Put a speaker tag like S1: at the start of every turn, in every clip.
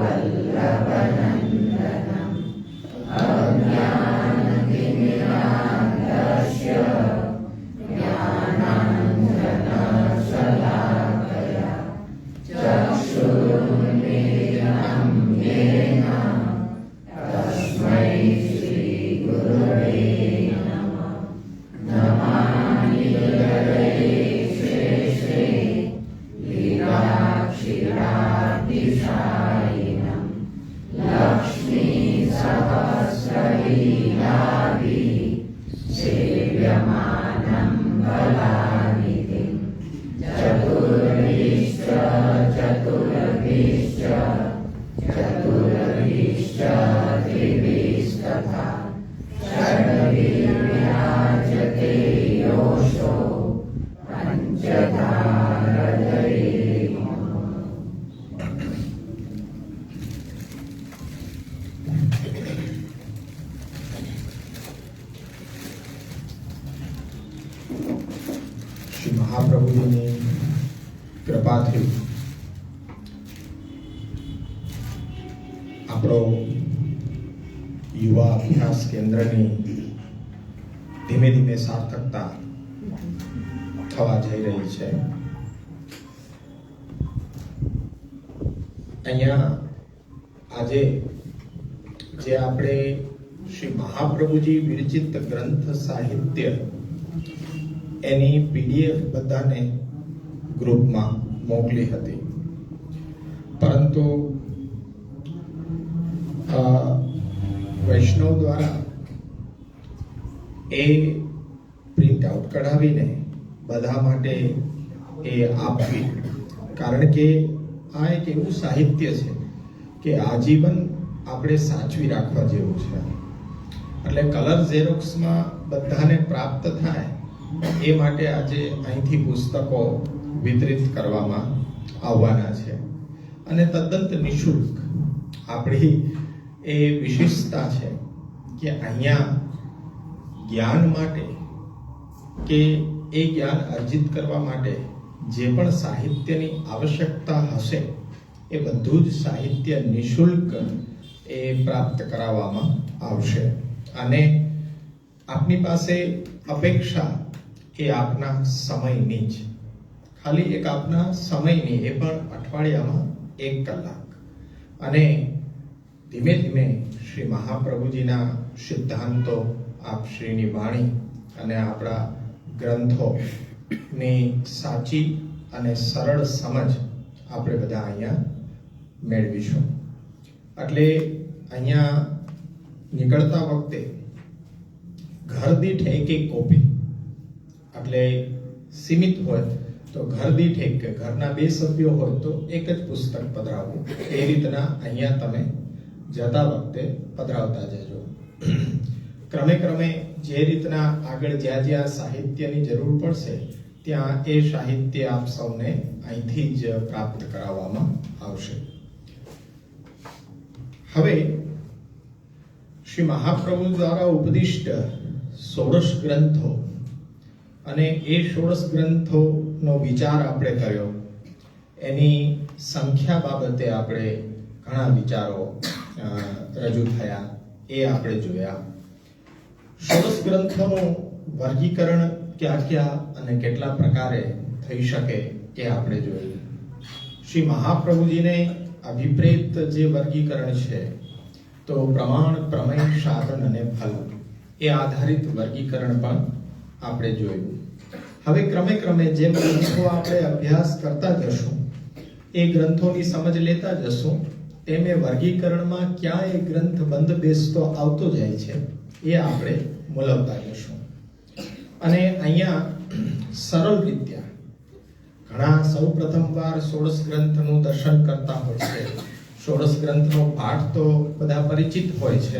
S1: वल्लभनन्दनम् अज्ञानतिमिरान्धस्य ज्ञानाञ्जनशलाकया चक्षुरुन्मीलितं येन तस्मै श्रीगुरवे नमः। नमामि हृदये शेषे लीलाक्षीराब्धिशायिनं लक्ष्मीसहस्रलीलाभिः सेव्यमानं बलानिधिं चतुर्भिश्च चतुर्भिश्च चतुर्भिश्च त्रिभिस्तथा षड्भिर्विराजते योषो पञ्चधा हृदये नमः।
S2: શ્રી મહાપ્રભુજીની કૃપાથી આપણો યુવા અભ્યાસ કેન્દ્રની ધીમે ધીમે સાર્થકતા થવા જઈ રહી છે. અહીંયા આજે જે આપણે શ્રી મહાપ્રભુજી વિરચિત ગ્રંથ સાહિત્ય એની પીડીએફ બધાને ગ્રુપમાં મોકલી હતી, પરંતુ વૈષ્ણવ દ્વારા એ પ્રિન્ટ આઉટ કઢાવીને બધા માટે એ આપવી, કારણ કે આ એક એવું સાહિત્ય છે કે આજીવન આપણે સાચવી રાખવા જેવું છે. એટલે કલર ઝેરોક્સમાં બધાને પ્રાપ્ત થાય એ માટે આજે અહીંથી પુસ્તકો વિતરિત કરવામાં આવવાના છે અને તદ્દન નિઃશુલ્ક. આપણી એ વિશેષતા છે કે અહીંયા જ્ઞાન માટે કે એ જ્ઞાન અર્જિત કરવા માટે જે પણ સાહિત્યની આવશ્યકતા હશે એ બધું જ સાહિત્ય નિઃશુલ્ક એ પ્રાપ્ત કરાવવામાં આવશે. અને આપની પાસે અપેક્ષા એ આપના સમયની જ, ખાલી એક આપના સમયની, એ પણ અઠવાડિયામાં 1 કલાક. અને ધીમે ધીમે શ્રી મહાપ્રભુજીના સિદ્ધાંતો, આપશ્રીની વાણી અને આપણા ગ્રંથોની સાચી અને સરળ સમજ આપણે બધા અહીંયા મેળવીશું. એટલે અહીંયા નીકળતા વખતે ઘર દીઠ એક કોપી, એટલે સીમિત હોય તો ઘર દીઠ એક, ઘરના 2 સભ્યો હોય તો એક જ પુસ્તક પધરાવવું. એ રીતના અહીંયા તમે જતા વખતે પધરાવતા જજો. ક્રમે ક્રમે જે રીતના આગળ જ્યાં જ્યાં સાહિત્યની જરૂર પડશે ત્યાં એ સાહિત્ય આપ સૌને અહીંથી જ પ્રાપ્ત કરાવવામાં આવશે. હવે શ્રી મહાપ્રભુ દ્વારા ઉપદિષ્ટ 16 ગ્રંથો અને એ 16 ગ્રંથોનો વિચાર આપણે કર્યો. એની સંખ્યા બાબતે આપણે ઘણા વિચારો રજૂ થયા, એ આપણે જોયા. 16 ગ્રંથોનું વર્ગીકરણ ક્યાં ક્યાં અને કેટલા પ્રકારે થઈ શકે એ આપણે જોયું. શ્રી મહાપ્રભુજીને અભિપ્રેત જે વર્ગીકરણ છે તો પ્રમાણ, પ્રમેય, સાધન અને ફલ એ આધારિત વર્ગીકરણ પણ આપણે જોયું. હવે ક્રમે ક્રમે જેમ ગ્રંથો આપણે અભ્યાસ કરતા જશું, એ ગ્રંથોની સમજ લેતા જશું, તેમ એ વર્ગીકરણમાં ક્યાં એ ગ્રંથ બંધ બેસતો આવતો જાય છે એ આપણે મૂલવતા જશું. અને અહીંયા સરળ રીતે ઘણા સૌ પ્રથમવાર 16 ગ્રંથનું દર્શન કરતા હોય છે. 16 ગ્રંથનો પાઠ તો બધા પરિચિત હોય છે,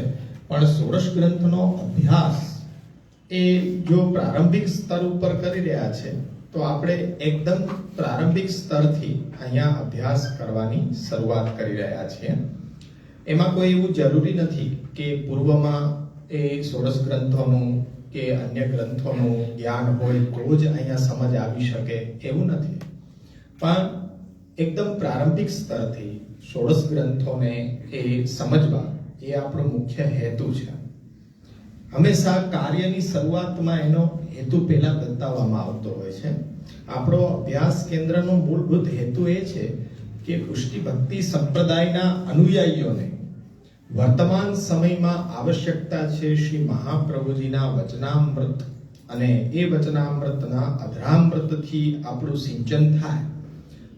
S2: પણ 16 ગ્રંથનો અભ્યાસ એ જો પ્રારંભિક સ્તર ઉપર કરી રહ્યા છે તો આપણે એકદમ પ્રારંભિક સ્તરથી અહીંયા અભ્યાસ કરવાની શરૂઆત કરી રહ્યા છીએ. એમાં કોઈ એવું જરૂરી નથી કે પૂર્વમાં એ 16 ગ્રંથોનું કે અન્ય ગ્રંથોનું જ્ઞાન હોય તો જ અહીંયા સમજ આવી શકે, એવું નથી. પણ એકદમ પ્રારંભિક સ્તરથી ષોડશ ગ્રંથોને એ સમજવા એ આપણો મુખ્ય હેતુ છે. હંમેશા કાર્યની શરૂઆતમાં એનો હેતુ પહેલા બતાવવામાં આવતો હોય છે. આપણો અભ્યાસ કેન્દ્રનો મૂળભૂત હેતુ એ છે કે પુષ્ટિ ભક્તિ સંપ્રદાયના અનુયાયીઓને વર્તમાન સમયમાં આવશ્યકતા છે શ્રી મહાપ્રભુજીના વચનામૃત, અને એ વચનામૃતના અધરામૃતથી આપણું સિંચન થાય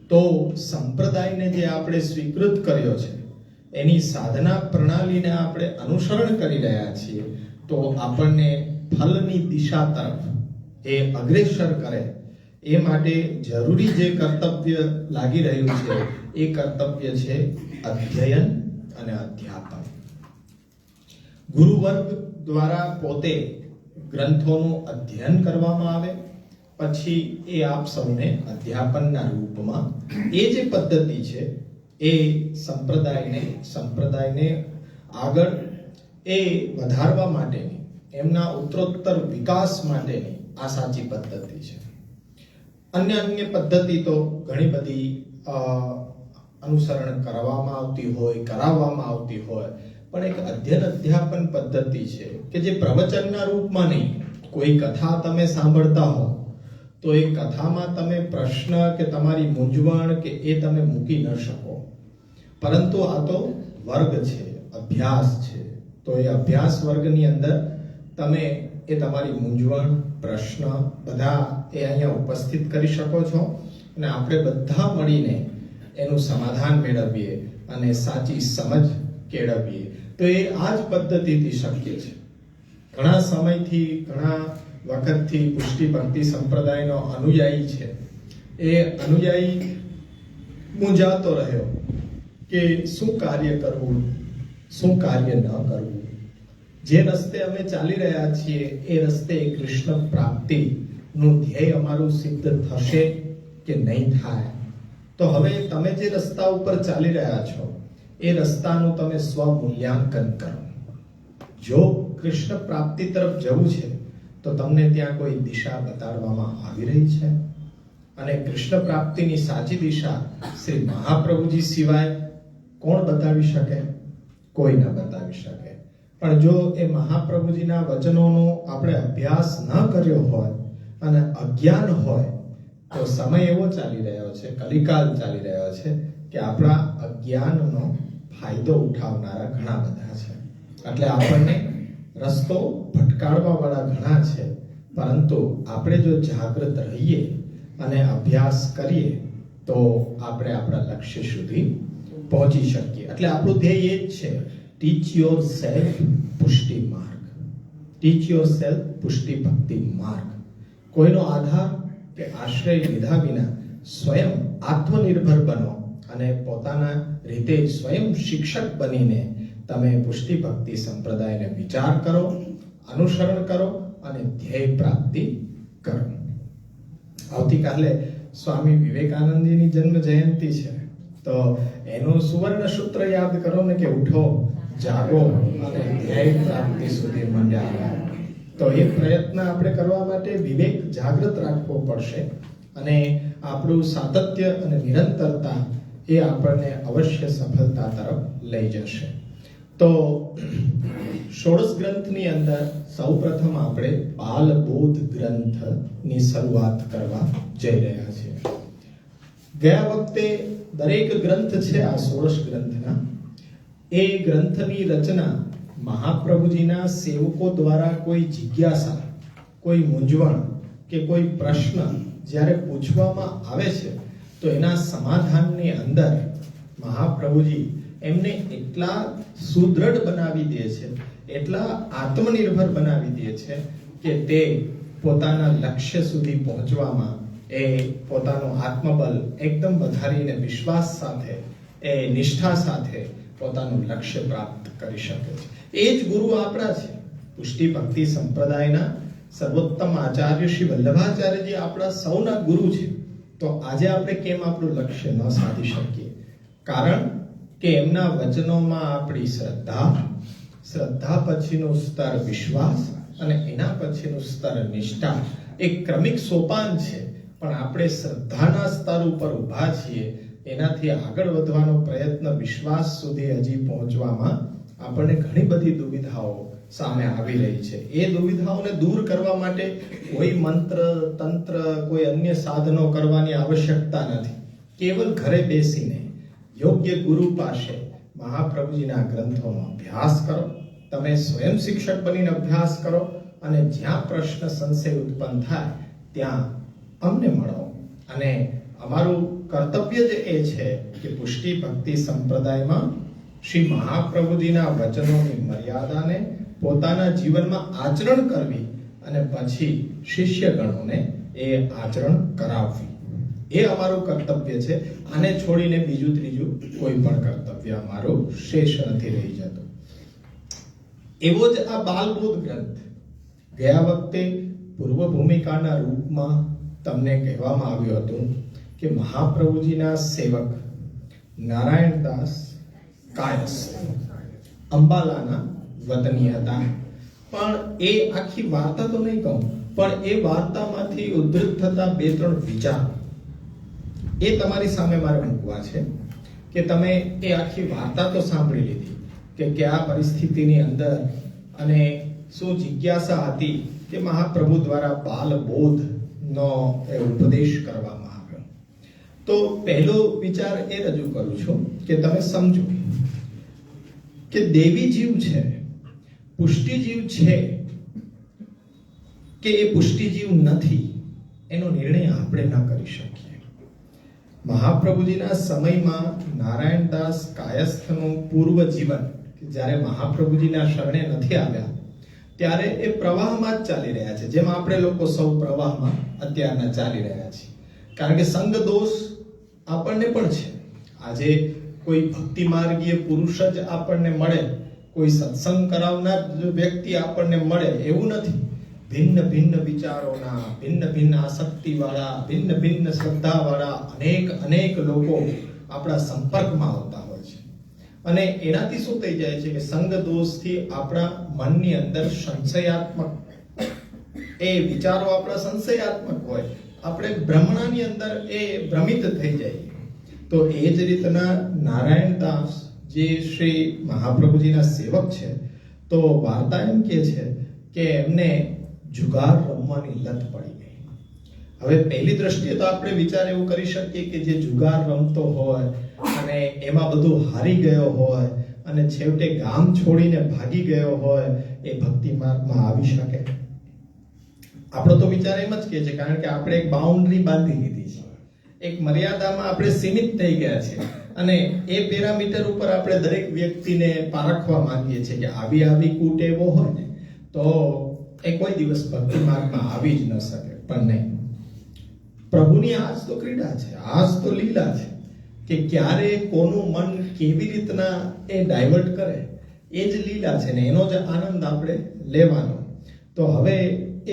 S2: તો સંપ્રદાયને જે આપણે સ્વીકૃત કર્યો છે એની સાધના પ્રણાલીને આપણે અનુસરણ કરી રહ્યા છીએ તો આપણને ફલની દિશા તરફ એ અગ્રેસર કરે એ માટે જરૂરી જે કર્તવ્ય લાગી રહ્યું છે એ કર્તવ્ય છે અધ્યયન અને અધ્યાપન. ગુરુવર્ગ દ્વારા પોતે ગ્રંથોનું અધ્યયન કરવામાં આવે, પછી એ આપ સૌને અધ્યાપનના રૂપમાં એ જે પદ્ધતિ છે એ સંપ્રદાયને આગળ એ વધારવા માટેની, એમના ઉત્તરોત્તર વિકાસ માટેની આ સાચી પદ્ધતિ છે. અન્ય પદ્ધતિ તો ઘણી બધી અનુસરણ કરવામાં આવતી હોય પણ એક અધ્યયન અધ્યાપન પદ્ધતિ છે કે જે પ્રવચનના રૂપમાં નહીં. કોઈ કથા તમે સાંભળતા હો તો એ કથામાં તમે પ્રશ્ન કે તમારી મૂંઝવણ કે એ તમે મૂકી ન શકો, પરંતુ આ તો વર્ગ છે, અભ્યાસ છે. તો એ અભ્યાસ વર્ગની અંદર તમે એ તમારી મૂંઝવણ, પ્રશ્ન બધા એ અહીંયા ઉપસ્થિત કરી શકો છો અને આપણે બધા મળીને એનું સમાધાન મેળવીએ અને સાચી સમજ કેળવીએ. તો એ આ જ પદ્ધતિથી શક્ય છે. ઘણા સમયથી, ઘણા વખતથી પુષ્ટિ ભક્તિ સંપ્રદાયનો અનુયાયી છે. એ અનુયાયી મૂંઝાતો રહ્યો કે શું કાર્ય કરવું, શું કાર્ય ન કરવું. જે રસ્તે અમે ચાલી રહ્યા છીએ એ રસ્તે કૃષ્ણ પ્રાપ્તિનું ધ્યેય અમારું સિદ્ધ થશે કે નહીં થાય. તો હવે તમે જે રસ્તા ઉપર ચાલી રહ્યા છો એ રસ્તાનું તમે સ્વમૂલ્યાંકન કરો. જો કૃષ્ણ પ્રાપ્તિ તરફ જવું છે તો તમને ત્યાં કોઈ દિશા બતાડવામાં આવી રહી છે, અને કૃષ્ણ પ્રાપ્તિની સાચી દિશા શ્રી મહાપ્રભુજી સિવાય કોણ બતાવી શકે? કોઈ ન બતાવી શકે. પણ જો એ મહાપ્રભુજીના વચનોનો આપણે અભ્યાસ ન કર્યો હોય અને અજ્ઞાન હોય તો સમય એવો ચાલી રહ્યો છે, કલિકાલ ચાલી રહ્યો છે કે આપણા અજ્ઞાનનો ફાયદો ઉઠાવનારા ઘણા બધા છે. એટલે આપણને રસ્તો ભટકાડવા વાળા ઘણા છે, પરંતુ આપણે જો જાગૃત રહીએ અને અભ્યાસ કરીએ તો આપણે આપણા લક્ષ્ય સુધી પહોંચી શકીએ. એટલે આપણું ધ્યેય એ જ છે, ટીચ યોર સેલ્ફ પુષ્ટિ માર્ગ, ટીચ યોર સેલ્ફ પુષ્ટિ ભક્તિ માર્ગ. કોઈનો આધાર કે આશ્રય લીધા વિના સ્વયં આત્મનિર્ભર બનો અને પોતાના રીતે સ્વયં શિક્ષક બનીને તમે પુષ્ટિ ભક્તિ સંપ્રદાયને વિચાર કરો, અનુસરણ કરો અને ધ્યેય પ્રાપ્તિ કરો. આવતીકાલે સ્વામી વિવેકાનંદજીની જન્મ જયંતિ છે, તો એનું સુવર્ણ સૂત્ર યાદ કરો ને કે ઉઠો, જાગો અને ધ્યેય પ્રાપ્તિ સુધી મંડ્યા. તો એ પ્રયત્ન આપણે કરવા માટે વિવેક જાગૃત રાખવો પડશે, અને આપણું સાતત્ય અને નિરંતરતા એ આપણને અવશ્ય સફળતા તરફ લઈ જશે. તો ષોડશ ગ્રંથની અંદર સૌપ્રથમ આપણે બાલબોધ ગ્રંથની શરૂઆત કરવા જઈ રહ્યા છીએ. ગયા વખતે દરેક ગ્રંથ છે આ ષોડશ ગ્રંથના, એ ગ્રંથની રચના મહાપ્રભુજીના સેવકો દ્વારા કોઈ જિજ્ઞાસા, કોઈ મૂંઝવણ કે કોઈ પ્રશ્ન જ્યારે પૂછવામાં આવે છે તો એના સમાધાનની અંદર મહાપ્રભુજી એમને એટલા સુદૃઢ બનાવી દે છે, એટલા આત્મનિર્ભર બનાવી દે છે કે તે પોતાના લક્ષ્ય સુધી પહોંચવામાં એ પોતાનું આત્મબળ એકદમ વધારીને વિશ્વાસ સાથે, એ નિષ્ઠા સાથે પોતાનું લક્ષ્ય પ્રાપ્ત કરી શકે છે. એ જ ગુરુ આપણા છે. પુષ્ટિ ભક્તિ સંપ્રદાયના સર્વોત્તમ આચાર્ય શ્રી વલ્લભાચાર્યજી આપણા સૌના ગુરુ છે. તો આજે આપણે કેમ આપણું લક્ષ્ય ન સાધી શકીએ? કારણ કે એમના વચનોમાં આપણી શ્રદ્ધા પછીનું સ્તર વિશ્વાસ અને એના પછીનું સ્તર નિષ્ઠા એક ક્રમિક સોપાન છે. પણ આપણે શ્રદ્ધાના સ્તર ઉપર ઊભા છીએ એનાથી આગળ વધવાનો પ્રયત્ન વિશ્વાસ સુધી હજી પહોંચવામાં આપણને ઘણી બધી દુવિધાઓ સામે આવી રહી છે. એ દુવિધાઓને દૂર કરવા માટે કોઈ મંત્ર તંત્ર કોઈ અન્ય સાધનો કરવાની આવશ્યકતા નથી. કેવલ ઘરે બેસીને યોગ્ય ગુરુ પાસે મહાપ્રભુજીના ગ્રંથોનો અભ્યાસ કરો. તમે સ્વયં શિક્ષક બનીને અભ્યાસ કરો અને જ્યાં પ્રશ્ન સંશય ઉત્પન્ન થાય ત્યાં અમને મળો. અને અમારું કર્તવ્ય જ એ છે કે પુષ્ટિ ભક્તિ સંપ્રદાયમાં શ્રી મહાપ્રભુજીના વચનોની મર્યાદાને પોતાના જીવનમાં આચરણ કરવી અને પછી શિષ્યગણોને એ આચરણ કરાવવી, એ અમારું કર્તવ્ય છે. આને છોડીને બીજું ત્રીજું કોઈ પણ કર્તવ્ય અમારું શેષ નથી રહી જતું. એવો જ આ બાલબોધ ગ્રંથ ગયા વખતે પૂર્વ ભૂમિકાના રૂપમાં તમને કહેવામાં આવ્યું હતું કે મહાપ્રભુજીના સેવક નારાયણદાસ કાયસ અંબાલાના વતની હતા. પણ એ આખી વાર્તા તો નહીં કહું, પણ એ વાર્તામાંથી ઉદ્ધૃત થતા બે ત્રણ વિચાર એ તમારી સામે મારે મૂકવા છે કે તમે એ આખી વાર્તા તો સાંભળી લીધી કે કયા પરિસ્થિતિની અંદર અને શું જિજ્ઞાસા હતી કે મહાપ્રભુ દ્વારા બાલબોધનો એ ઉપદેશ કરવામાં આવ્યો. તો પહેલો વિચાર એ રજૂ કરું છું કે તમે સમજો કે દેવી જીવ છે, પુષ્ટિ જીવ છે કે એ પુષ્ટિ જીવ નથી, એનો નિર્ણય આપણે ન કરી શકીએ. મહાપ્રભુજીના સમયમાં નારાયણદાસ કાયસ્થનું પૂર્વ જીવન કે જ્યારે મહાપ્રભુજીના શરણે નથી આવ્યા ત્યારે એ પ્રવાહમાં જ ચાલી રહ્યા છે, જેમ આપણે લોકો સૌ પ્રવાહમાં અત્યારના ચાલી રહ્યા છીએ. કારણ કે સંગ દોષ આપણને પણ છે. આજે કોઈ ભક્તિ માર્ગીય પુરુષ જ આપણને મળે, કોઈ સત્સંગ કરાવનાર વ્યક્તિ આપણને મળે એવું નથી. ભિન્ન ભિન્ન વિચારોના, ભિન્ન ભિન્ન આસક્તિવાળા, ભિન્ન ભિન્ન શ્રદ્ધાવાળા અનેક લોકો આપણા સંપર્કમાં આવતા હોય છે. અને એનાથી શું થઈ જાય છે કે સંગ દોષથી આપણા મનની અંદર સંશયાત્મક એ વિચારો આપણા સંશયાત્મક હોય, આપણે ભ્રમણાની અંદર એ ભ્રમિત થઈ જાય. તો એ જ રીતના નારાયણદાસ જે શ્રી મહાપ્રભુજીના સેવક છે, તો વાર્તા એમ કે છે કે એમને જુગાર રમવાની લત પડી ગઈ. હવે પહેલી દ્રષ્ટિએ તો આપણે વિચાર એવું કરી શકીએ કે જે જુગાર રમતો હોય અને એમાં બધું હારી ગયો હોય અને છેવટે ગામ છોડીને ભાગી ગયો હોય એ ભક્તિ માર્ગમાં આવી શકે. આપણો તો વિચાર એમ જ કે છે, કારણ કે આપણે એક બાઉન્ડ્રી બાંધી લીધી છે, એક મર્યાદામાં આપણે સીમિત થઈ ગયા છે અને એ પેરામીટર ઉપર આપણે દરેક વ્યક્તિને પારખવા માંગીએ છીએ કે આવી કુટેવો હોય ને તો એ કોઈ દિવસ ભક્તિ માર્ગમાં આવી જ ન શકે. પણ નહીં, પ્રભુની આજ તો ક્રીડા છે, આજ તો લીલા છે કે ક્યારે કોનું મન કેવી રીતના એ ડાયવર્ટ કરે, એ જ લીલા છે ને એનો જ આનંદ આપણે લેવાનો. તો હવે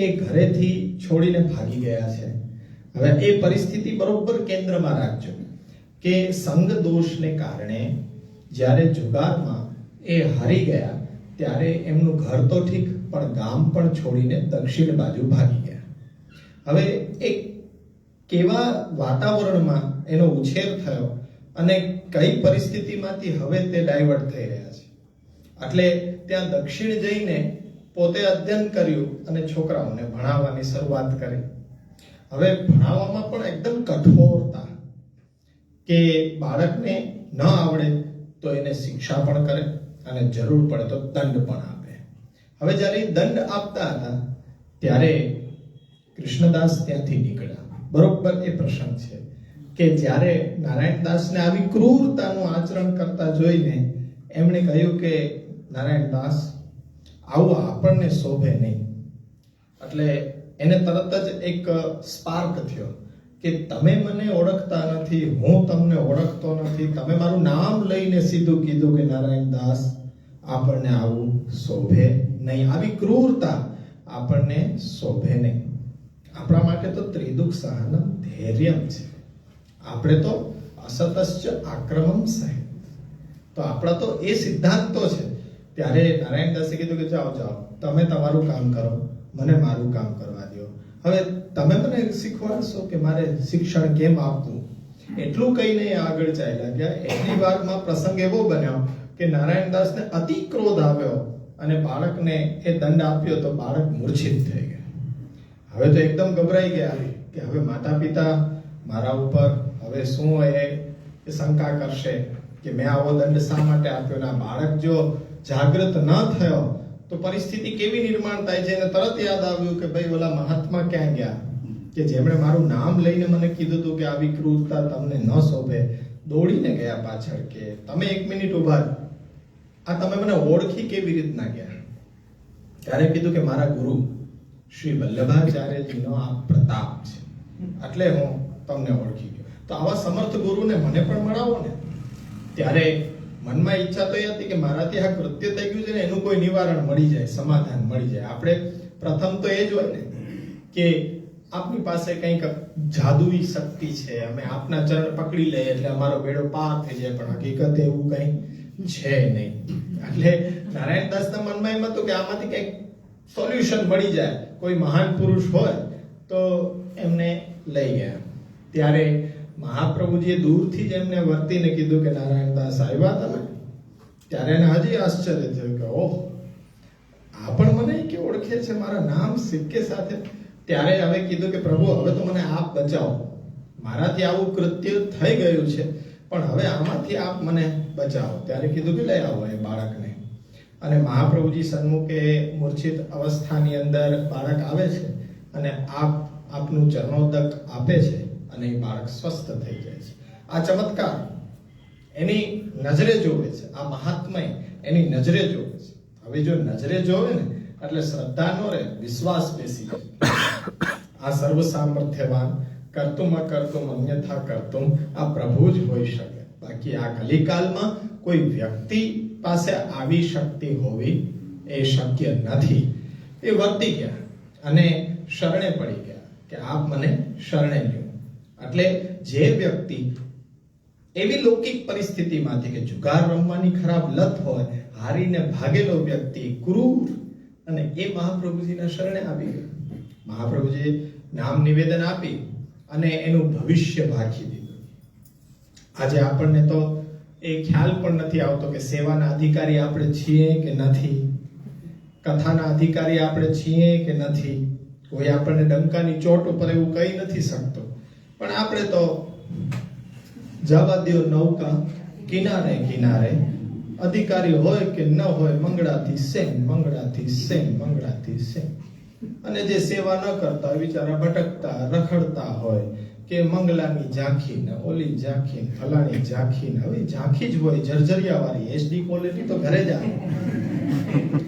S2: એ ઘરેથી છોડીને ભાગી ગયા છે. હવે એ પરિસ્થિતિ બરોબર કેન્દ્રમાં રાખજો કે સંગ દોષને કારણે જ્યારે જુગારમાં એ હારી ગયા ત્યારે એમનું ઘર તો ઠીક પણ ગામ પણ છોડીને દક્ષિણ બાજુ ભાગી ગયા. હવે એક કેવા વાતાવરણમાં એનો ઉછેર થયો અને કઈ પરિસ્થિતિમાંથી હવે તે ડાયવર્ટ થઈ રહ્યા છે. એટલે ત્યાં દક્ષિણ જઈને પોતે અધ્યયન કર્યું અને છોકરાઓને ભણાવવાની શરૂઆત કરી. હવે ભણાવવામાં પણ એકદમ કઠોરતા કે બાળકને ન આવડે તો એને શિક્ષા પણ કરે અને જરૂર પડે તો દંડ પણ આપે. હવે જ્યારે દંડ આપતા હતા ત્યારે કૃષ્ણદાસ ત્યાંથી નીકળ્યા. બરોબર એ પ્રસંગ છે કે જ્યારે નારાયણદાસને આવી ક્રૂરતાનું આચરણ કરતા જોઈને એમણે કહ્યું કે નારાયણદાસ આવું આપણને શોભે નહીં. એટલે એને તરત જ એક સ્પાર્ક થયો કે તમે મને ઓળખતા નથી, હું તમને ઓળખતો નથી, તમે મારું નામ લઈને સીધું કીધું કે નારાયણદાસ આપણને આવું શોભે નહીં, આવી ક્રૂરતા આપણને શોભે નહીં. આપણા માટે તો ત્રિદુઃખ સહનમ ધૈર્યમ છે. આપણે તો અસતશ્ચ આક્રમમ સહે, તો આપણા તો એ સિદ્ધાંતો છે. ત્યારે નારાયણદાસે કીધું કે જાઓ તમે તમારું કામ કરો, મને મારું કામ કરવા દો. હવે તમે મને શીખવાડશો કે મારે શિક્ષણ કેમ આપવું, એટલું કહીને એ આગળ ચાલ્યા ગયા. એટલી વારમાં પ્રસંગ એવો બન્યો કે નારાયણદાસને અતિ ક્રોધ આવ્યો અને બાળકને એ દંડ આપ્યો તો બાળક મૂર્છિત થઈ ગયા. હવે તો એકદમ ગભરાઈ ગયા કે હવે માતા પિતા મારા ઉપર હવે શું એ શંકા કરશે કે મેં આવો દંડ શા માટે આપ્યો. ના, બાળક જો જાગૃત ન થયો તો પરિસ્થિતિ કેવી નિર્માણ થાય છે. એને તરત યાદ આવ્યું કે ભાઈ ઓલા મહાત્મા ક્યાં ગયા કે જેમણે મારું નામ લઈને મને કીધું હતું કે આવી ક્રૂરતા તમને ન શોભે. દોડીને ગયા પાછળ કે તમે 1 મિનિટ ઉભા રહો, આ તમે મને ઓળખી કેવી રીતના ગયા. ત્યારે કીધું કે મારા ગુરુ શ્રી વલ્લભાચાર્યજીનો આ પ્રતાપ છે એટલે હું તમને ઓળખી ગયો. તો આવા સમર્થ ગુરુને મને પણ મળાવો ને. ત્યારે મનમાં ઈચ્છા તો એ હતી કે મારાથી આ કૃત્ય થઈ ગયું છે ને એનું કોઈ નિવારણ મળી જાય, સમાધાન મળી જાય. આપણે પ્રથમ તો એ જ હોય ને કે આપની પાસે કંઈક જાદુઈ શક્તિ છે, અમે આપના ચરણ પકડી લઈએ એટલે અમારો બેડો પાર થઈ જાય. પણ હકીકત એવું કંઈ છે નહીં. એટલે નારાયણદાસના મનમાં એમ હતું કે આમાંથી કંઈક સોલ્યુશન મળી જાય, કોઈ મહાન પુરુષ હોય તો એમને લઈ ગયા. ત્યારે મહાપ્રભુજીએ દૂરથી જ એમને વર્તીને કીધું કે નારાયણદાસ આવ્યા તમે. ત્યારે એને હજી આશ્ચર્ય થયું કે ઓહ, આ પણ મને કે ઓળખે છે મારા નામ સિક્કે સાથે. ત્યારે હવે કીધું કે પ્રભુ હવે તો મને આપ બચાવો, મારાથી આવું કૃત્ય થઈ ગયું છે પણ હવે આમાંથી આપ મને બચાવો. ત્યારે કીધું કે લઈ આવો એ બાળકને. અને મહાપ્રભુજી સન્મુખે મૂર્છિત અવસ્થાની અંદર બાળક આવે છે અને આપનું ચરણોદક આપે છે અને એ બાળક સ્વસ્થ થઈ જાય છે. આ ચમત્કાર એની નજરે જોવે છે, આ મહાત્મય એની નજરે જોવે છે. હવે જો નજરે જોવે ને એટલે શ્રદ્ધા નો રહે, વિશ્વાસ બેસી જાય. આ સર્વ સામર્થ્યવાન કરતુમ અકર્તુમ અન્યથા કરતુમ આ પ્રભુ જ હોઈ શકે. બાકી આ કલિકાલમાં કોઈ વ્યક્તિ પાસે આવી શક્તિ હોવી એ શક્ય નથી. એ વર્તી ગયા અને શરણે પડી ગયા કે આપ મને શરણે લ્યો. એટલે જે વ્યક્તિ એવી લૌકિક પરિસ્થિતિમાંથી કે જુગાર રમવાની ખરાબ લત હોય, હારીને ભાગેલો વ્યક્તિ ક્રૂર, અને એ મહાપ્રભુજીના શરણે આવી ગયો. મહાપ્રભુજીએ નામ નિવેદન આપી અને એનું ભવિષ્ય ભાખી દીધું. આજે આપણને તો એ ખ્યાલ પણ નથી આવતો કે સેવાના અધિકારી આપણે છીએ કે નથી, કથાના અધિકારી આપણે છીએ કે નથી. કોઈ આપણને ડંકાની ચોટ ઉપર એવું કહી નથી શકતો, પણ આપણે તો જવા દો નૌકા કિનારે કિનારે, અધિકારી હોય કે ન હોય, મંગળાથી સેમ, મંગળાથી સેમ, મંગળાથી સેમ. અને જે સેવા ન કરતા બિચારા ભટકતા રખડતા હોય કે મંગલાની ઝાંખી ને ઓલી ઝાંખી ને ફલાણી ઝાંખી ને, હવે ઝાંખી જ હોય જર્જરિયા વાળી, એચડી ક્વોલિટી તો ઘરે જ આવે.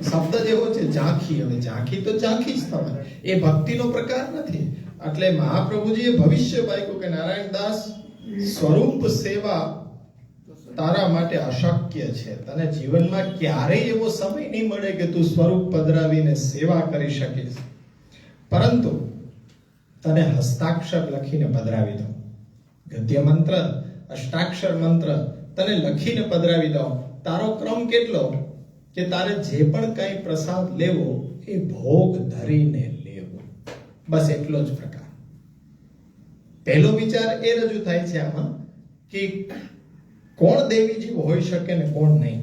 S2: શબ્દ જેવો છે ઝાંખી. હવે ઝાંખી તો ઝાંખી જ થવાય, એ ભક્તિનો પ્રકાર નથી. એટલે મહાપ્રભુજીએ ભવિષ્ય પાક્યું કે નારાયણદાસ, સ્વરૂપ સેવા તારા માટે અશક્ય છે. તને જીવનમાં ક્યારેય એવો સમય નહીં મળે કે તું સ્વરૂપ પધરાવીને સેવા કરી શકીશ, પરંતુ તને હસ્તાક્ષર લખીને પધરાવી દઉં, ગદ્ય મંત્ર, અષ્ટાક્ષર મંત્ર તને લખીને પધરાવી દઉં. તારો ક્રમ કેટલો કે તારે જે પણ કઈ પ્રસાદ લેવો એ ભોગ ધરીને લેવો, બસ એટલો જ પ્રકાર. પહેલો વિચાર એ રજૂ થાય છે આમાં કે કોણ દેવીજી હોઈ શકે ને કોણ નહીં,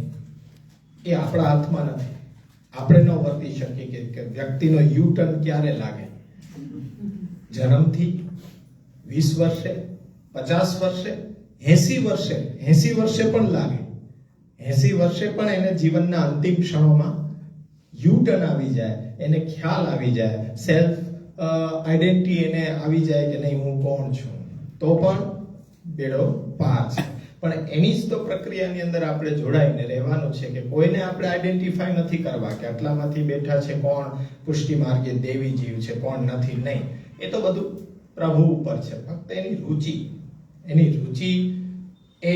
S2: એ આપણા હાથમાં નથી. આપણે ન વર્તી શકીએ કે વ્યક્તિનો યુ ટર્ન ક્યારે લાગે. જન્મથી 20 વર્ષે, 50 વર્ષે, 80 વર્ષે પણ લાગે. 80 વર્ષે પણ એને જીવનના અંતિમ ક્ષણોમાં યુ ટર્ન આવી જાય, એને ખ્યાલ આવી જાય, સેલ્ફ આઈડેન્ટિટી એને આવી જાય કે નહીં હું કોણ છું, તો પણ બેડો પાર છે. પણ એની જ તો પ્રક્રિયાની અંદર આપણે જોડાઈને રહેવાનું છે કે કોઈને આપણે આઈડેન્ટિફાઈ નથી કરવા કે આટલામાંથી બેઠા છે કોણ પુષ્ટિ માર્ગે દેવી જીવ છે કોણ નથી. નહીં, એ તો બધું પ્રભુ ઉપર છે. ફક્ત એની રુચિ એ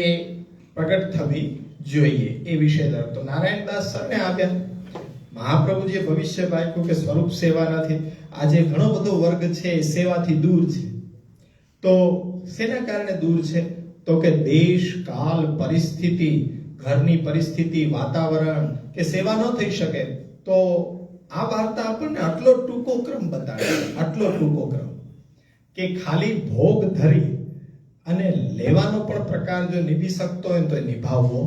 S2: પ્રગટ થવી જોઈએ એ વિષય તરફ. તો નારાયણદાસ સરને આવ્યા. મહાપ્રભુજીએ ભવિષ્ય પાક્યું કે સ્વરૂપ સેવા નથી. આજે ઘણો બધો વર્ગ છે એ સેવાથી દૂર છે. તો શેના કારણે દૂર છે? તો કે દેશ, કાલ, પરિસ્થિતિ, ઘરની પરિસ્થિતિ, વાતાવરણ કે સેવા ન થઈ શકે. તો આ વાર્તા આપણને આટલો ટૂંકો ક્રમ બતાવે, આટલો ટૂંકો ક્રમ કે ખાલી ભોગ ધરી અને લેવાનો પણ પ્રકાર જો નિભી શકતો હોય તો એ નિભાવવો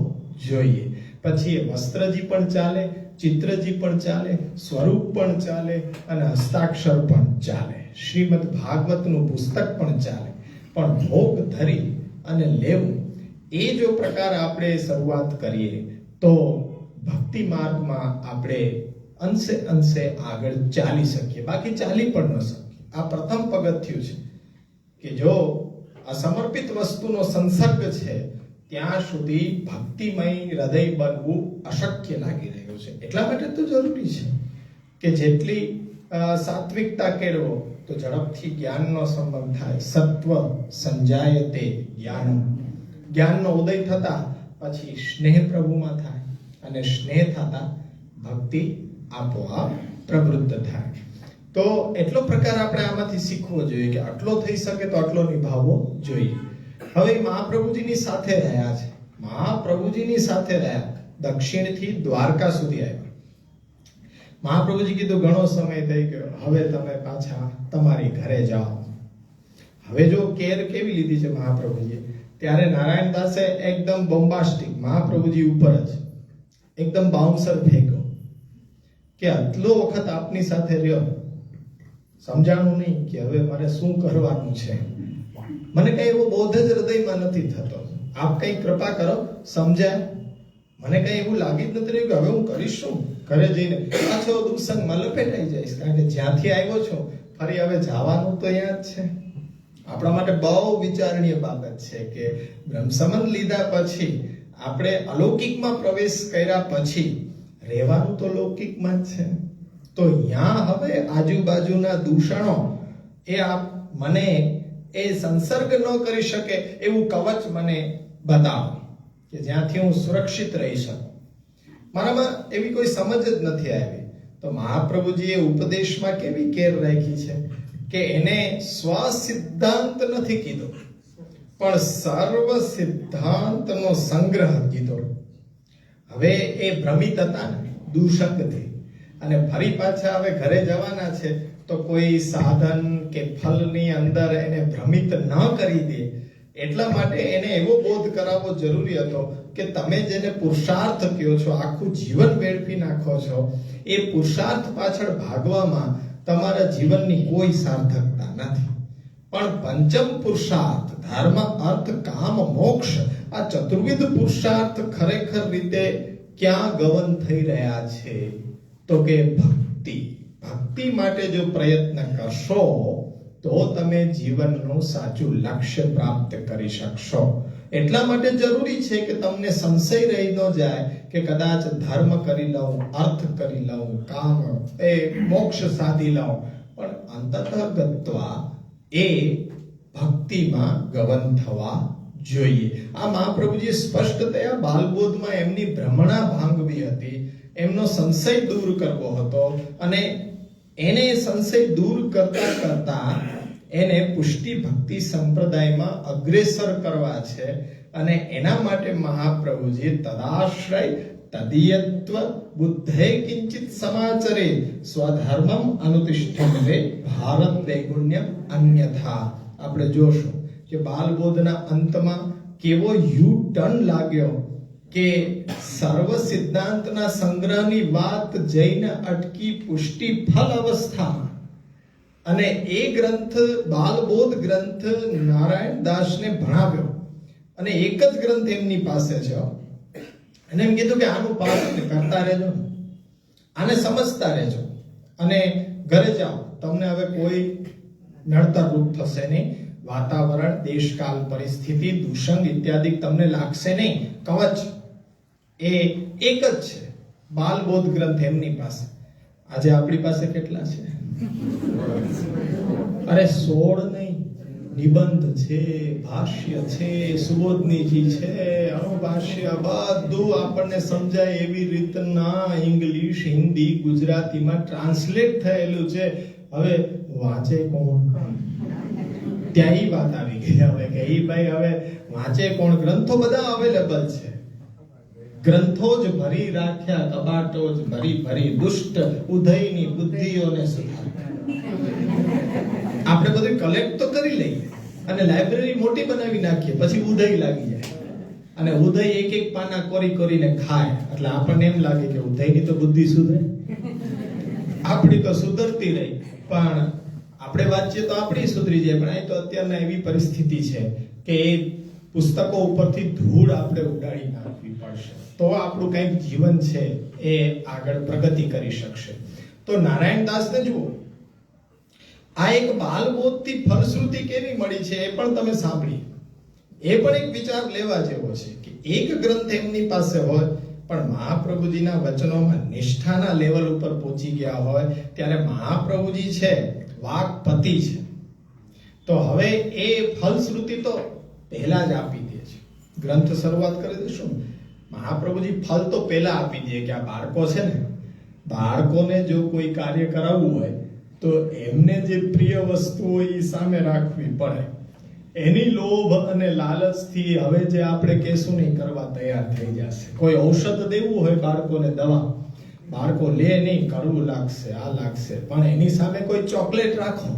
S2: જોઈએ. પછી એ વસ્ત્રજી પણ ચાલે, ચિત્રજી પણ ચાલે, સ્વરૂપ પણ ચાલે અને હસ્તાક્ષર પણ ચાલે, શ્રીમદ ભાગવતનું પુસ્તક પણ ચાલે. પણ ભોગ ધરી અને લેવું એ જો પ્રકાર આપણે શરૂઆત કરીએ તો ભક્તિ માર્ગમાં આપણે અંશે અંશે આગળ ચાલી શકીએ, બાકી ચાલી પણ ન શકીએ. આ પ્રથમ પગથિયું છે કે જો આ સમર્પિત વસ્તુનો સંસર્ગ છે ત્યાં સુધી ભક્તિમય હૃદય બનવું અશક્ય લાગી રહ્યું છે. એટલા માટે તો જરૂરી છે કે જેટલી સાત્વિકતા કેળવો તો ઝડપથી જ્ઞાનનો સંબંધ થાય. સત્વ સંજાયતે જ્ઞાનમ, જ્ઞાનનો ઉદય થતા પછી સ્નેહ પ્રભુમાં થાય અને સ્નેહ થતા ભક્તિ આપોઆપ પ્રવૃત્ત થાય. તો એટલો પ્રકાર આપણે આમાંથી શીખવો જોઈએ કે આટલો થઈ શકે તો આટલો નિભાવવો જોઈએ. હવે મહાપ્રભુજીની સાથે રહ્યા છે, મહાપ્રભુજીની સાથે રહ્યા, દક્ષિણથી દ્વારકા સુધી આવ્યા. મહાપ્રભુજી કીધું ઘણો સમય થઈ ગયો, હવે તમે પાછા તમારી ઘરે જાઓ. હવે જો કેર કેવી લીધી છે મહાપ્રભુજીએ, ત્યારે નારાયણ દાસે એકદમ બોમ્બાસ્ટિક મહાપ્રભુજી ઉપર જ એકદમ બાઉન્સર ફેંક્યો કે આટલો વખત આપની સાથે રહ્યો, સમજાણું નહીં કે હવે મારે શું કરવાનું છે. મને કઈ એવો બોધ જ હૃદયમાં નથી થતો. આપ કઈ કૃપા કરો, સમજાય. મને કઈ એવું લાગી જ નથી રહ્યું કે હવે હું કરીશ શું. ઘરે જઈને પાછો દુસંગમાં લપેટાઈ જઈશ, કારણ કે જ્યાંથી આવ્યો છું ફરી હવે જવાનું તો અહીંયા જ છે. આપણા માટે બહુ વિચારણીય બાબત છે કે બ્રહ્મસંબંધ લીધા પછી આપણે અલૌકિકમાં પ્રવેશ કર્યા પછી રહેવાનું તો લૌકિકમાં જ છે. તો અહીંયા હવે આજુબાજુના દૂષણો એ આપ મને એ સંસર્ગ ન કરી શકે એવું કવચ મને બતાવો કે જ્યાંથી હું સુરક્ષિત રહી શકું. મારામાં એવી કોઈ સમજ જ નથી આવી. તો મહાપ્રભુજીએ ઉપદેશમાં કેવી કેર રાખી છે કે એને સ્વ સિદ્ધાંત નથી કીધો, પણ સર્વ સિદ્ધાંતનો સંગ્રહ કીધો. હવે એ ભ્રમિત હતા ને દૂષકથી, અને ફરી પાછા હવે ઘરે જવાના છે તો કોઈ સાધન કે ફલની અંદર એને ભ્રમિત ન કરી દે, એટલા માટે એને એવો બોધ કરાવવો જરૂરી હતો કે તમે જેને પુરુષાર્થ કહો છો, આખું જીવન વેડફી નાખો છો, એ પુરુષાર્થ પાછળ ભાગવામાં તમારા જીવનની કોઈ સાર્થકતા નથી. પણ પંચમ પુરુષાર્થ ધર્મ અર્થ કામ મોક્ષ, આ ચતુર્વિધ પુરુષાર્થ ખરેખર રીતે ક્યાં ગવન થઈ રહ્યા છે તો કે ભક્તિ. ભક્તિ માટે જો પ્રયત્ન કરશો તો તમે જીવનનું સાચું લક્ષ્ય પ્રાપ્ત કરી શકશો. એટલા માટે જરૂરી છે કે તમને સંશય રહી ન જાય કે કદાચ ધર્મ કરી લઉં, અર્થ કરી લઉં, કામ એ મોક્ષ સાધી લઉં, પણ અંતતઃગત્વા એ ભક્તિમાં ગવન થવા જોઈએ. આ મહાપ્રભુજી સ્પષ્ટતયા બાલબોધમાં એમની ભ્રમણા ભાંગવી હતી, એમનો સંશય દૂર કરવો હતો, અને એને સંશય દૂર કરતા કરતા એને પુષ્ટિ ભક્તિ સંપ્રદાયમાં અગ્રેસર કરવા છે. અને એના માટે મહાપ્રભુજી તદાશ્રય તદીયત્વ બુદ્ધે કિંચિત સમાચરે સ્વધર્મમ અનુતિષ્ઠતે ભારત વૈગુણ્યમ અન્યથા. આપણે જોશું કે બાલબોધના અંતમાં કેવો યુ ટર્ન લાગ્યો કે સર્વ સિદ્ધાંતના સંગ્રહની વાત જઈને અટકી પુષ્ટિ ફલ અવસ્થામાં. અને એ ગ્રંથ બાલબોધ ગ્રંથ નારાયણ દાસને ભણાવ્યો, અને એક જ ગ્રંથ એમની પાસે છે, અને એમ કીધું કે આનું પાલન કરતા રહેજો, આને સમજતા રહેજો, અને ઘરે જાઓ, તમને હવે કોઈ નડતર રૂપ થશે નહીં. વાતાવરણ, દેશકાલ, પરિસ્થિતિ, દૂષણ ઇત્યાદિ તમને લાગશે નહીં. કવચ એ એક જ છે, બાલબોધ ગ્રંથ એમની પાસે. આજે આપણી પાસે કેટલા છે? અરે 16 નહીં, નિબંધ છે, ભાષ્ય છે, સુબોધનીજી છે, અનુભાષ્ય, બધું આપણને સમજાય એવી રીતના ઇંગ્લિશ, હિન્દી, ગુજરાતીમાં ટ્રાન્સલેટ થયેલું છે. હવે વાંચે કોણ? ત્યાં ઈ વાત આવી ગઈ હવે કે ઈ ભાઈ હવે વાંચે કોણ? ગ્રંથો બધા અવેલેબલ છે, ગ્રંથો જ ભરી રાખ્યા, કબાટો જ ભરી ભરી દુષ્ટ ઉદયની બુદ્ધિઓને સુધાર. આપણે બધું કલેક્ટ તો કરી લઈએ, અને લાઇબ્રેરી મોટી બનાવી નાખીએ, પછી ઉદય લાગી જાય અને ઉદય એક એક પાના કોરી કોરીને ખાય, એટલે આપણને એમ લાગે કે ઉદયની તો બુદ્ધિ સુધરે, આપણી તો સુધરતી રહી, પણ આપણે વાંચીએ તો આપણી સુધરી જાય. પણ અહીં તો અત્યારના એવી પરિસ્થિતિ છે કે એ પુસ્તકો ઉપરથી ધૂળ આપણે ઉડાડી નાખવી પડશે, તો આપણું કંઈક જીવન છે એ આગળ પ્રગતિ કરી શકશે. તો નારાયણ દાસને જુઓ, આ એક બાલબોધથી ફલશ્રુતિ કેવી મળી છે એ પણ તમે સાંભળી. એ પણ એક વિચાર લેવા જેવો છે કે એક ગ્રંથ એમની પાસે હોય પણ મહાપ્રભુજીના વચનોમાં નિષ્ઠાના લેવલ ઉપર પહોંચી ગયા હોય, ત્યારે મહાપ્રભુજી છે વાકપતિ છે, તો હવે એ ફલશ્રુતિ તો પહેલા જ આપી દે છે. ગ્રંથ શરૂઆત કરી દઈશું, મહાપ્રભુજી ફલ તો પહેલા આપી દે કે આ બાળકો છે ને, બાળકોને જો કોઈ કાર્ય કરાવવું હોય તો એમને જે પ્રિય વસ્તુ હોય એ સામે રાખવી પડે. એની લોભ અને લાલચથી હવે જે આપણે કહેશું નહીં કરવા તૈયાર થઈ જશે. કોઈ ઔષધ દેવું હોય બાળકોને, દવા, બાળકો લે નહીં, કડવું લાગશે, આ લાગશે, પણ એની સામે કોઈ ચોકલેટ રાખો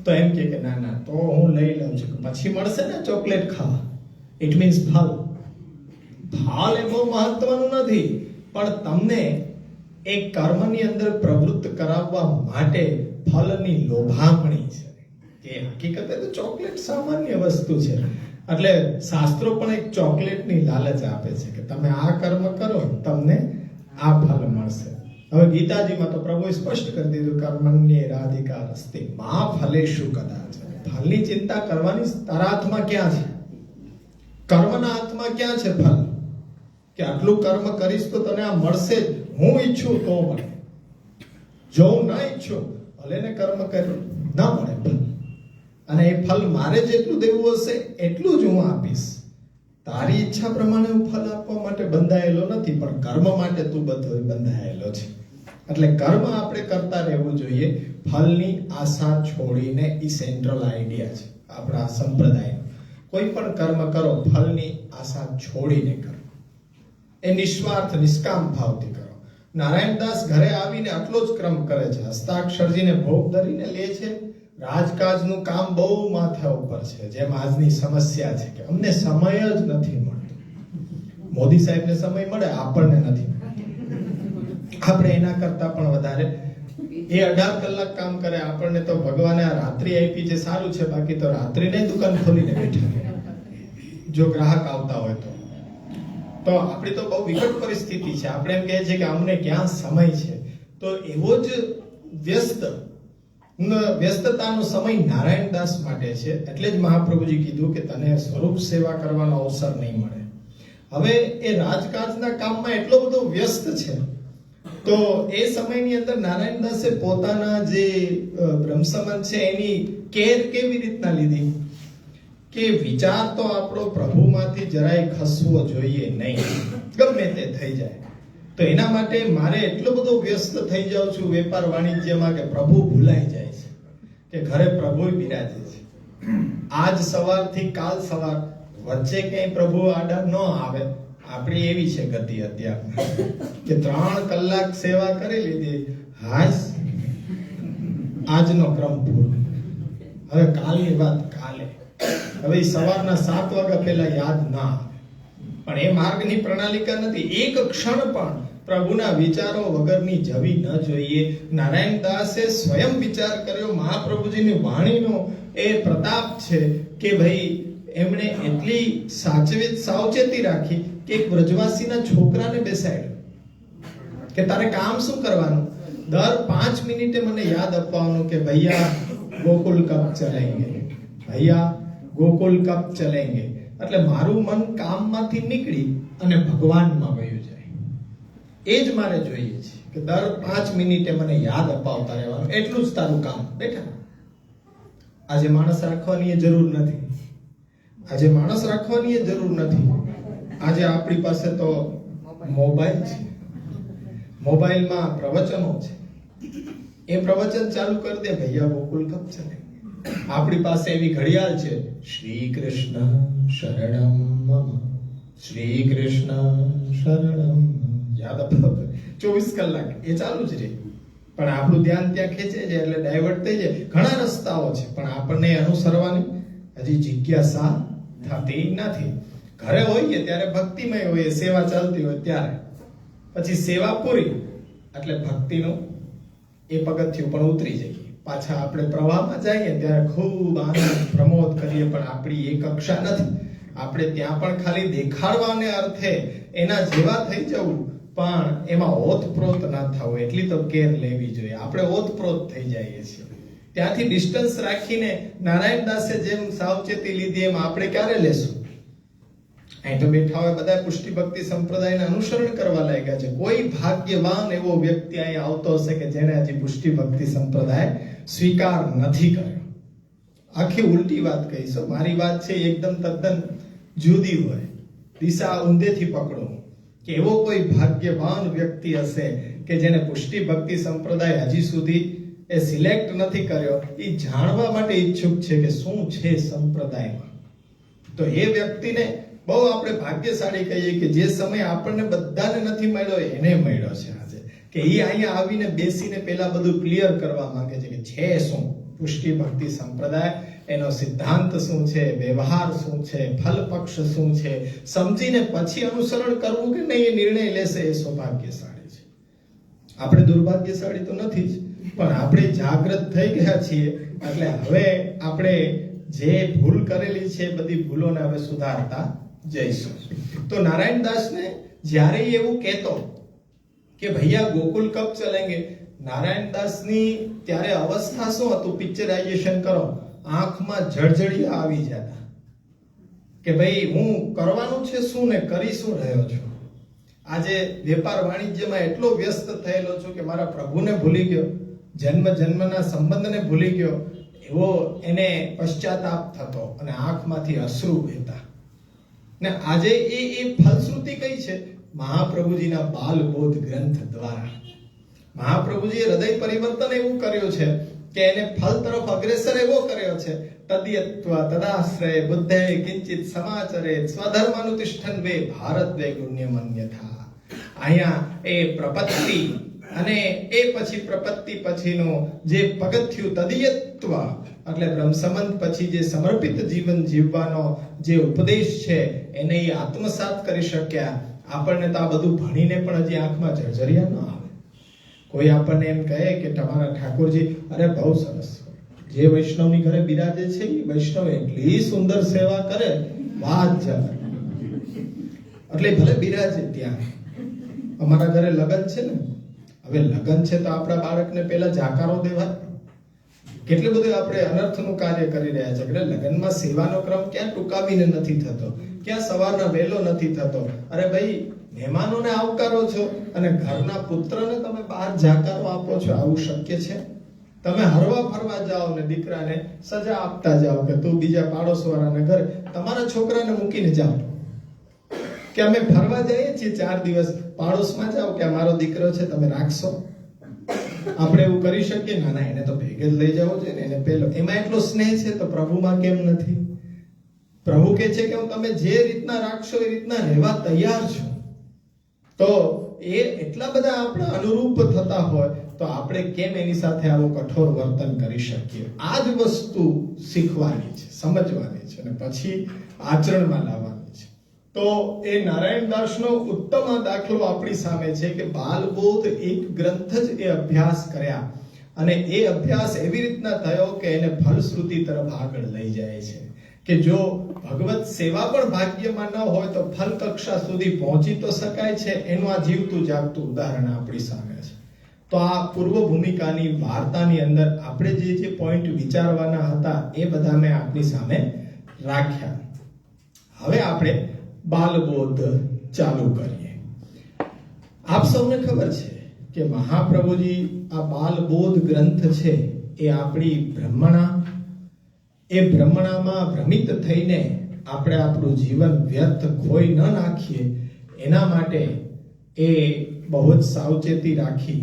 S2: તો એમ કે ના ના તો હું લઈ લઉં છું, પછી મળશે ને ચોકલેટ ખાવા. ઇટ મીન્સ ફલ. ફલ એ બહુ મહત્વનું નથી, પણ તમને એક કર્મની અંદર પ્રવૃત્ત કરાવવા માટે ફલની લોભામણી છે. એ હકીકતે તો ચોકલેટ સામાન્ય વસ્તુ છે, એટલે શાસ્ત્રો પણ એક ચોકલેટની લાલચ આપે છે કે તમે આ કર્મ કરો તમને આ ફલ મળશે. હવે ગીતાજીમાં તો પ્રભુએ સ્પષ્ટ કરી દીધું, કર્મણ્યેરાધિકાર અસ્તિ મા ફલેષુ કદાચ. ફલની ચિંતા કરવાની તારા હાથમાં ક્યાં છે? કર્મના હાથમાં ક્યાં છે ફલ? કે આટલું કર્મ કરીશ તો તને આ મળશે જ. હું ઈચ્છું તો મળે, જો હું ના ઈચ્છું ભલે ને કર્મ કર્યું ના મળે ફલ, અને એ ફલ મારે જેટલું દેવું હશે એટલું જ હું આપીશ. તારી ઈચ્છા પ્રમાણે હું ફલ આપવા માટે બંધાયેલો નથી, પણ કર્મ માટે તું બધો બંધાયેલો છે. એટલે કર્મ આપણે કરતા રહેવું જોઈએ, ફલની આશા છોડીને. એ સેન્ટ્રલ આઈડિયા છે આપણા સંપ્રદાયનો. કોઈ પણ કર્મ કરો ફલની આશા છોડીને કરો, એ નિસ્વાર્થ નિષ્કામ ભાવથી કરો. નારાયણદાસ ઘરે આવીને આટલો જ ક્રમ કરે છે, હસ્તાક્ષરજીને ભોગ ધરીને લે છે. રાજકાજનું કામ બહુ માથા ઉપર છે, જેમ આજની સમસ્યા છે કે અમને સમય જ નથી મળતો. મોદી સાહેબને સમય મળે, આપણને નથી મળતો. આપણે એના કરતા પણ વધારે, એ 18 કલાક કામ કરે, આપણને તો ભગવાને આ રાત્રિ આપી છે, સારું છે, બાકી તો રાત્રિને દુકાન ખોલીને બેઠા જો ગ્રાહક આવતા હોય તો આપણી તો બહુ વિકટ પરિસ્થિતિ છે. આપણે એમ કહે છે કે અમને ક્યાં સમય છે, તો એવો જ વ્યસ્તતાનો સમય નારાયણદાસ માટે છે. એટલે જ મહાપ્રભુજી કીધું કે તને સ્વરૂપ સેવા કરવાનો અવસર નહીં મળે. હવે એ રાજકાજના કામમાં એટલો બધો વ્યસ્ત છે, તો એ સમયની અંદર નારાયણદાસે પોતાના જે બ્રહ્મસંબંધ છે એની કેર કેવી રીતના લીધી કે વિચાર તો આપણો પ્રભુમાંથી જરાય ખસવો જોઈએ નહીં, ગમે તે થઈ જાય. તો એના માટે મારે એટલો બધો વ્યસ્ત થઈ જાઉં છું વેપાર વાણિજ્યમાં કે પ્રભુ ભૂલાઈ જાય છે કે ઘરે પ્રભુ બિરાજે છે. આજ સવારથી કાલ સવાર વચ્ચે ક્યાંય પ્રભુ આડા ન આવે. આપણી એવી છે ગતિ અત્યારે કે 3 કલાક સેવા કરી લીધી, હાશ આજનો ક્રમ પૂરો, હવે કાલની વાત કાલે. હવે સવારના 7 વાગ્યા પહેલા યાદ ના આવે, પણ એ માર્ગની પ્રણાલિકા નથી. એક ક્ષણ પણ પ્રભુના વિચારો વગરની જવી ન જોઈએ. નારાયણદાસે સ્વયં વિચાર કર્યો. મહાપ્રભુજીની વાણીનો એ પ્રતાપ છે કે ભાઈ એમણે એટલી સાવચેતી રાખી કે એક વ્રજવાસીના છોકરાને બેસાડ્યો કે તારે કામ શું કરવાનું, દર 5 મિનિટે મને યાદ અપાવવાનું કે ભૈયા ગોકુલ કબ ચલેંગે, ભૈયા ગોકુલ કબ ચલેંગે. એટલે મારું મન કામમાંથી નીકળી અને ભગવાનમાં વયું જાય. એ જ મારે જોઈએ છે કે દર 5 મિનિટે મને યાદ અપાવતા રહેવાનું, એટલું જ તારું કામ. બેઠા આજે માણસ રાખવાની જરૂર નથી, આજે માણસ રાખવાની જરૂર નથી. આજે આપણી પાસે તો મોબાઈલ છે, મોબાઈલમાં પ્રવચનો છે, એ પ્રવચન ચાલુ કરી દે, ભૈયા ગોકુલ કબ ચલે. આપણી પાસે એવી ઘડિયાળ છે, શ્રી કૃષ્ણ શરણમ મમ, શ્રી કૃષ્ણ શરણમ, યાદ અપાવ 24 કલાક એ ચાલુ જ રહે. પણ આપણું ધ્યાન ત્યાં ખેંચે છે એટલે ડાયવર્ટ થઈ જાય. ઘણા રસ્તાઓ છે પણ આપણને અનુસરવાની હજી જિજ્ઞાસા થતી નથી. ઘરે હોઈએ ત્યારે ભક્તિમય હોઈએ, સેવા ચાલતી હોય ત્યારે, પછી સેવા પૂરી એટલે ભક્તિનું એ પગથિયું પણ ઉતરી જઈએ. પાછા આપણે પ્રવાહમાં જઈએ ત્યારે ખૂબ આનંદ પ્રમોદ કરીએ, પણ આપણી એ કક્ષા નથી. આપણે ત્યાં પણ ખાલી દેખાડવાને અર્થે એના જેવા થઈ જવું, પણ એમાં ઓતપ્રોત ના થવું, એટલી તો કેર લેવી જોઈએ. આપણે ઓતપ્રોત થઈ જઈએ છીએ. ત્યાંથી ડિસ્ટન્સ રાખીને નારાયણ દાસે જેમ સાવચેતી લીધી એમ આપણે ક્યારે લેશું? અહીં તો બેઠા હોય બધા પુષ્ટિ ભક્તિ સંપ્રદાયને અનુસરણ કરવા લાગ્યા છે. કોઈ ભાગ્યવાન એવો વ્યક્તિ અહીં આવતો હશે કે જેને હજી પુષ્ટિ ભક્તિ સંપ્રદાય સ્વીકાર નથી કર્યો. આખી ઉલટી વાત કહીશ. મારી વાત છે એકદમ તદ્દન જુદી હોય, દિશા ઊંધેથી પકડો. કે એવો કોઈ ભાગ્યવાન વ્યક્તિ હશે કે જેને પુષ્ટિ ભક્તિ સંપ્રદાય હજી સુધી એ સિલેક્ટ નથી કર્યો, એ જાણવા માટે ઈચ્છુક છે કે શું છે સંપ્રદાયમાં. તો એ વ્યક્તિને બહુ આપણે ભાગ્યશાળી કહીએ કે જે સમય આપણને બધાને નથી મળ્યો એને મળ્યો છે આજે, કે એ અહીંયા આવીને બેસીને પેલા બધું ક્લિયર કરવા માંગે છે કે છે શું પુષ્ટિ ભક્તિ સંપ્રદાય, એનો સિદ્ધાંત શું છે, વ્યવહાર શું છે, ફલ પક્ષ શું છે, સમજીને પછી અનુસરણ કરવું કે નહીં એ નિર્ણય લેશે. એ સૌભાગ્યશાળી છે. આપણે દુર્ભાગ્યશાળી તો નથી જ, પણ આપણે જાગૃત થઈ ગયા છીએ એટલે હવે આપણે જે ભૂલ કરેલી છે બધી ભૂલોને હવે સુધારતા જઈશું. તો નારાયણ દાસને જ્યારે એવું કહેતો કે ભૈયા ગોકુલ કબ ચલેંગે, નારાયણ દાસની ત્યારે અવસ્થા શું હતું? પિક્ચરાઇઝેશન કરો, આંખમાં જળજળિયા આવી જતા કે ભાઈ હું કરવાનું છે શું ને કરી શું રહ્યો છું. આજે વેપાર વાણિજ્યમાં એટલો વ્યસ્ત થયેલો છું કે મારા પ્રભુને ભૂલી ગયો, જન્મ જન્મના સંબંધને ભૂલી ગયો, એવો એને પશ્ચાતાપ થતો અને આંખમાંથી અશ્રુ વહેતા. ને આજે એ ફલશ્રુતિ કઈ છે? મહાપ્રભુજીના બાલબોધ ગ્રંથ દ્વારા મહાપ્રભુજીએ હૃદય પરિવર્તન એવું કર્યું છે કે એને ફલ તરફ અગ્રેસર એવો કર્યો છે. તદ્યત્વ તદાશ્રય બુદ્ધે કિંચિત સમાચરે સ્વધર્માનુતિષ્ઠન વે ભારત વે ગુણ્યમન્યથા. અહીંયા એ પ્રપત્તિ અને એ પછી પ્રપત્તિ પછીનો જે પગથિયું તદિયત્વ એટલે બ્રહ્મ સંબંધ પછી જે સમર્પિત જીવન જીવવાનો જે ઉપદેશ છે એને એ આત્મસાત કરી શક્યા. આપણને તો આ બધું ભણીને પણ હજી આંખમાં જર્જરિયા ન આવે. કોઈ આપણને એમ કહે કે તમારા ઠાકોરજી અરે બહુ સરસ, જે વૈષ્ણવની ઘરે બિરાજે છે એ વૈષ્ણવ એટલી સુંદર સેવા કરે, વાત જાણે. એટલે ભલે બિરાજે ત્યાં. અમારા ઘરે લગન છે ને, હવે લગન છે તો આપણા બાળકને પહેલા જાકારો દેવાય. કેટલું બધું આપણે અનર્થનું કાર્ય કરી રહ્યા છે. એટલે લગનમાં સેવાનો ક્રમ ક્યાં ટૂંકાવીને નથી થતો, ક્યાં સવારના વહેલો નથી થતો. અરે ભાઈ, મહેમાનોને આવકારો છો અને ઘરના પુત્રને તમે બહાર જાકારો આપો છો, આવું શક્ય છે? તમે હરવા ફરવા જાઓ ને દીકરાને સજા આપતા જાઓ કે તું બીજા પાડોશવાળાના ઘરે તમારા છોકરાને મૂકીને જાઓ, કે અમે ફરવા જઈએ છીએ 4 દિવસ, પાડોશમાં જાઓ કે અમારો દીકરો છે તમે રાખશો. આપણે એવું કરી શકીએ? ના ના, એને તો ભેગે જ લઈ જવો જોઈએ ને, એને પેલો. એમાં એટલો સ્નેહ છે તો પ્રભુમાં કેમ નથી? પ્રભુ કહે છે કે હું તમે જે રીતના રાખશો એ રીતના રહેવા તૈયાર છું. તો એ એટલા બધા આપણા અનુરૂપ થતા હોય તો આપણે કેમ એની સાથે આવો કઠોર વર્તન કરી શકીએ? આ જ વસ્તુ શીખવાની છે, સમજવાની છે અને પછી આચરણમાં લાવવાની છે. તો એ નારાયણ દાસનો ઉત્તમ દાખલો આપણી સામે છે કે બાલબોધ એક ગ્રંથ જ એ અભ્યાસ કર્યા અને એ અભ્યાસ એવી રીતના થયો કે એને ફલશ્રુતિ તરફ આગળ લઈ જાય છે કે જો ભગવત સેવા પણ ભાગ્યમાં ન હોય તો ફલ કક્ષા સુધી પહોંચી તો શકાય છે. એનું આ જીવતું જાગતું ઉદાહરણ આપણી સામે છે. તો આ પૂર્વ ભૂમિકાની વાર્તાની અંદર આપણે જે પોઈન્ટ વિચારવાના હતા એ બધા મેં આપણી સામે રાખ્યા. હવે આપણે બાલબોધ ચાલુ કરીએ. આપ સૌને ખબર છે કે મહાપ્રભુજી આ બાલબોધ ગ્રંથ છે એ આપણી બ્રહ્મણા, એ બ્રહ્મણામાં ભ્રમિત થઈને આપણે આપણું જીવન વ્યર્થ ખોઈ ન નાખીએ એના માટે એ બહુ જ સાવચેતી રાખી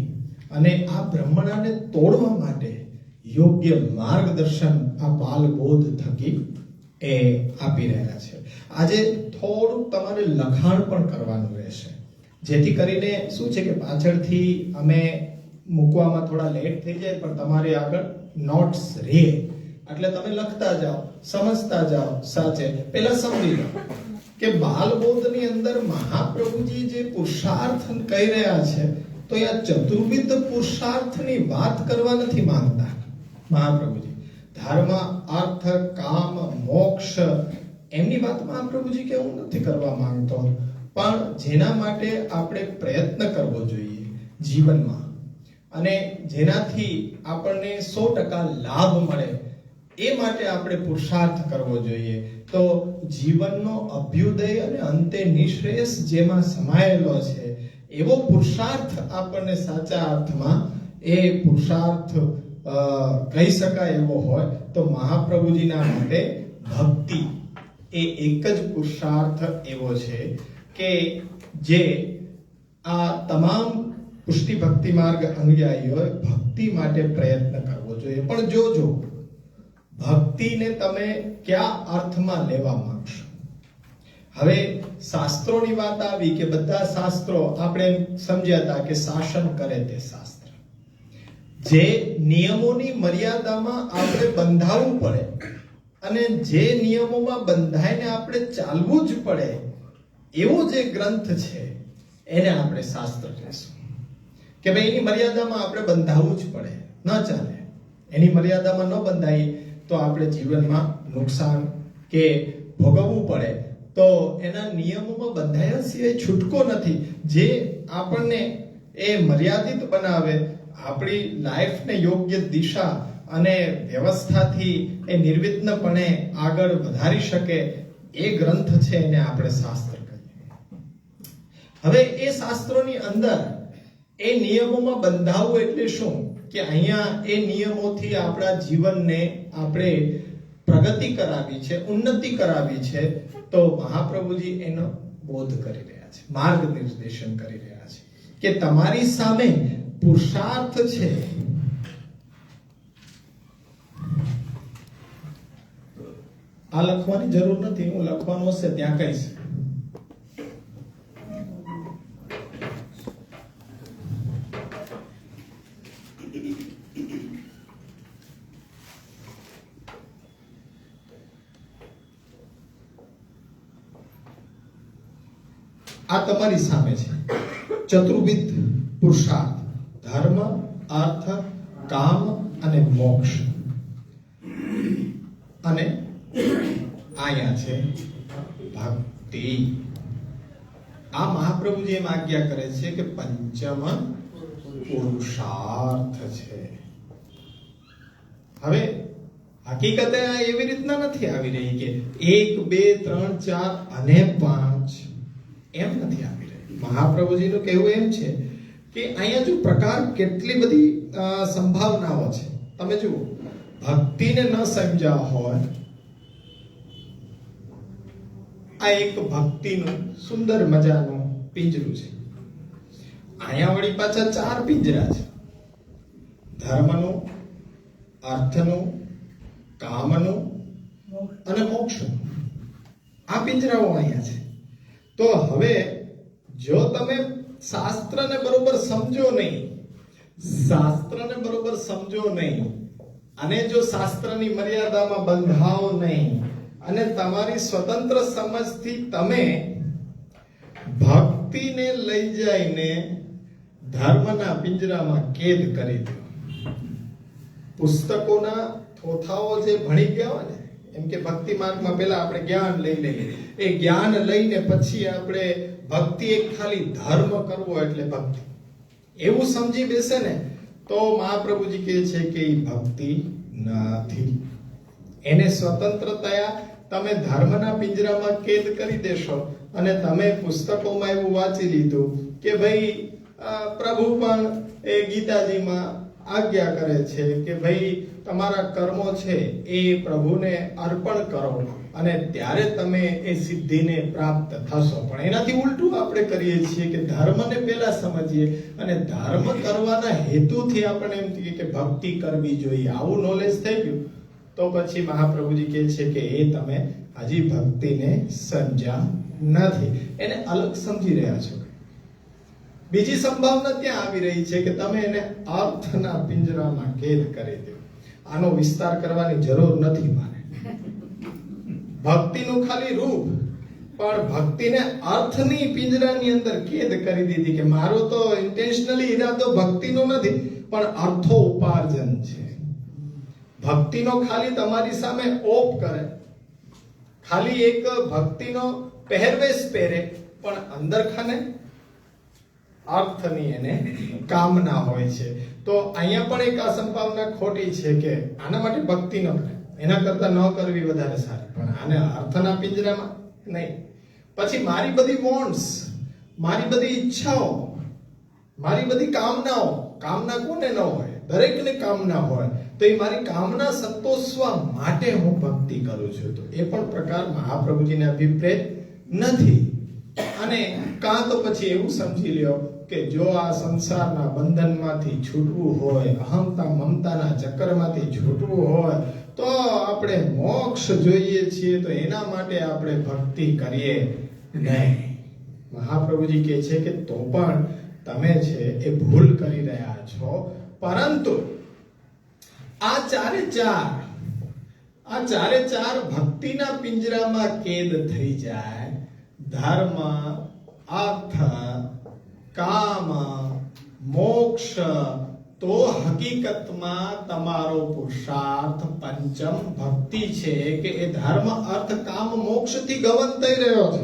S2: અને આ બ્રહ્મણાને તોડવા માટે યોગ્ય માર્ગદર્શન આ બાલબોધ થકી એ આપી રહ્યા છે. આજે થોડું તમારે લખાણ પણ કરવાનું રહેશે, જેથી કરીને શું છે કે પાછળથી અમે મૂકવામાં થોડા લેટ થઈ જાય પણ તમારે આગળ નોટ્સ રહે એટલે તમે લખતા જાઓ સમજતા જાઓ સાચે. પહેલા સમજી લો કે બાલબોધની અંદર મહાપ્રભુજી જે પુરુષાર્થ કહી રહ્યા છે, તો એ ચતુર્વિધ પુરુષાર્થની વાત કરવા નથી માંગતા મહાપ્રભુજી. ધર્મ, અર્થ, કામ, મોક્ષ એમની વાત મહાપ્રભુજી કેવું નથી કરવા માંગતો, પણ જેના માટે આપણે પ્રયત્ન કરવો જોઈએ જીવનમાં અને જેનાથી આપણને 100% લાભ મળે એ માટે આપણે પુરુષાર્થ કરવો જોઈએ. તો જીવનનો અભ્યુદય અને અંતે નિશ્રેયસ જેમાં સમાયેલો છે એવો પુરુષાર્થ આપણને સાચા અર્થમાં એ પુરુષાર્થ કહી શકાય એવો હોય તો મહાપ્રભુજીના માટે ભક્તિ એ એક જ પુરુષાર્થ એવો છે કે જે આ તમામ પુષ્ટિ ભક્તિ માર્ગ અનુયાયીઓએ ભક્તિ માટે પ્રયત્ન કરવો જોઈએ. પણ જોજો ભક્તિને તમે કયા અર્થમાં લેવા માંગશો. હવે શાસ્ત્રોની વાત આવી કે બધા શાસ્ત્રો આપણે સમજ્યા હતા કે શાસન કરે તે શાસ્ત્ર, જે નિયમોની મર્યાદામાં આપણે બંધાવવું પડે અને જે નિયમોમાં બંધાઈને આપણે ચાલવું જ પડે એવો જે ગ્રંથ છે એને આપણે શાસ્ત્ર કહેશું. કે ભાઈ એની મર્યાદામાં આપણે બંધાવવું જ પડે, ન ચાલે. એની મર્યાદામાં ન બંધાઈ તો આપણે જીવનમાં નુકસાન કે ભોગવવું પડે. તો એના નિયમોમાં બંધાયા સિવાય છૂટકો નથી. જે આપણને એ મર્યાદિત બનાવે, આપણી લાઈફને યોગ્ય દિશા અને વ્યવસ્થાથી એ નિર્વિઘ્નપણે આગળ વધારી શકે એ ગ્રંથ છે એને આપણે શાસ્ત્ર કહીએ. હવે એ શાસ્ત્રોની અંદર એ નિયમોમાં બંધાવવું એટલે શું કે અહીંયા એ નિયમોથી આપણા જીવનને આપણે પ્રગતિ કરાવી છે, ઉન્નતિ કરાવી છે. તો મહાપ્રભુજી એનો બોધ કરી રહ્યા છે, માર્ગ નિર્દેશન કરી રહ્યા છે કે તમારી સામે પુરુષાર્થ છે. આ લખવાની જરૂર નથી, હું લખવાનું હશે ત્યાં કહીશ. આ તમારી સામે છે ચતુર્વિધ પુરુષાર્થ, ધર્મ, અર્થ, કામ અને મોક્ષ. અને આયા છે ભક્તિ. આ મહાપ્રભુજી એમ આજ્ઞા કરે છે કે પંચમ પુરુષાર્થ છે. હવે હકીકતે આ એવી રીતના નથી આવી રહી કે 1 2 3 4 અને 5 એમ નથી આવી રહી. મહાપ્રભુજીનું કહેવું એમ છે કે અહીંયા જો પ્રકાર કેટલી બધી સંભાવનાઓ છે. તમે જુઓ, ભક્તિને ન સમજ્યા હોય, આ એક ભક્તિનું સુંદર મજાનું પિંજરું છે. અહીંયા વળી પાછા 4 પિંજરા છે: ધર્મનું, અર્થનું, કામનું અને મોક્ષનું. આ પિંજરાઓ અહીંયા છે. તો હવે જો તમે શાસ્ત્રને બરોબર સમજો નહીં અને જો શાસ્ત્રની મર્યાદામાં બંધાવો નહીં અને તમારી સ્વતંત્ર સમજથી તમે ભક્તિને લઈ જઈને ધર્મના પિંજરામાં કેદ કરી દો. પુસ્તકોના થોથાઓ જે ભણી ગયા હોય ને, એમ કે ભક્તિ માર્ગમાં પહેલા આપણે જ્ઞાન લઈ લઈએ. એ જ્ઞાન લઈને પછી આપણે ભક્તિ એક ખાલી ધર્મ કરવો એટલે ભક્તિ એવું સમજી બેસે ને તો મહાપ્રભુજી કહે છે કે એ ભક્તિ નથી. એને સ્વતંત્રતા તમે ધર્મના પિંજરામાં કેદ કરી દેશો અને તમે પુસ્તકોમાં એવું વાંચી લીધું કે ભાઈ પ્રભુ પણ એ ગીતાજીમાં આજ્ઞા કરે છે કે ભાઈ તમારા કર્મો છે એ પ્રભુને અર્પણ કરો અને ત્યારે તમે એ સિદ્ધિને પ્રાપ્ત થશો. પણ એનાથી ઉલટું આપણે કરીએ છીએ કે ધર્મને પહેલા સમજીએ અને ધર્મ કરવાના હેતુથી આપણે એમ કહીએ કે ભક્તિ કરવી જોઈએ. આવું નોલેજ થઈ ગયું તો પછી મહાપ્રભુજી કહે છે કે એ તમે હજી ભક્તિને સમજ્યા નથી, એને અલગ સમજી રહ્યા છો. બીજી સંભાવના ત્યાં આવી રહી છે કે તમે એને અર્થના પિંજરામાં કેદ કરી દો. આનો વિસ્તાર કરવાની જરૂર નથી મારે. ભક્તિનું ખાલી રૂપ, પણ ભક્તિને અર્થની પિંજરાની અંદર કેદ કરી દીધી કે મારો તો ઇન્ટેન્શનલી ઈરાદો ભક્તિનો નથી, પણ અર્થો ઉપાર્જન છે. ભક્તિનો ખાલી તમારી સામે ઓપ કરે, ખાલી એક ભક્તિનો પહેરવેશ પહેરે, પણ અંદર ખાને અર્થની એને કામના હોય છે. તો અહીંયા પણ એક આ સંભાવના ખોટી છે કે આના માટે ભક્તિ ન કરે, એના કરતા ન કરવી વધારે સારી, પણ આને અર્થના પિંજરામાં નહીં. પછી મારી બધી વોન્ટ્સ, મારી બધી ઈચ્છાઓ, મારી બધી કામનાઓ, કામના કોને ન હોય, દરેકને કામના હોય, તો એ મારી કામના સંતોષવા માટે હું ભક્તિ કરું છું. તો એ પણ પ્રકાર મહાપ્રભુજીને અભિપ્રેત નથી. અને કાં તો પછી એવું સમજી લ્યો કે જો આ સંસારના બંધનમાંથી છૂટવું હોય, અહંતા મમતાના ચક્કરમાંથી છૂટવું હોય, તો આપણે મોક્ષ જોઈએ છીએ, તો એના માટે આપણે ભક્તિ કરીએ નહીં. મહાપ્રભુજી કહે છે કે તો પણ તમે છે એ ભૂલ કરી રહ્યા છો. પરંતુ આ ચારે ચાર ભક્તિના પિંજરામાં કેદ થઈ જાય, ધર્મ, અર્થ, કામ, મોક્ષ, તો હકીકતમાં તમારો પુરુષાર્થ પંચમ ભક્તિ છે કે એ ધર્મ, અર્થ, કામ, મોક્ષથી ગવન થઈ રહ્યો છે.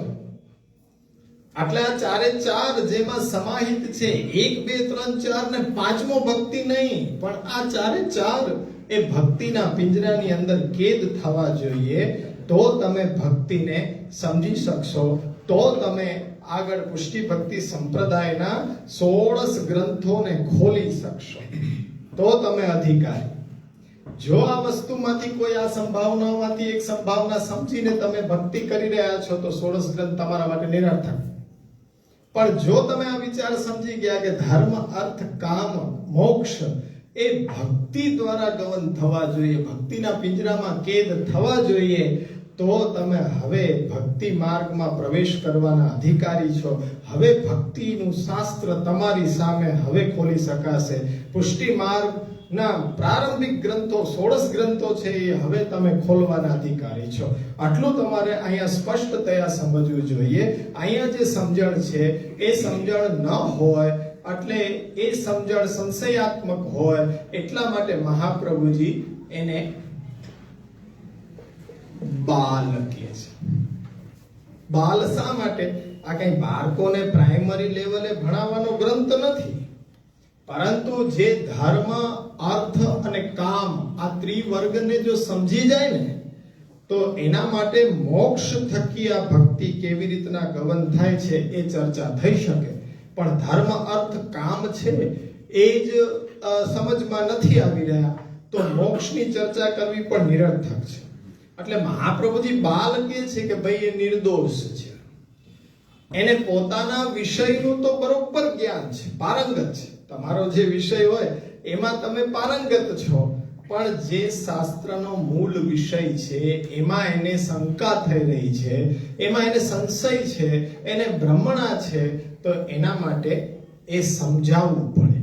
S2: એટલે આ ચારે ચાર જેમાં સમાહિત છે, 1, 2, 3, 4 ને પાંચમો ભક્તિ નહીં, પણ આ ચારે ચાર એ ભક્તિના પિંજરાની અંદર કેદ થવા જોઈએ. તો તમે ભક્તિને સમજી શકશો, તો તમે આગળ પુષ્ટિ ભક્તિ સંપ્રદાયના 16 ગ્રંથોને ખોલી શકશો, તો તમે અધિકારી. જો આ વસ્તુમાંથી કોઈ આ સંભાવનામાંથી એક સંભાવના સમજીને તમે ભક્તિ કરી રહ્યા છો, તો 16 ગ્રંથ તમારા માટે નિરર્થક. પણ જો તમે આ વિચાર સમજી ગયા કે ધર્મ, અર્થ, કામ, મોક્ષ એ ભક્તિ દ્વારા ગવન થવા જોઈએ, ભક્તિના પિંજરામાં કેદ થવા જોઈએ, તો તમે હવે ભક્તિ માર્ગમાં પ્રવેશ કરવાના અધિકારી છો. હવે ભક્તિનું શાસ્ત્ર તમારી સામે હવે ખોલી શકાશે. પુષ્ટિ માર્ગના પ્રારંભિક ગ્રંથો 16 ગ્રંથો છે, એ હવે તમે ખોલવાના અધિકારી છો. આટલું તમારે અહીંયા સ્પષ્ટતયા સમજવું જોઈએ. અહીંયા જે સમજણ છે એ સમજણ ન હોય, એટલે એ સમજણ સંશયાત્મક હોય, એટલા માટે મહાપ્રભુજી એને બાલ કહે છે. બાલ શા માટે? આ કઈ બાળકોને પ્રાઇમરી લેવલે ભણાવવાનો ગ્રંથ નથી, પરંતુ જે ધર્મ, અર્થ અને કામ આ ત્રિવર્ગને જો સમજી જાય ને, તો એના માટે મોક્ષ થકી આ ભક્તિ કેવી રીતના ગવન થાય છે એ ચર્ચા થઈ શકે. પણ ધર્મ, અર્થ, કામ છે એ જ સમજમાં નથી આવી રહ્યા, તો મોક્ષની ચર્ચા કરવી પણ નિરર્થક છે. એટલે મહાપ્રભુજી બાલ કહે છે કે ભાઈ એ નિર્દોષ છે, એને પોતાના વિષયનું તો બરોબર જ્ઞાન છે, પારંગત છે. તમારો જે વિષય હોય એમાં તમે પારંગત છો, પણ જે શાસ્ત્રનો મૂળ વિષય છે એમાં એને શંકા થઈ રહી છે, એમાં એને સંશય છે, એને ભ્રમણા છે, તો એના માટે એ સમજાવવું પડે.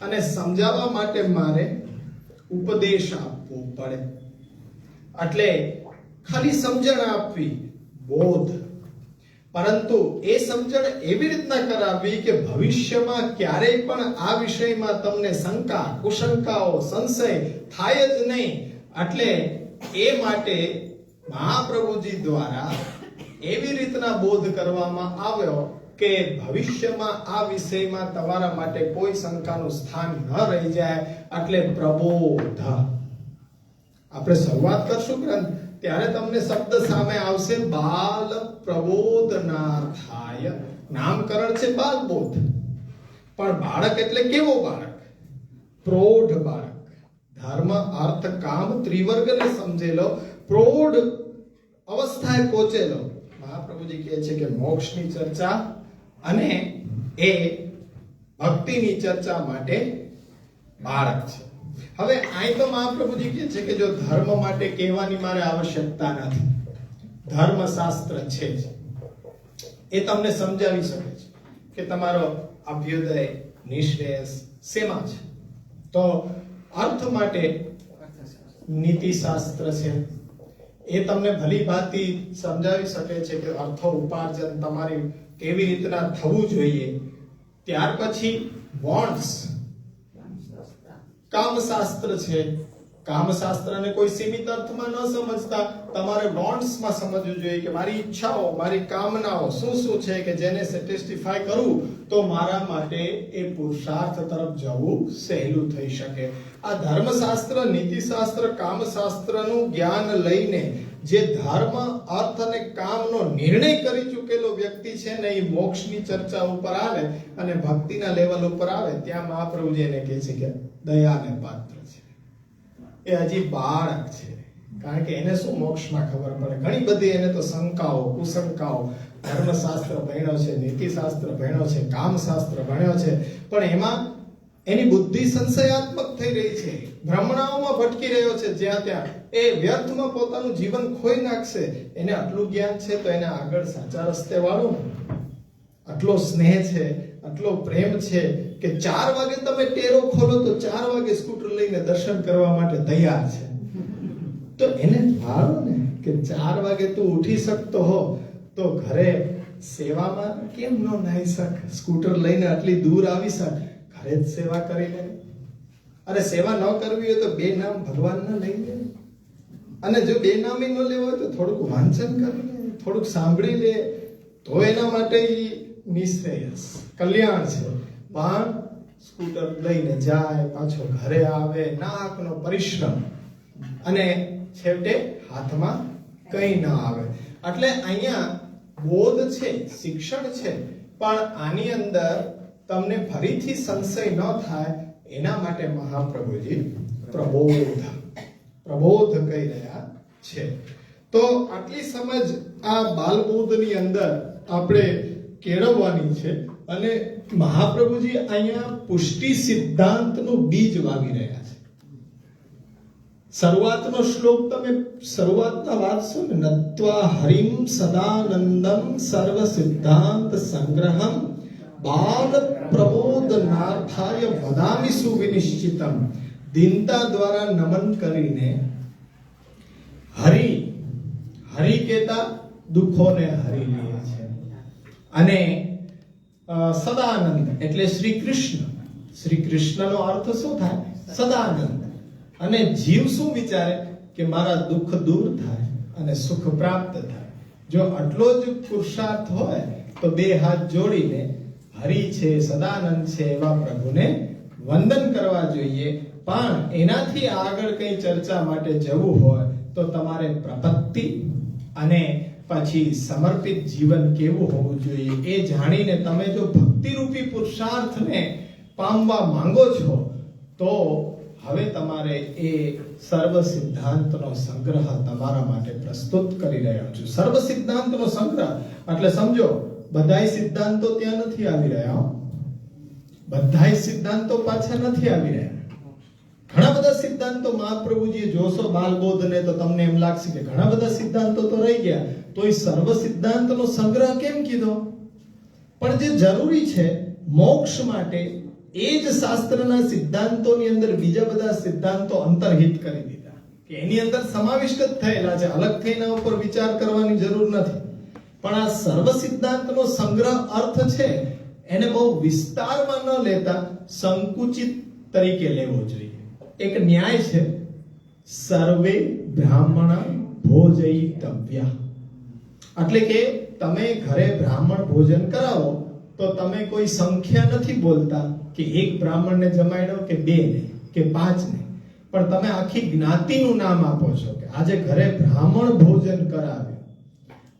S2: અને સમજાવવા માટે મારે ઉપદેશ આપવો પડે. એટલે ખાલી સમજણ આપવી, બોધ, પરંતુ એ સમજણ એવી રીતના કરાવવી કે ભવિષ્યમાં ક્યારેય પણ આ વિષયમાં તમને શંકા, કુશંકાઓ, સંશય થાય જ નહીં. એટલે એ માટે મહાપ્રભુજી દ્વારા એવી રીતના બોધ કરવામાં આવ્યો કે ભવિષ્યમાં આ વિષયમાં તમારા માટે કોઈ શંકાનું સ્થાન ન રહી જાય. એટલે પ્રબોધ. આપણે શરૂઆત કરશું ગ્રંથ, ત્યારે તમને શબ્દ સામે આવશે બાલ પ્રબોધનાર્થાય. નામકરણ છે બાલબોધ, પણ બાળક એટલે કેવો બાળક? પ્રૌઢ બાળક. ધર્મ, અર્થ, કામ ત્રિવર્ગને સમજેલો, પ્રૌઢ અવસ્થાએ પહોંચેલો. મહાપ્રભુજી કહે છે કે મોક્ષની ચર્ચા અને એ ભક્તિની ચર્ચા માટે બાળક છે. હવે અહીં તો મહાપ્રભુજી કહે છે કે જો ધર્મ માટે કહેવાની મારે આવશ્યકતા નથી, ધર્મશાસ્ત્ર છે જ, એ તમને સમજાવી શકે છે કે તમારો અભ્યુદય, નિશ્રેયસ શેમાં છે. તો અર્થ માટે નીતિશાસ્ત્ર છે, એ તમને ભલી ભાંતિ સમજાવી શકે છે કે અર્થ ઉપાર્જન તમારી કેવી રીતના થવું જોઈએ. ત્યાર પછી વોન્ટ્સ, કામશાસ્ત્ર છે. કામશાસ્ત્રને કોઈ સીમિત અર્થમાં ન સમજતા તમારે વોન્ટ્સમાં સમજવું જોઈએ કે મારી ઈચ્છાઓ, મારી કામનાઓ શું શું છે કે જેને સેટિસ્ફાય કરું તો મારા માટે એ પુરુષાર્થ તરફ જવું સહેલું થઈ શકે. આ ધર્મશાસ્ત્ર, નીતિશાસ્ત્ર, કામશાસ્ત્રનું જ્ઞાન લઈને જે ધર્મ, અર્થ અને કામનો નિર્ણય કરી ચૂકેલો વ્યક્તિ છે ને, એ મોક્ષની ચર્ચા ઉપર આવે અને ભક્તિના લેવલ ઉપર આવે ત્યાં મહાપ્રભુજી એને કહે છે કે દયાને પાત્ર છે. એ હજી બાળક છે, કારણ કે એને શું મોક્ષમાં ખબર પડે. ઘણી બધી એને તો શંકાઓ, કુશંકાઓ. ધર્મશાસ્ત્ર ભણ્યો છે, નીતિશાસ્ત્ર ભણ્યો છે, કામશાસ્ત્ર ભણ્યો છે, પણ એમાં એની બુદ્ધિ સંશયાત્મક થઈ રહી છે, ભ્રમણાઓમાં ભટકી રહ્યો છે. જ્યાં ત્યાં એ વ્યર્થમાં પોતાનું જીવન ખોઈ નાખશે. એને આટલું જ્ઞાન છે તો એને આગળ સાચા રસ્તે વાળો. આટલો સ્નેહ છે, આટલો પ્રેમ છે કે 4 વાગે તમે ટેરો ખોલો તો 4 વાગે સ્કૂટર લઈને દર્શન કરવા માટે તૈયાર છે. તો એને વાળો ને કે 4 વાગે તું ઉઠી શકતો હો તો ઘરે સેવામાં કેમ ન નાહી શક? સ્કૂટર લઈને આટલી દૂર આવી શક, ઘરે જ સેવા કરી લે. અને સેવા ન કરવી હોય તો 2 નામ ભગવાનના લઈ લે. અને જો 2 નામ ન લેવા હોય તો થોડુંક વાંચન કરી લે, થોડુંક સાંભળી લે, તો એના માટે નિશ્રેયસ કલ્યાણ છે. પણ સ્કૂટર લઈને જાય, પાછો ઘરે આવે, નાકનો પરિશ્રમ, અને છેવટે હાથમાં કંઈ ના આવે. એટલે અહીંયા બોધ છે, શિક્ષણ છે, પણ આની અંદર તમને ફરીથી સંશય ન થાય એના માટે મહાપ્રભુજી પ્રબોધ કહી રહ્યા છે. તો આટલી સમજ આ બાલબોધની અંદર આપણે કેળવવાની છે. અને મહાપ્રભુજી અહીંયા પુષ્ટિ સિદ્ધાંતનું બીજ વાવી રહ્યા છે. શરૂઆતનો શ્લોક તમે શરૂઆતના વાંચશો ને, નત્વા હરિમ સદાનંદમ સર્વ સિદ્ધાંત સંગ્રહમ બાલ પ્રબોધનાર્થાય વદામિ સુવિનિશ્ચિતમ. દીનતા દ્વારા નમન કરીને હરિ કહેતા દુઃખોને હરી લે છે. અને સદાનંદ એટલે શ્રી કૃષ્ણ. શ્રી કૃષ્ણનો અર્થ શું થાય? સદાનંદ. અને જીવ શું વિચારે કે મારા દુઃખ દૂર થાય અને સુખ પ્રાપ્ત થાય. જો આટલો જ પુરુષાર્થ હોય તો 2 હાથ જોડીને હરિ છે, સદાનંદ છે એવા પ્રભુને વંદન કરવા જોઈએ. પણ એનાથી આગળ કઈ ચર્ચા માટે જવું હોય તો તમારે પ્રપત્તિ અને પછી સમર્પિત જીવન કેવું હોવું જોઈએ એ જાણીને તમે જો ભક્તિરૂપી પુરુષાર્થને પામવા માંગો છો તો હવે તમારે એ સર્વ સિદ્ધાંતનો સંગ્રહ તમારા માટે પ્રસ્તુત કરી રહ્યો છું. સર્વ સિદ્ધાંતનો સંગ્રહ એટલે સમજો બધાય સિદ્ધાંતો ત્યાં નથી આવી રહ્યા. બધાય સિદ્ધાંતો પાછા નથી આવી રહ્યા. ઘણા બધા સિદ્ધાંતો મહાપ્રભુજીએ જોશો બાલબોધને તો તમને એમ લાગશે કે ઘણા બધા સિદ્ધાંતો તો રહી ગયા, તો એ સર્વ સિદ્ધાંતનો સંગ્રહ કેમ કીધો? પણ જે જરૂરી છે મોક્ષ માટે એ જ શાસ્ત્રના સિદ્ધાંતોની અંદર બીજા બધા સિદ્ધાંતો અંતર્હિત કરી દીધા કે એની અંદર સમાવિષ્ટ થયેલા છે. અલગ થઈને ઉપર વિચાર કરવાની જરૂર નથી. પણ આ સર્વ સિદ્ધાંતનો સંગ્રહ અર્થ છે એને બહુ વિસ્તારમાં ન લેતા સંકુચિત તરીકે લેવો જોઈએ. એક ન્યાય છે, સર્વે બ્રાહ્મણ ભોજયિતવ્ય. એટલે કે તમે ઘરે બ્રાહ્મણ ભોજન કરાવો તો તમે કોઈ સંખ્યા નથી બોલતા કે 1 બ્રાહ્મણને જમાડો કે 2 ને કે 5 ને, પણ તમે આખી જ્ઞાતિનું નામ આપો છો કે આજે ઘરે બ્રાહ્મણ ભોજન કરાવ્યું.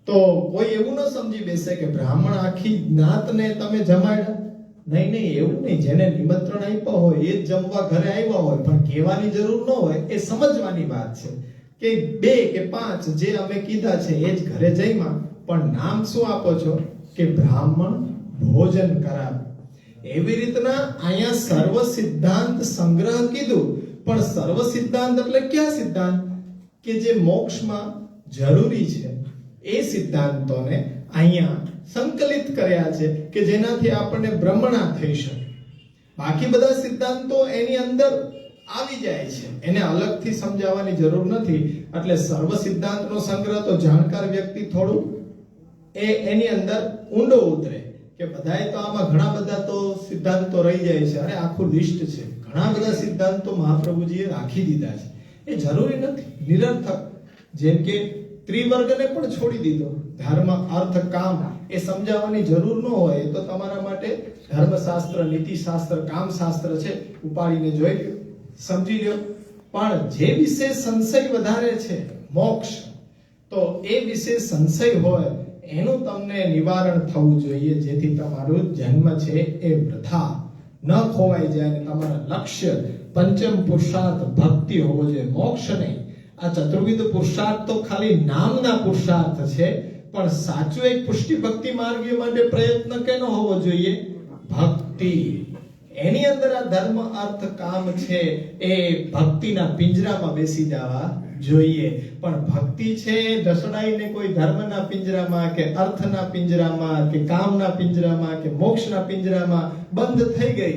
S2: તો કોઈ એવું ન સમજી બેસે કે બ્રાહ્મણ આખી જ્ઞાતને તમે જમાડ્યા. નહીં, એવું નહીં. જેને નિમંત્રણ આપ્યા હોય એ જ જમવા ઘરે આવ્યા હોય, પણ કહેવાની જરૂર ન હોય. એ સમજવાની વાત છે કે 2 કે 5 જે અમે કીધા છે એ જ ઘરે જમ્યા, પણ નામ શું આપો છો કે બ્રાહ્મણ ભોજન કરાવે. એવી રીતના અહીંયા સર્વ સિદ્ધાંત સંગ્રહ કીધું. પણ સર્વ સિદ્ધાંત એટલે કયા સિદ્ધાંત કે જે મોક્ષમાં જરૂરી છે એ સિદ્ધાંતોને અહીંયા સંકલિત કર્યા છે કે જેનાથી આપણને ભ્રમણા થઈ શકે. બાકી બધા સિદ્ધાંતો એની અંદર આવી જાય છે, એને અલગથી સમજાવવાની જરૂર નથી. એટલે સર્વ સિદ્ધાંતનો સંગ્રહ તો જાણકાર વ્યક્તિ થોડું એની અંદર ઊંડો ઉતરે કે બધાય તો આમાં ઘણા બધા તો સિદ્ધાંતો રહી જાય છે. અરે આખું લિસ્ટ છે, ઘણા બધા સિદ્ધાંતો મહાપ્રભુજીએ રાખી દીધા છે. એ જરૂરી નથી, નિરર્થક. જેમ કે ત્રિવર્ગને પણ છોડી દીધો. ધર્મ, અર્થ, કામ એ સમજાવવાની જરૂર ન હોય તો તમારા માટે ધર્મશાસ્ત્ર, નીતિશાસ્ત્ર, કામશાસ્ત્ર છે, ઉપાડીને જોઈ લો, સમજી લો. પણ જે વિશે સંશય વધારે છે, મોક્ષ, તો એ વિશે સંશય હોય એનું તમને નિવારણ થવું જોઈએ, જેથી તમારું જન્મ છે એ વૃથા ન ખોવાઈ જાય અને તમારા લક્ષ્ય પંચમ પુરુષાર્થ ભક્તિ હોવો જોઈએ, મોક્ષ નહીં. આ ચતુર્વિધ પુરુષાર્થ તો ખાલી નામના પુરુષાર્થ છે, પણ સાચો એક પુષ્ટિ ભક્તિ માર્ગીય માટે પ્રયત્ન કેનો હોવો જોઈએ? ભક્તિ. એની અંદર આ ધર્મ, અર્થ, કામ છે એ ભક્તિના પિંજરામાં બેસી જવા જોઈએ. પણ ભક્તિ છે ઢસડાઈને કોઈ ધર્મના પિંજરામાં કે અર્થના પિંજરામાં કે કામના પિંજરામાં કે મોક્ષના પિંજરામાં બંધ થઈ ગઈ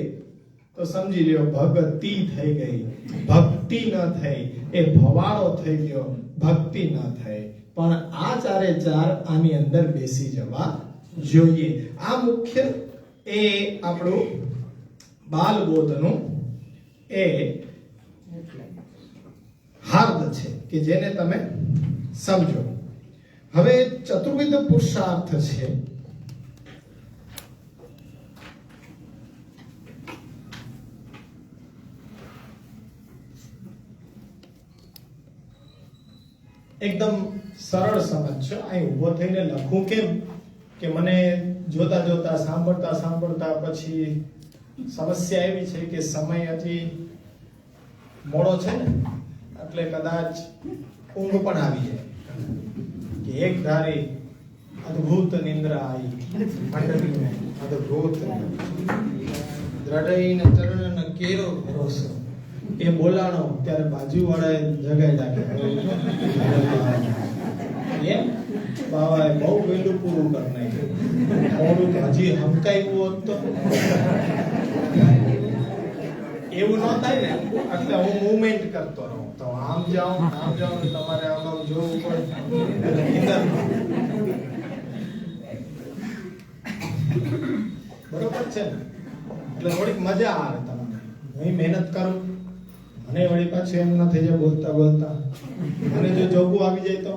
S2: તો સમજી લ્યો ભક્તિ થઈ ગઈ. ભક્તિ ન થઈ, એ ભવાડો થઈ ગયો, ભક્તિ ન થઈ. પણ આ ચારે ચાર આની અંદર બેસી જવા જોઈએ. આ મુખ્ય એ આપણું બાલબોધનું એ હાર્દ છે કે જેને તમે સમજો. હવે ચતુર્વિધ પુરુષાર્થ છે, એકદમ સરળ સમજ છે. અહીં ઊભો થઈને લખું કેમ કે મને જોતા જોતા, સાંભળતા સાંભળતા પછી સમસ્યા એવી છે કે સમય હજી મોડો છે ને, એટલે કદાચ ઊંઘ પણ આવી જાય કે એક ધારી અદ્ભુત નિંદ્રા આવી મંડળીને, અદ્ભુત દ્રઢઈને ચરણ કેરો ભરોસો એ બોલાણો ત્યારે બાજુવાળાએ જગાઈ નાખ્યા. એમ બાવાએ બહુ વહેલું પૂરું કરી નાખ્યું. થોડુંક હજી હમકાયું હોત તો એવું ન થાય ને, એટલે હું મુવમેન્ટ કરતો રહું. તો આમ જાઉં તમારે આમ જોવું પડે. બરોબર છે ને? એટલે થોડીક મજા આવે તમને. હું મહેનત કરું અને વળી પાછું એમ ના થઈ જાય બોલતા બોલતા. મને જો જોગું આવી જાય તો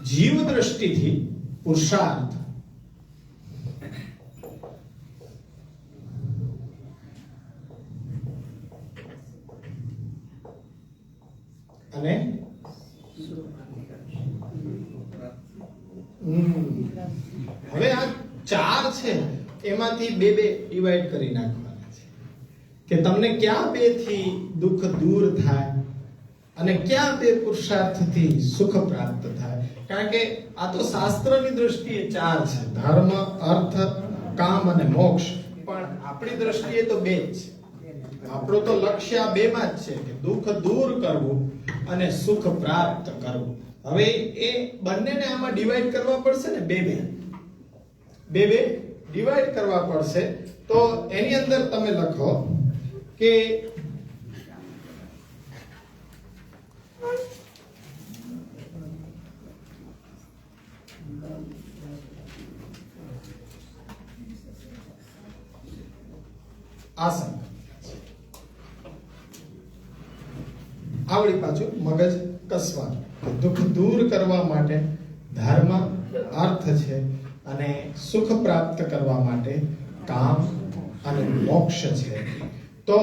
S2: જીવ દ્રષ્ટિથી પુરુષાર્થ અને હવે આ ચાર છે એમાંથી બે ડિવાઈડ કરી નાખવાના છે કે તમને ક્યાં બે થી દુઃખ દૂર થાય અને ક્યાં બે પુરુષાર્થથી સુખ પ્રાપ્ત થાય. કારણ કે આ તો શાસ્ત્રની દ્રષ્ટિએ ચાર છે, ધર્મ, અર્થ, કામ અને મોક્ષ. પણ આપણી દ્રષ્ટિએ તો બે જ છે. આપણું તો લક્ષ્ય આ બેમાં જ છે કે દુઃખ દૂર કરવું અને સુખ પ્રાપ્ત કરવું. હવે એ બંનેને આમાં ડિવાઈડ કરવા પડશે ને, બે ડિવાઈડ કરવા પડશે. તો એની અંદર તમે લખો કે આસન આવડી પાછું મગજ કસવાનું. દુઃખ દૂર કરવા માટે ધર્મ, અર્થ છે અને સુખ પ્રાપ્ત કરવા માટે કામ અને મોક્ષ છે. તો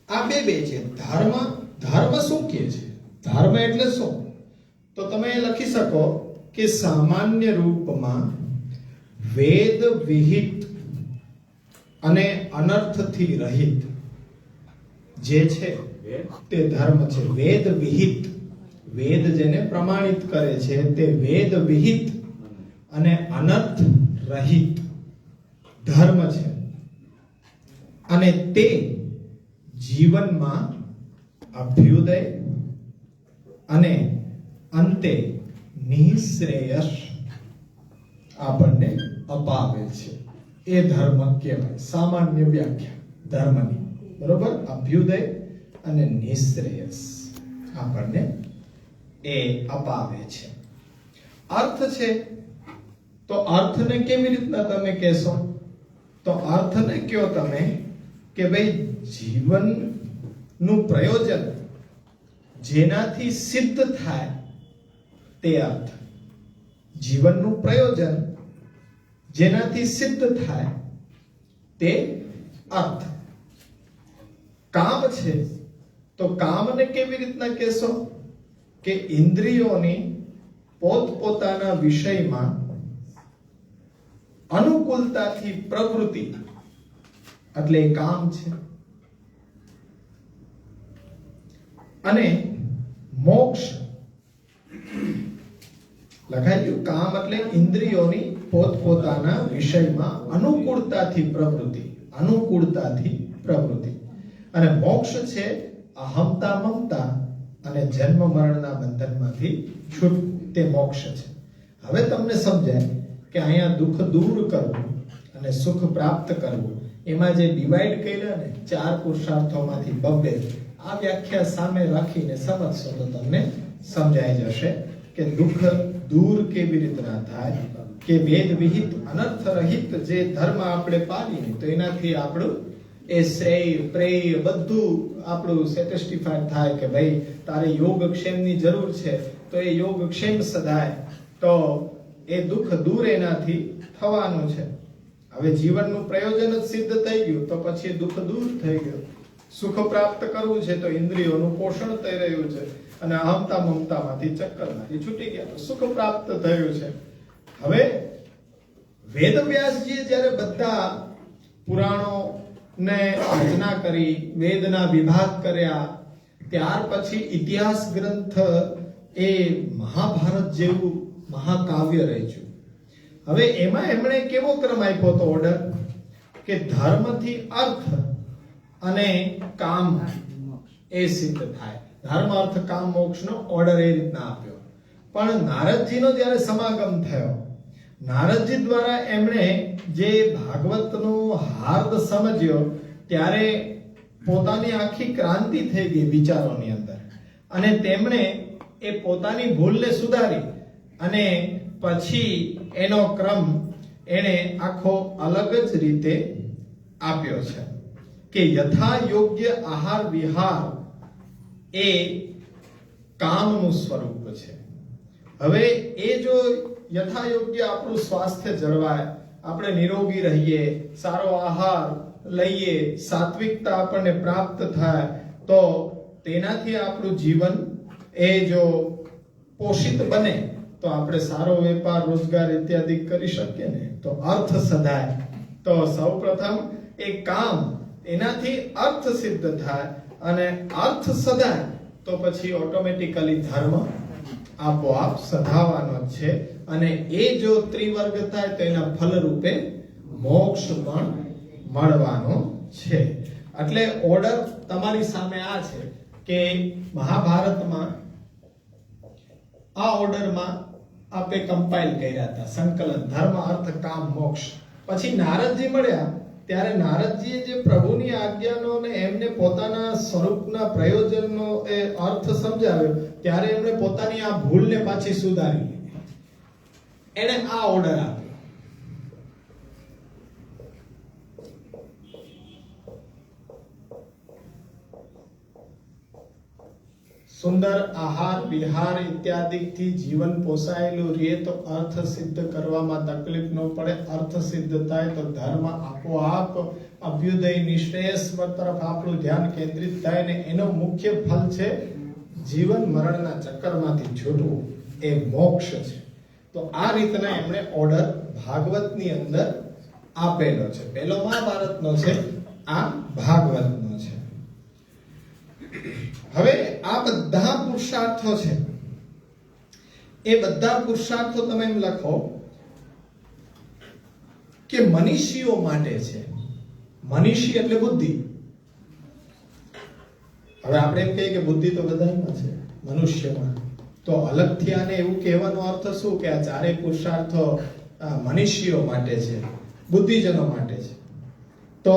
S2: આ બે છે. ધર્મ શું કહે છે? ધર્મ એટલે શું? તો તમે લખી શકો કે સામાન્ય રૂપમાં વેદ વિહિત અને અનર્થથી રહિત જે છે તે ધર્મ છે. વેદ વિહિત, વેદ જેને પ્રમાણિત કરે છે તે વેદ વિહિત અને અનર્થ રહિત ધર્મ છે. અને તે જીવનમાં અભ્યુદય અને અંતે નિઃશ્રેયસ આપણને અપાવે છે. એ ધર્મ કહેવાય. સામાન્ય વ્યાખ્યા ધર્મની, બરોબર. અભ્યુદય અને નિશ્રેયસ આપણને એ અપાવે છે. અર્થ છે, તો અર્થને કેવી રીતના તમે કહેશો? તો અર્થને કયો તમે કે ભાઈ જીવનનું પ્રયોજન જેનાથી સિદ્ધ થાય તે અર્થ. જીવનનું પ્રયોજન જેનાથી સિદ્ધ થાય તે અર્થ. કામ છે, તો કામને કેવી રીતના કહેશો? કે ઇન્દ્રિયોની પોતપોતાના વિષયમાં અનુકૂળતાથી પ્રવૃત્તિ, એટલે એ કામ છે. અને મોક્ષ લખાઈ ગયું. કામ એટલે ઇન્દ્રિયોની પોતપોતાના વિષયમાં અનુકૂળતાથી પ્રવૃત્તિ, અનુકૂળતાથી પ્રવૃત્તિ. અને મોક્ષ છે અહમતા મમતા અને જન્મ મરણના બંધનમાંથી છૂટવું, તે મોક્ષ છે. હવે તમને સમજાય કે અહીંયા દુઃખ દૂર કરવું અને સુખ પ્રાપ્ત કરવું, એમાં જે ડિવાઈડ કર્યા ને 4 પુરુષાર્થોમાંથી 2, આ વ્યાખ્યા સામે રાખીને સમજશો તો તમને સમજાઈ જશે કે દુઃખ દૂર કેવી રીતના થાય. કે વેદ વિહિત અનર્થ રહિત જે ધર્મ આપણે પાડીએ તો એનાથી આપણું એ શ્રેય પ્રેય બધું આપણું સેટિસ્ફાઈડ થાય કે ભાઈ તારે યોગક્ષેમની જરૂર છે, તો એ યોગક્ષેમ સદાય, તો એ દુઃખ દૂર એનાથી થવાનું છે. હવે જીવનનું પ્રયોજન જ સિદ્ધ થઈ ગયું તો પછી દુઃખ દૂર થઈ ગયું. સુખ પ્રાપ્ત કરવું છે તો ઇન્દ્રિયોનું પોષણ થઈ રહ્યું છે અને અહમતા મમતામાંથી ચક્કરમાંથી છૂટી ગયા, સુખ પ્રાપ્ત થયું છે. હવે વેદવ્યાસજીએ જ્યારે બધા પુરાણો ને રચના કરી, વેદના વિભાગ કર્યા, ત્યાર પછી ઇતિહાસ ગ્રંથ એ મહાભારત જેવું મહાકાવ્ય રચ્યું. હવે એમાં એમણે કેવો ક્રમ આપ્યો તો ઓર્ડર કે ધર્મથી અર્થ અને કામ એ સિદ્ધ થાય. ધર્મ અર્થ કામ મોક્ષનો ઓર્ડર એ રીતના આપ્યો. પણ નારદજીનો જ્યારે સમાગમ થયો, નારદજી દ્વારા એમણે જે ભાગવતનો હાર્દ સમજ્યો, ત્યારે પોતાની આખી ક્રાંતિ થઈ ગઈ વિચારોની અંદર. અને તેમણે એ પોતાની ભૂલને સુધારી અને પછી એનો ક્રમ એને આખો અલગ જ રીતે આપ્યો છે કે યથા યોગ્ય આહાર વિહાર એ કામનું સ્વરૂપ છે. હવે એ જો યથા યોગ્ય આપણું સ્વાસ્થ્ય જળવાય, આપણે નિરોગી રહીએ, સારો આહાર લઈએ, સાત્વિકતા આપણને પ્રાપ્ત થાય, તો તેનાથી આપણું જીવન એ જો પોષિત બને તો આપણે સારો વેપાર રોજગાર ઇત્યાદિ કરી શકીએ ને, તો અર્થ સધાય. તો સૌપ્રથમ એ કામ, એનાથી અર્થ સિદ્ધ થાય અને અર્થ સધાય તો પછી ઓટોમેટિકલી ધર્મ આપોઆપ સધાવાનો છે. અને એ જો ત્રિવર્ગ થાય તો એના ફલ રૂપે મોક્ષ પણ મળવાનો છે. એટલે ઓર્ડર તમારી સામે આ છે કે મહાભારતમાં આ ઓર્ડરમાં આપે કમ્પાઇલ કર્યા હતા, સંકલન ધર્મ અર્થ કામ મોક્ષ. પછી નારદજી મળ્યા ત્યારે નારદજીએ જે પ્રભુની આજ્ઞાનો ને એમને પોતાના સ્વરૂપના પ્રયોજનનો એ અર્થ સમજાવ્યો, ત્યારે એમણે પોતાની આ ભૂલને પાછી સુધારી લીધી. એને આ ઓર્ડર આપ્યો. સુંદર આહાર વિહાર ઇત્યાદિથી જીવન પોસાયેલું રહે તો અર્થ સિદ્ધ કરવામાં તકલીફ ન પડે. અર્થ સિદ્ધ થાય તો ધર્મ આપોઆપ અભ્યુદય નિશ્રેયસ તરફ આપણું ધ્યાન કેન્દ્રિત થાય ને એનો મુખ્ય ફલ છે જીવન મરણના ચક્કરમાંથી છૂટવું, એ મોક્ષ છે. તો આ રીતના એમણે ઓર્ડર ભાગવતની અંદર આપેલો છે. પહેલો મહાભારતનો છે, આ ભાગવતનો છે. હવે આ બધા પુરુષાર્થો છે, એ બધા પુરુષાર્થો તમે એમ લખો કે મનીષીઓ માટે છે. મનીષી એટલે બુદ્ધિ. હવે આપણે એમ કહીએ કે બુદ્ધિ તો બધામાં છે, મનુષ્યમાં, તો અલગથી આને એવું કહેવાનો અર્થ શું કે આ ચારેય પુરુષાર્થો મનીષીઓ માટે છે. બુદ્ધિજનો માટે છે. તો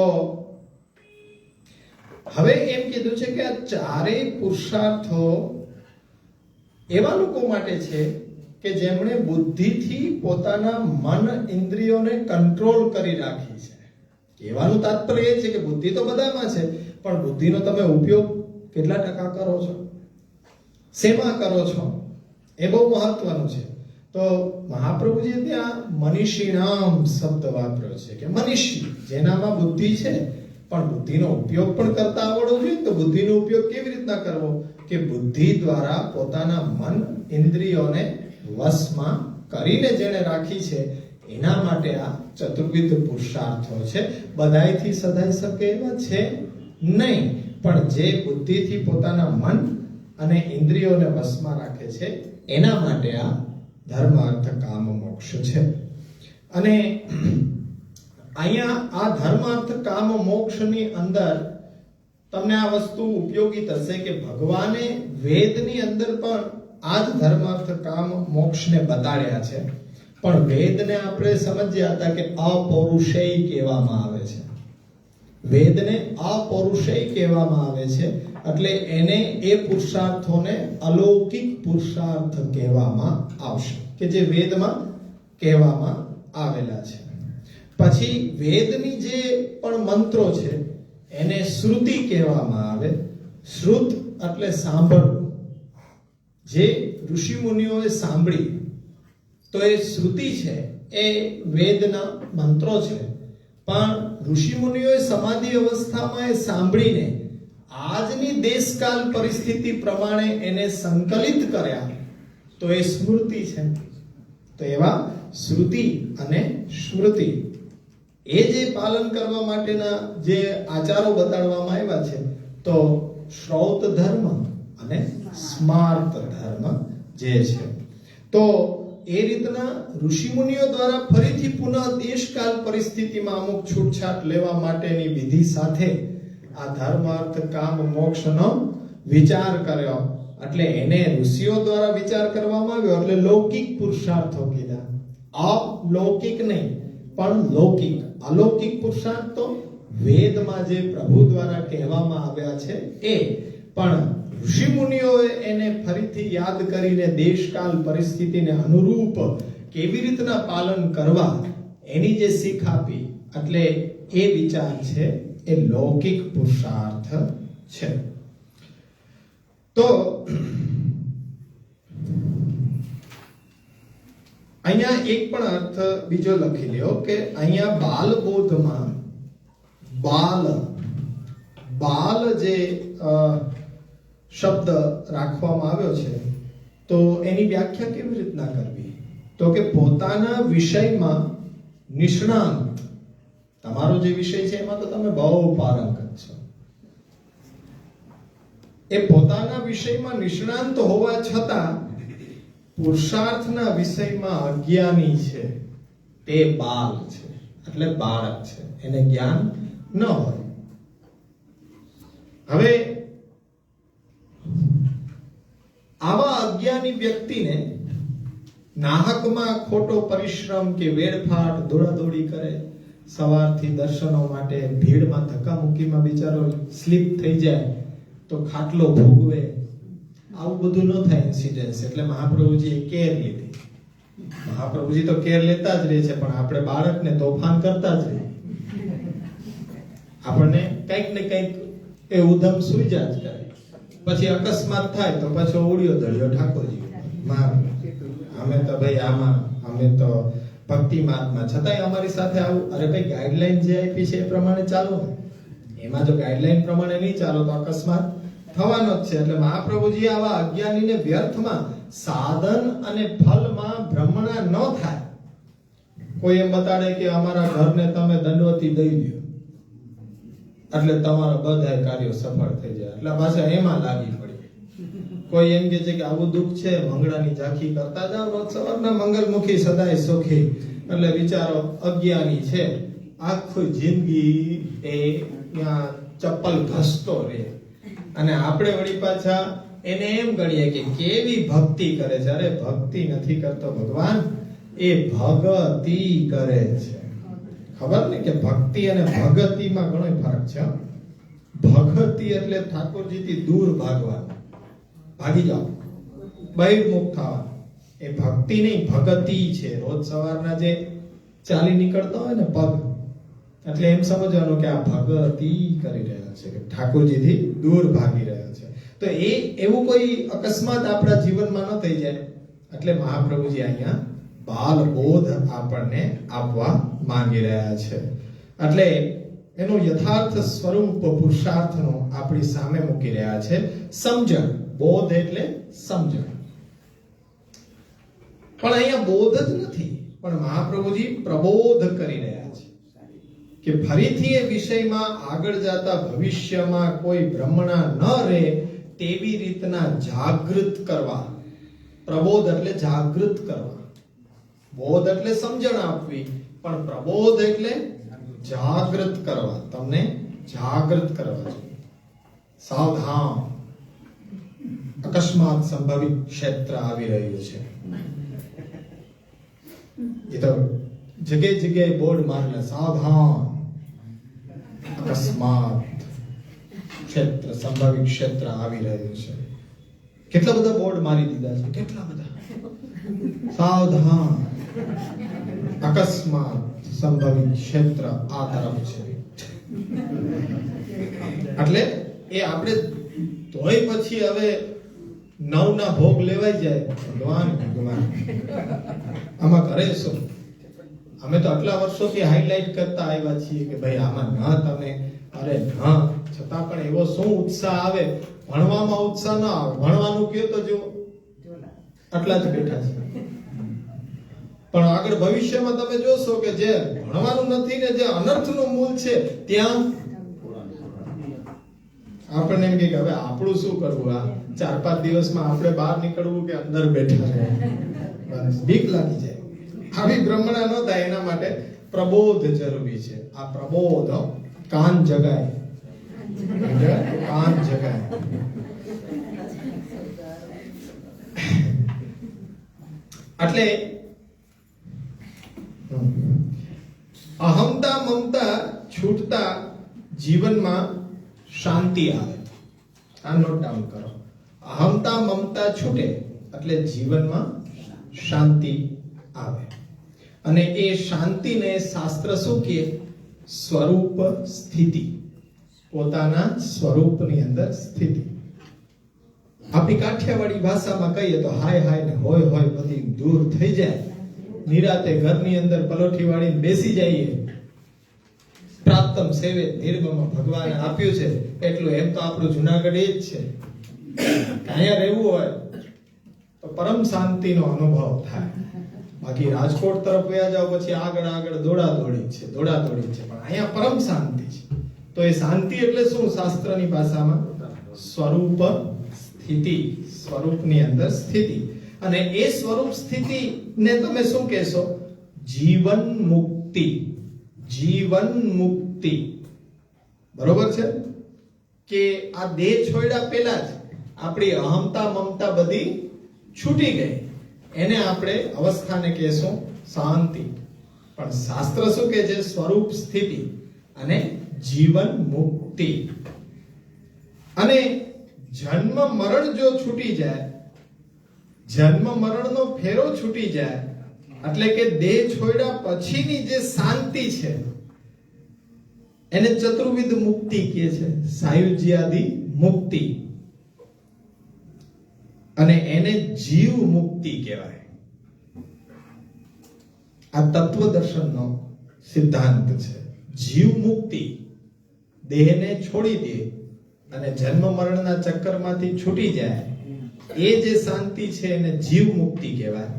S2: હવે એમ કીધું છે કે આ ચારેય પુરુષાર્થો એવા લોકો માટે છે કે જેમણે બુદ્ધિથી પોતાના મન ઇન્દ્રિયોને કંટ્રોલ કરી રાખી છે. કહેવાનું તાત્પર્ય એ છે કે બુદ્ધિ તો બધામાં છે, પણ બુદ્ધિનો તમે ઉપયોગ કેટલા ટકા કરો છો, શેમાં કરો છો, એ બહુ મહત્વનું છે. તો મહાપ્રભુજી ત્યાં મનીષીણામ શબ્દ વાપર્યો છે કે મનીષી જેનામાં બુદ્ધિ છે પણ બુદ્ધિનો ઉપયોગ પણ કરતા આવડવો જોઈએ. તો બુદ્ધિનો ઉપયોગ કેવી રીતના કરવો કે બુદ્ધિ દ્વારા પોતાના મન ઇન્દ્રિયોને વશમાં કરીને જેણે રાખી છે એના માટે આ ચતુર્વિધ પુરુષાર્થો છે. બધાયથી સધાઈ શકે એવા છે નહીં, પણ જે બુદ્ધિથી પોતાના મન અને ઇન્દ્રિયોને વશમાં રાખે છે એના માટે આ ધર્મ અર્થ કામ મોક્ષ છે. અને અહીંયા આ ધર્મ અર્થ કામ મોક્ષની અંદર તમને આ વસ્તુ ઉપયોગી થશે કે ભગવાને વેદની અંદર પણ આ જ ધર્મ અર્થ કામ મોક્ષને બતાડ્યા છે. પણ વેદને આપણે સમજ્યા હતા કે અપૌરુષેય કહેવામાં આવે છે. વેદને અપૌરુષેય કહેવામાં આવે છે, એટલે એને એ પુરુષાર્થોને અલૌકિક પુરુષાર્થ કહેવામાં આવશે કે જે વેદમાં કહેવામાં આવેલા છે. પછી વેદની જે પણ મંત્રો છે એને શ્રુતિ કહેવામાં આવે. શ્રુત એટલે સાંભળવું, જે ઋષિ મુનિઓએ સાંભળી, તો એ શ્રુતિ છે એ વેદના મંત્રો છે. પણ ઋષિ મુનિઓએ સમાધિ અવસ્થામાં એ સાંભળીને આજની દેશકાલ પરિસ્થિતિ પ્રમાણે એને સંકલિત કર્યા, તો એ સ્મૃતિ છે. તો એવા શ્રુતિ અને સ્મૃતિ એ જે પાલન કરવા માટેના જે આચારો બતાડવામાં આવ્યા છે, તો શ્રૌત ધર્મ અને સ્માર્ત ધર્મ જે છે. તો એ રીતના ઋષિમુનિઓ દ્વારા ફરીથી પુનઃ દેશકાલ પરિસ્થિતિમાં અમુક છૂટછાટ લેવા માટેની વિધિ સાથે આ ધર્મ અર્થ કામ મોક્ષનો વિચાર કર્યો. એટલે એને ઋષિઓ દ્વારા વિચાર કરવામાં આવ્યો, એટલે લૌકિક પુરુષાર્થો કીધા. અલૌકિક નહીં પણ લૌકિક. અલૌકિક પુરુષાર્થ તો વેદમાં જે પ્રભુ દ્વારા કહેવામાં આવ્યા છે એ, પણ ઋષિ મુનિઓએ એને ફરીથી યાદ કરીને દેશકાલ પરિસ્થિતિને અનુરૂપ કેવી રીતના પાલન કરવા એની જે શીખ આપી, એટલે એ વિચાર છે એ લૌકિક પુરુષાર્થ છે. તો અહીંયા એક પણ અર્થ બીજો લખી લ્યો કે અહીંયા બાલ બોધમાં બાલ જે શબ્દ રાખવામાં આવ્યો છે, તો એની વ્યાખ્યા કેવી રીતના કરવી? તો કે પોતાના વિષયમાં નિષ્ણાંત. તમારો જે વિષય છે એમાં તો તમે બહુ પારંગત છો. એ પોતાના વિષયમાં નિષ્ણાંત હોવા છતાં પુરુષાર્થના વિષયમાં અજ્ઞાની છે, તે બાલ છે, એટલે બાળક છે, એને જ્ઞાન ન હોય. હવે આવા અજ્ઞાની વ્યક્તિને નાહકમાં ખોટો પરિશ્રમ કે વેડફાટ દોડાદોડી કરે, સવારથી દર્શનો માટે ભીડમાં ધક્કામુક્કીમાં બિચારો સ્લીપ થઈ જાય તો ખાટલો ભોગવે, આવું બધું ન થાય ઇન્સિડન્સ. એટલે મહાપ્રભુજીએ કેર લીધી. મહાપ્રભુજી તો કેર લેતા જ રહે છે, પણ આપણે બાળકને તોફાન કરતા જ રહીએ. આપણને કંઈક ને કંઈક એ ઉધમ સુઈજા જ કરે, પછી અકસ્માત થાય તો પાછો ઉડ્યો દળ્યો ઠાકોરજી. અમે તો ભાઈ આમાં અમે તો ભક્તિ માર્ગમાં, છતાંય અમારી સાથે આવું. અરે ભાઈ ગાઈડલાઈન જે આપી છે એ પ્રમાણે ચાલો ને. એમાં જો ગાઈડલાઈન પ્રમાણે નહીં ચાલો તો અકસ્માત થવાનો જ છે. એટલે મહાપ્રભુજી આવા અજ્ઞાનીને વ્યર્થમાં સાધન અને ફલમાં ભ્રમણા ન થાય. કોઈ એમ બતાડે કે અમારા ઘરને તમે દંડવતી દઈ દો એટલે તમારા બધા કાર્યો સફળ થઈ જાય, એટલે પાછા એમાં લાગી પડી. કોઈ એમ કે છે કે આવું દુઃખ છે, મંગળાની ઝાંખી કરતા જાવ રોજ સવારના મંગલમુખી સદાય સુખી, એટલે વિચારો અજ્ઞાની છે, આખી જિંદગી એ ત્યાં ચપ્પલ ઘસતો રહે. અને આપણે વળી પાછા એને એમ ગણીએ કે કેવી ભક્તિ કરે છે. અરે ભક્તિ નથી કરતો ભગવાન, એ ભગતી કરે છે. ખબર ને કે ભક્તિ અને ભગતિમાં ઘણો ફરક છે. ભગતિ એટલે ઠાકોરજીથી દૂર ભાગવાનું, ભાગી જાઓ, બહિર્મુખ થવાનું. એ ભક્તિ નહીં, ભગતિ છે. રોજ સવારના જે ચાલી નીકળતા હોય ને પગ, એટલે એમ સમજવાનું કે આ ભગતિ કરી રહ્યા છે, કે ઠાકોરજીથી દૂર ભાગી રહ્યા છે. તો એ એવું કોઈ અકસ્માત આપણા જીવનમાં ન થઈ જાય. એટલે મહાપ્રભુજી અહીંયા બાલ બોધ આપણને આપવા માંગી રહ્યા છે. એટલે એનું યથાર્થ સ્વરૂપ પુરુષાર્થનો આપણી સામે મૂકી રહ્યા છે. સમજણ, બોધ એટલે સમજણ. પણ અહીંયા બોધ જ નથી, પણ મહાપ્રભુજી પ્રબોધ કરી રહ્યા છે કે ફરીથી એ વિષયમાં આગળ જતા ભવિષ્યમાં કોઈ ભ્રમણા ન રહે તેવી રીતના જાગૃત કરવા. પ્રબોધ એટલે જાગૃત કરવા, બોધ એટલે સમજણ આપવી, પણ પ્રબોધ એટલે જાગૃત કરવા, તમને જાગૃત કરવા જોઈએ. સાવધાન, અકસ્માત સંભવિત ક્ષેત્ર આવી રહ્યું છે. એ તો જગ્યાએ જગ્યાએ બોર્ડ મારેલા, સાવધાન, અકસ્માત ક્ષેત્ર, સંભવિત ક્ષેત્ર આવી રહ્યું છે. કેટલા બધા બોર્ડ મારી દીધા છે, કેટલા બધા. સાવધાન, અકસ્માત સંભવિત ક્ષેત્ર આ તરફ છે. એટલે એ આપણે તોય પછી હવે નવના ભોગ લેવાઈ જાય. ભગવાન ભગવાન, આમાં કરે શું? અમે તો આટલા વર્ષોથી હાઈલાઈટ કરતા આવ્યા છીએ કે ભાઈ આમાં ના તમે, અરે ના, છતાં પણ એવો શું ઉત્સાહ આવે, ભણવામાં ઉત્સાહ ના આવે. ભણવાનું કયો તો જો આટલા જ બેઠા છે. પણ આગળ ભવિષ્યમાં તમે જોશો કે જે ભણવાનું નથી ને જે અનર્થનું મૂળ છે ત્યાં આપણને એમ કે હવે આપણું શું કરવું, આ 4-5 દિવસમાં આપણે બહાર નીકળવું કે અંદર બેઠા રહેવું, બીક લાગી જાય. આવી ભ્રમણા ન થાય એના માટે પ્રબોધ જરૂરી છે. આ પ્રબોધ કાન જગાય, કાન જગાય. એટલે અહમતા મમતા છૂટતા જીવનમાં શાંતિ આવે. આ નોટ ડાઉન કરો. અહમતા મમતા છૂટે એટલે જીવનમાં શાંતિ આવે. અને એ શાંતિને શાસ્ત્ર શું કહે? સ્વરૂપ સ્થિતિ, પોતાના સ્વરૂપની અંદર સ્થિતિ. આપણી કાઠિયાવાડી ભાષામાં કહીએ તો હાય હાય ને હોય હોય બધી દૂર થઈ જાય. નિરાતે ઘરની અંદર પલોઠી વાળીને બેસી જઈએ. પ્રાપ્તમ સેવે નિર્મમ ભગવાને આપ્યું છે એટલું. એમ તો આપણું જુનાગઢ એ જ છે. અહીંયા રહેવું હોય તો પરમ શાંતિનો અનુભવ થાય. બાકી રાજકોટ તરફ વયા જાવ પછી આગળ આગળ દોડાદોડી છે, દોડાદોડી છે. પણ અહીંયા પરમ શાંતિ છે. તો એ શાંતિ એટલે શું? શાસ્ત્રની ભાષામાં સ્વરૂપ સ્થિતિ, સ્વરૂપની અંદર સ્થિતિ. અને એ સ્વરૂપ સ્થિતિને તમે શું કહેશો? જીવન મુક્તિ. જીવન મુક્તિ, બરોબર છે? કે આ દેહ છોડ્યા પહેલા જ આપણી અહમતા મમતા બધી છૂટી ગઈ. એને આપણે અવસ્થાને કહેશું શાંતિ. પણ શાસ્ત્ર શું કહે છે? સ્વરૂપ સ્થિતિ અને જીવન મુક્તિ. અને જન્મ મરણ જો છૂટી જાય, જન્મ મરણનો ફેરો છૂટી જાય, એટલે કે દેહ છોડ્યા પછીની જે શાંતિ છે એને ચતુર્વિધ મુક્તિ કહે છે. સાયુજ્યાદિ મુક્તિ, અને એને જીવ મુક્તિ કહેવાય. આ તત્વદર્શનનો સિદ્ધાંત છે. જીવ મુક્તિ, દેહને છોડી દે અને જન્મ મરણના ચક્કરમાંથી છૂટી જાય, એ જે શાંતિ છે એને જીવ મુક્તિ કહેવાય.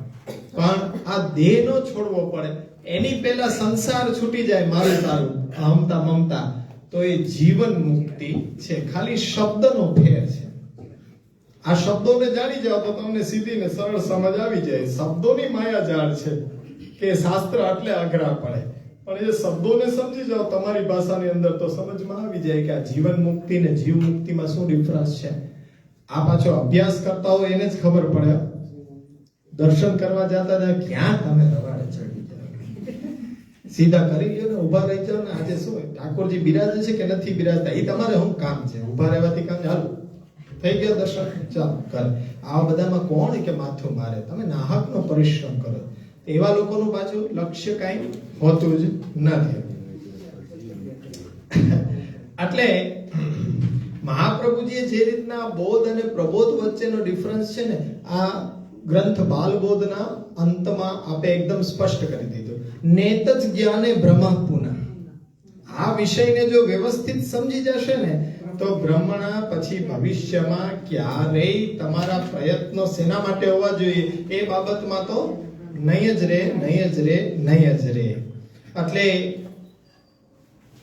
S2: પણ આ દેહ નો છોડવો પડે એની પહેલા સંસાર છૂટી જાય, મારું તારું, અહમતા મમતા, તો એ જીવન મુક્તિ છે. ખાલી શબ્દનો ફેર છે. આ શબ્દોને જાણી જાઓ તો તમને સીધી ને સરળ સમજ આવી જાય. શબ્દોની માયાજાળ છે કે શાસ્ત્ર આટલે અઘરા પડે, પણ એ શબ્દોને સમજી જાઓ તમારી ભાષાની અંદર તો સમજમાં આવી જાય કે આ જીવન મુક્તિ ને જીવ મુક્તિમાં શું ડિફરન્સ છે. આ પાછો અભ્યાસ કરતા હોય એને જ ખબર પડે. દર્શન કરવા જતા હતા ક્યાં તમે રવાડે ચડી જાય. સીધા કરી લ્યો ને, ઊભા રહી જાવ ને. આજે શું હોય, ઠાકોરજી બિરાજે છે કે નથી બિરાજતા એ તમારે શું કામ છે? ઊભા રહેવાથી કામ ચાલુ થઈ ગયો દર્શન, ચાલો કર. આવા બધામાં કોણ કે માથું મારે? તમે નાહકનો પરિશ્રમ કરો. એવા લોકોનું પાછું લક્ષ્ય કાંઈ હોતું જ નથી. એટલે મહાપ્રભુજીએ જે રીતના બોધ અને પ્રબોધ વચ્ચેનો ડિફરન્સ છે ને, આ ગ્રંથ બાલબોધના અંતમાં આપે એકદમ સ્પષ્ટ કરી દીધું. નેત જ જ્ઞાને બ્રહ્મ પુનઃ. આ વિષયને જો વ્યવસ્થિત સમજી જશે ને તો બ્રહ્મણા પછી ભવિષ્યમાં ક્યારેય તમારા પ્રયત્નો શેના માટે હોવા જોઈએ એ બાબતમાં તો નહીં જ રે, નહીં જ રે, નહીં જ રે. એટલે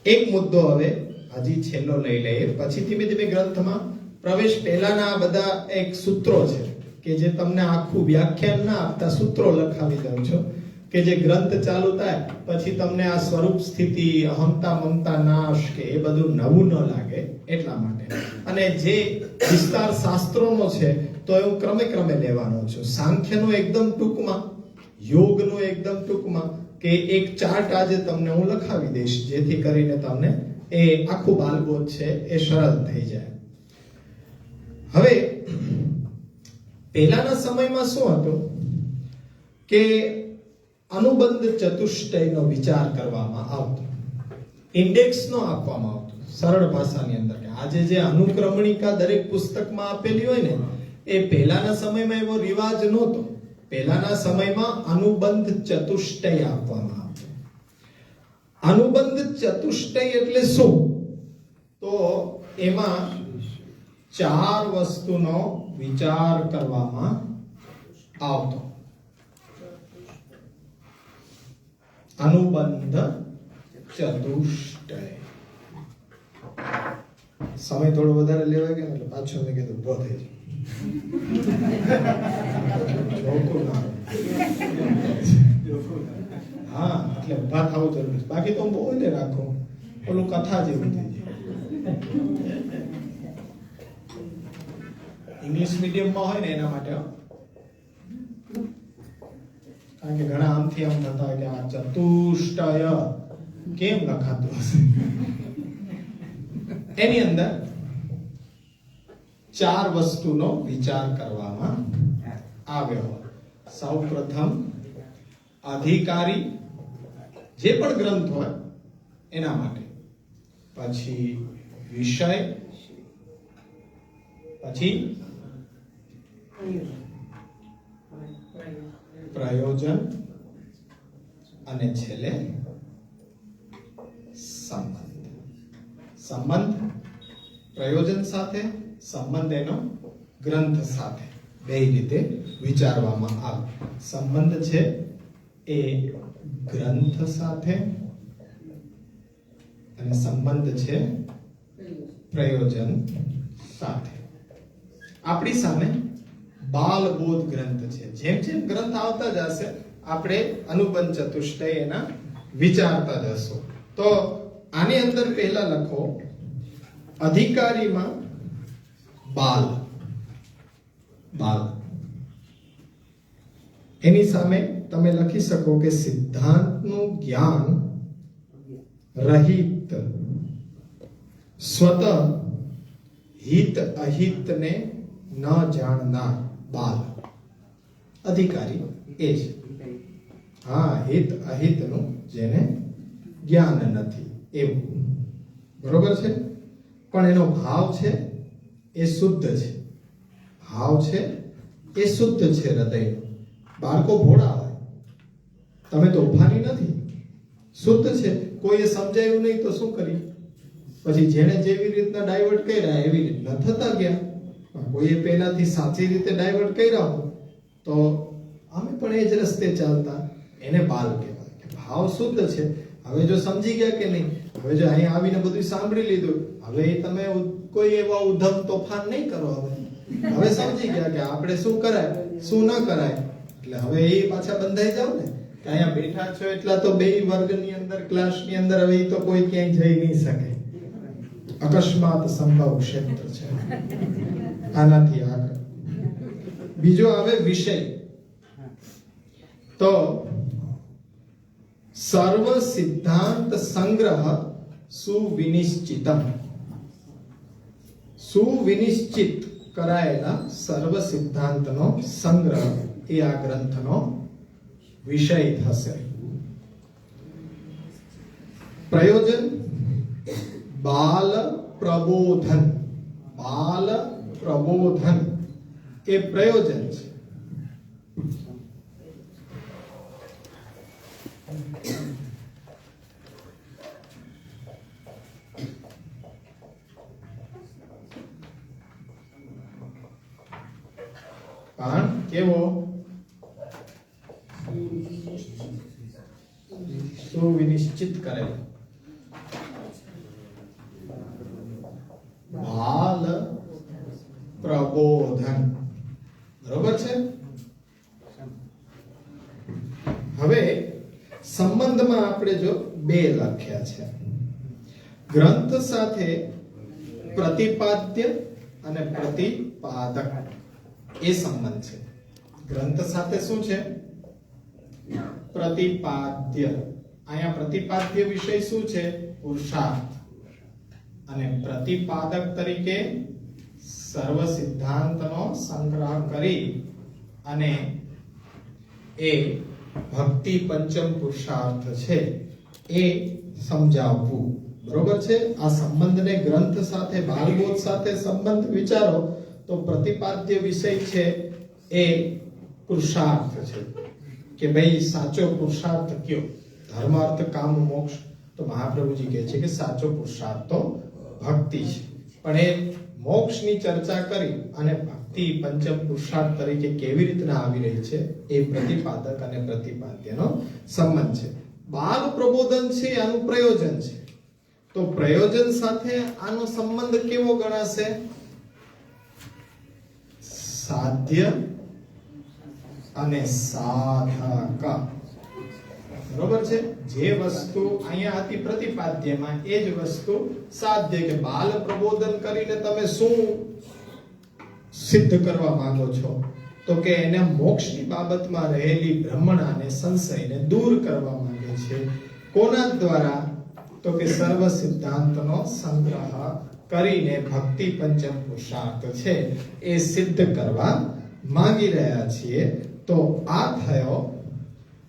S2: એક મુદ્દો હવે હજી છેલ્લો લઈ લઈએ, પછી ધીમે ધીમે ગ્રંથમાં પ્રવેશ. પહેલાના આ બધા એક સૂત્રો છે કે જે તમને આખું વ્યાખ્યાન ના આપતા સૂત્રો લખાવી દઉં છું કે જે ગ્રંથ ચાલુ થાય પછી તમને આ સ્વરૂપ સ્થિતિ, અહમતા મમતા નાશ કે એ બધું નવું ન લાગે એટલા માટે. અને જે વિસ્તાર શાસ્ત્રોનો છે તો હું ક્રમે ક્રમે લેવાનો છું. સાંખ્યનો એકદમ ટૂંકમાં, યોગનો એકદમ ટૂંકમાં, કે એક ચાર્ટ આજે તમને હું લખાવી દઈશ જેથી કરીને તમને એ આખું બાલબોધ છે એ સરળ થઈ જાય. હવે પહેલાના સમયમાં શું હતું કે અનુબંધ ચતુષ્ટયનો વિચાર કરવામાં આવતો, ઇન્ડેક્સનો આપવામાં આવતો સરળ ભાષાની અંદર. કે આજે જે અનુક્રમણિકા દરેક પુસ્તકમાં આપેલી હોય ને એ પહેલાના સમયમાં એવો રિવાજ નહોતો. પહેલાના સમયમાં અનુબંધ ચતુષ્ટય આપવામાં આવતો. અનુબંધ ચતુષ્ટય એટલે શું? તો એમાં 4 વસ્તુનો વિચાર કરવામાં આવતો. અનુબંધ ચતુષ્ટય. સમય થોડો વધારે લેવાય કે એટલે પાછો મેં કીધું ઉભો થઈ જાય. હા, એટલે ઉભા થવું જરૂરી છે, બાકી તો બોલે રાખો, ઓલું કથા જેવું થઈ જાય. ઇંગ્લિશ મીડિયમમાં હોય ને એના માટે, કારણ કે ઘણા આમથી આમ થતા હોય કે આ ચતુષ્ટય કેમ લખાતું હશે. એની અંદર 4 વસ્તુનો વિચાર કરવામાં આવ્યો. સૌપ્રથમ અધિકારી જે પણ ગ્રંથ હોય એના માટે, પછી વિષય, પછી પ્રયોજન અને છેલ્લે સંબંધ. સંબંધ પ્રયોજન સાથે, સંબંધ એનો ગ્રંથ સાથે, બે રીતે વિચારવામાં આવે. સંબંધ છે એ ગ્રંથ સાથે અને સંબંધ છે પ્રયોજન સાથે. આપણી સામે બાલબોધ ગ્રંથ છે. જેમ જેમ ગ્રંથ આવતા જશે આપણે અનુબંધ ચતુષ્ટય એના વિચારતા જશો. તો આની અંદર પહેલા લખો અધિકારીમાં બાલ. બાલ એની સામે તમે લખી શકો કે સિદ્ધાંતનું જ્ઞાન રહિત, સ્વતઃ હિત અહિતને ન જાણનાર બાલ. અધિકારી એ છે, હા, હિત અહિતનું જેને જ્ઞાન નથી એવું. બરોબર છે? પણ એનો ભાવ છે એ શુદ્ધ છે. ભાવ છે એ શુદ્ધ છે હૃદયનો. બાળકો ભોળા હોય, તમે તો ઉભાની નથી, શુદ્ધ છે. કોઈએ સમજાયું નહીં તો શું કરી, પછી જેને જેવી રીતના ડાયવર્ટ કર્યા એવી રીતના થતા ગયા. કોઈએ પહેલાથી સાચી રીતે ડાયવર્ટ કર્યા હોય તો અમે પણ એ જ રસ્તે ચાલતા, એને બાલ કહેવાય કે ભાવ શુદ્ધ છે. હવે જો સમજી ગયા કે નહીં, હવે જો અહીંયા આવીને બધું સાંભળી લીધું, હવે તમે કોઈ એવા ઉધમ તોફાન નહીં કરો. હવે સમજી ગયા કે આપણે શું કરાય શું ન કરાય, એટલે હવે એ પાછા બંધાઈ જાવ ને કે અહીંયા બેઠા છો એટલા તો બે વર્ગની અંદર, ક્લાસની અંદર, હવે તો કોઈ ક્યાંય જઈ નહીં શકે. અકસ્માત સંભવ ક્ષેત્ર છે. આનાથી આગળ બીજો આવે વિષય. તો સર્વ સિદ્ધાંત સંગ્રહ સુવિનિશ્ચિતમ. સુવિનિશ્ચિત કરાયેલા સર્વ સિદ્ધાંતનો સંગ્રહ એ આ ગ્રંથનો વિષય થશે. પ્રયોજન બાલ પ્રબોધન. બાલ પ્રબોધન એ પ્રયોજન છે. પણ કેવો? સુવિનિશ્ચિત કરેલો. બાલ પ્રબોધન. બરોબર છે. હવે સંબંધમાં આપણે જો બે લખ્યા છે. ગ્રંથ સાથે પ્રતિપાદ્ય અને પ્રતિપાદક એ સંબંધ છે. ગ્રંથ સાથે શું છે? પ્રતિપાદ્ય. અહીંયા પ્રતિપાદ્ય વિષય શું છે? પુરુષાર્થ. અને પ્રતિપાદક તરીકે સર્વ સિદ્ધાંતનો સંગ્રહ કરી અને એ ભક્તિ પંચમ પુરુષાર્થ છે એ સમજાવવું. બરોબર છે. આ સંબંધને ગ્રંથ સાથે બાલબોધ સાથે સંબંધ વિચારો તો પ્રતિપાદ્ય વિષય છે એ પુરુષાર્થ છે કે ભાઈ સાચો પુરુષાર્થ કયો? ધર્મ અર્થ કામ મોક્ષ. તો મહાપ્રભુજી કહે છે કે સાચો પુરુષાર્થ તો ભક્તિ છે. પણ એ મોક્ષની ચર્ચા કરી અને ભક્તિ પંચમ પુરુષાર્થ તરીકે કેવી રીતના આવી રહી છે એ પ્રતિપાદક અને પ્રતિપાદ્યનો સંબંધ છે. બાલ પ્રબોધન છે આનું પ્રયોજન છે. તો પ્રયોજન સાથે આનો સંબંધ કેવો ગણાશે? સાધ્ય અને સાધક. બરોબર છે. જે વસ્તુ અહીંયા હતી પ્રતિપાદ્યમાં એ જ વસ્તુ સાધ્ય. કે બાલ પ્રબોધન કરીને તમે શું સિદ્ધ કરવા માંગો છો? તો કે એને મોક્ષની બાબતમાં રહેલી ભ્રમણાને સંશયને દૂર કરવા માંગે છે. કોના દ્વારા? તો કે સર્વ સિદ્ધાંતનો સંગ્રહ કરીને ભક્તિ પંચમ પુરુષાર્થ છે એ સિદ્ધ કરવા માંગી રહ્યા છીએ. તો આ થયો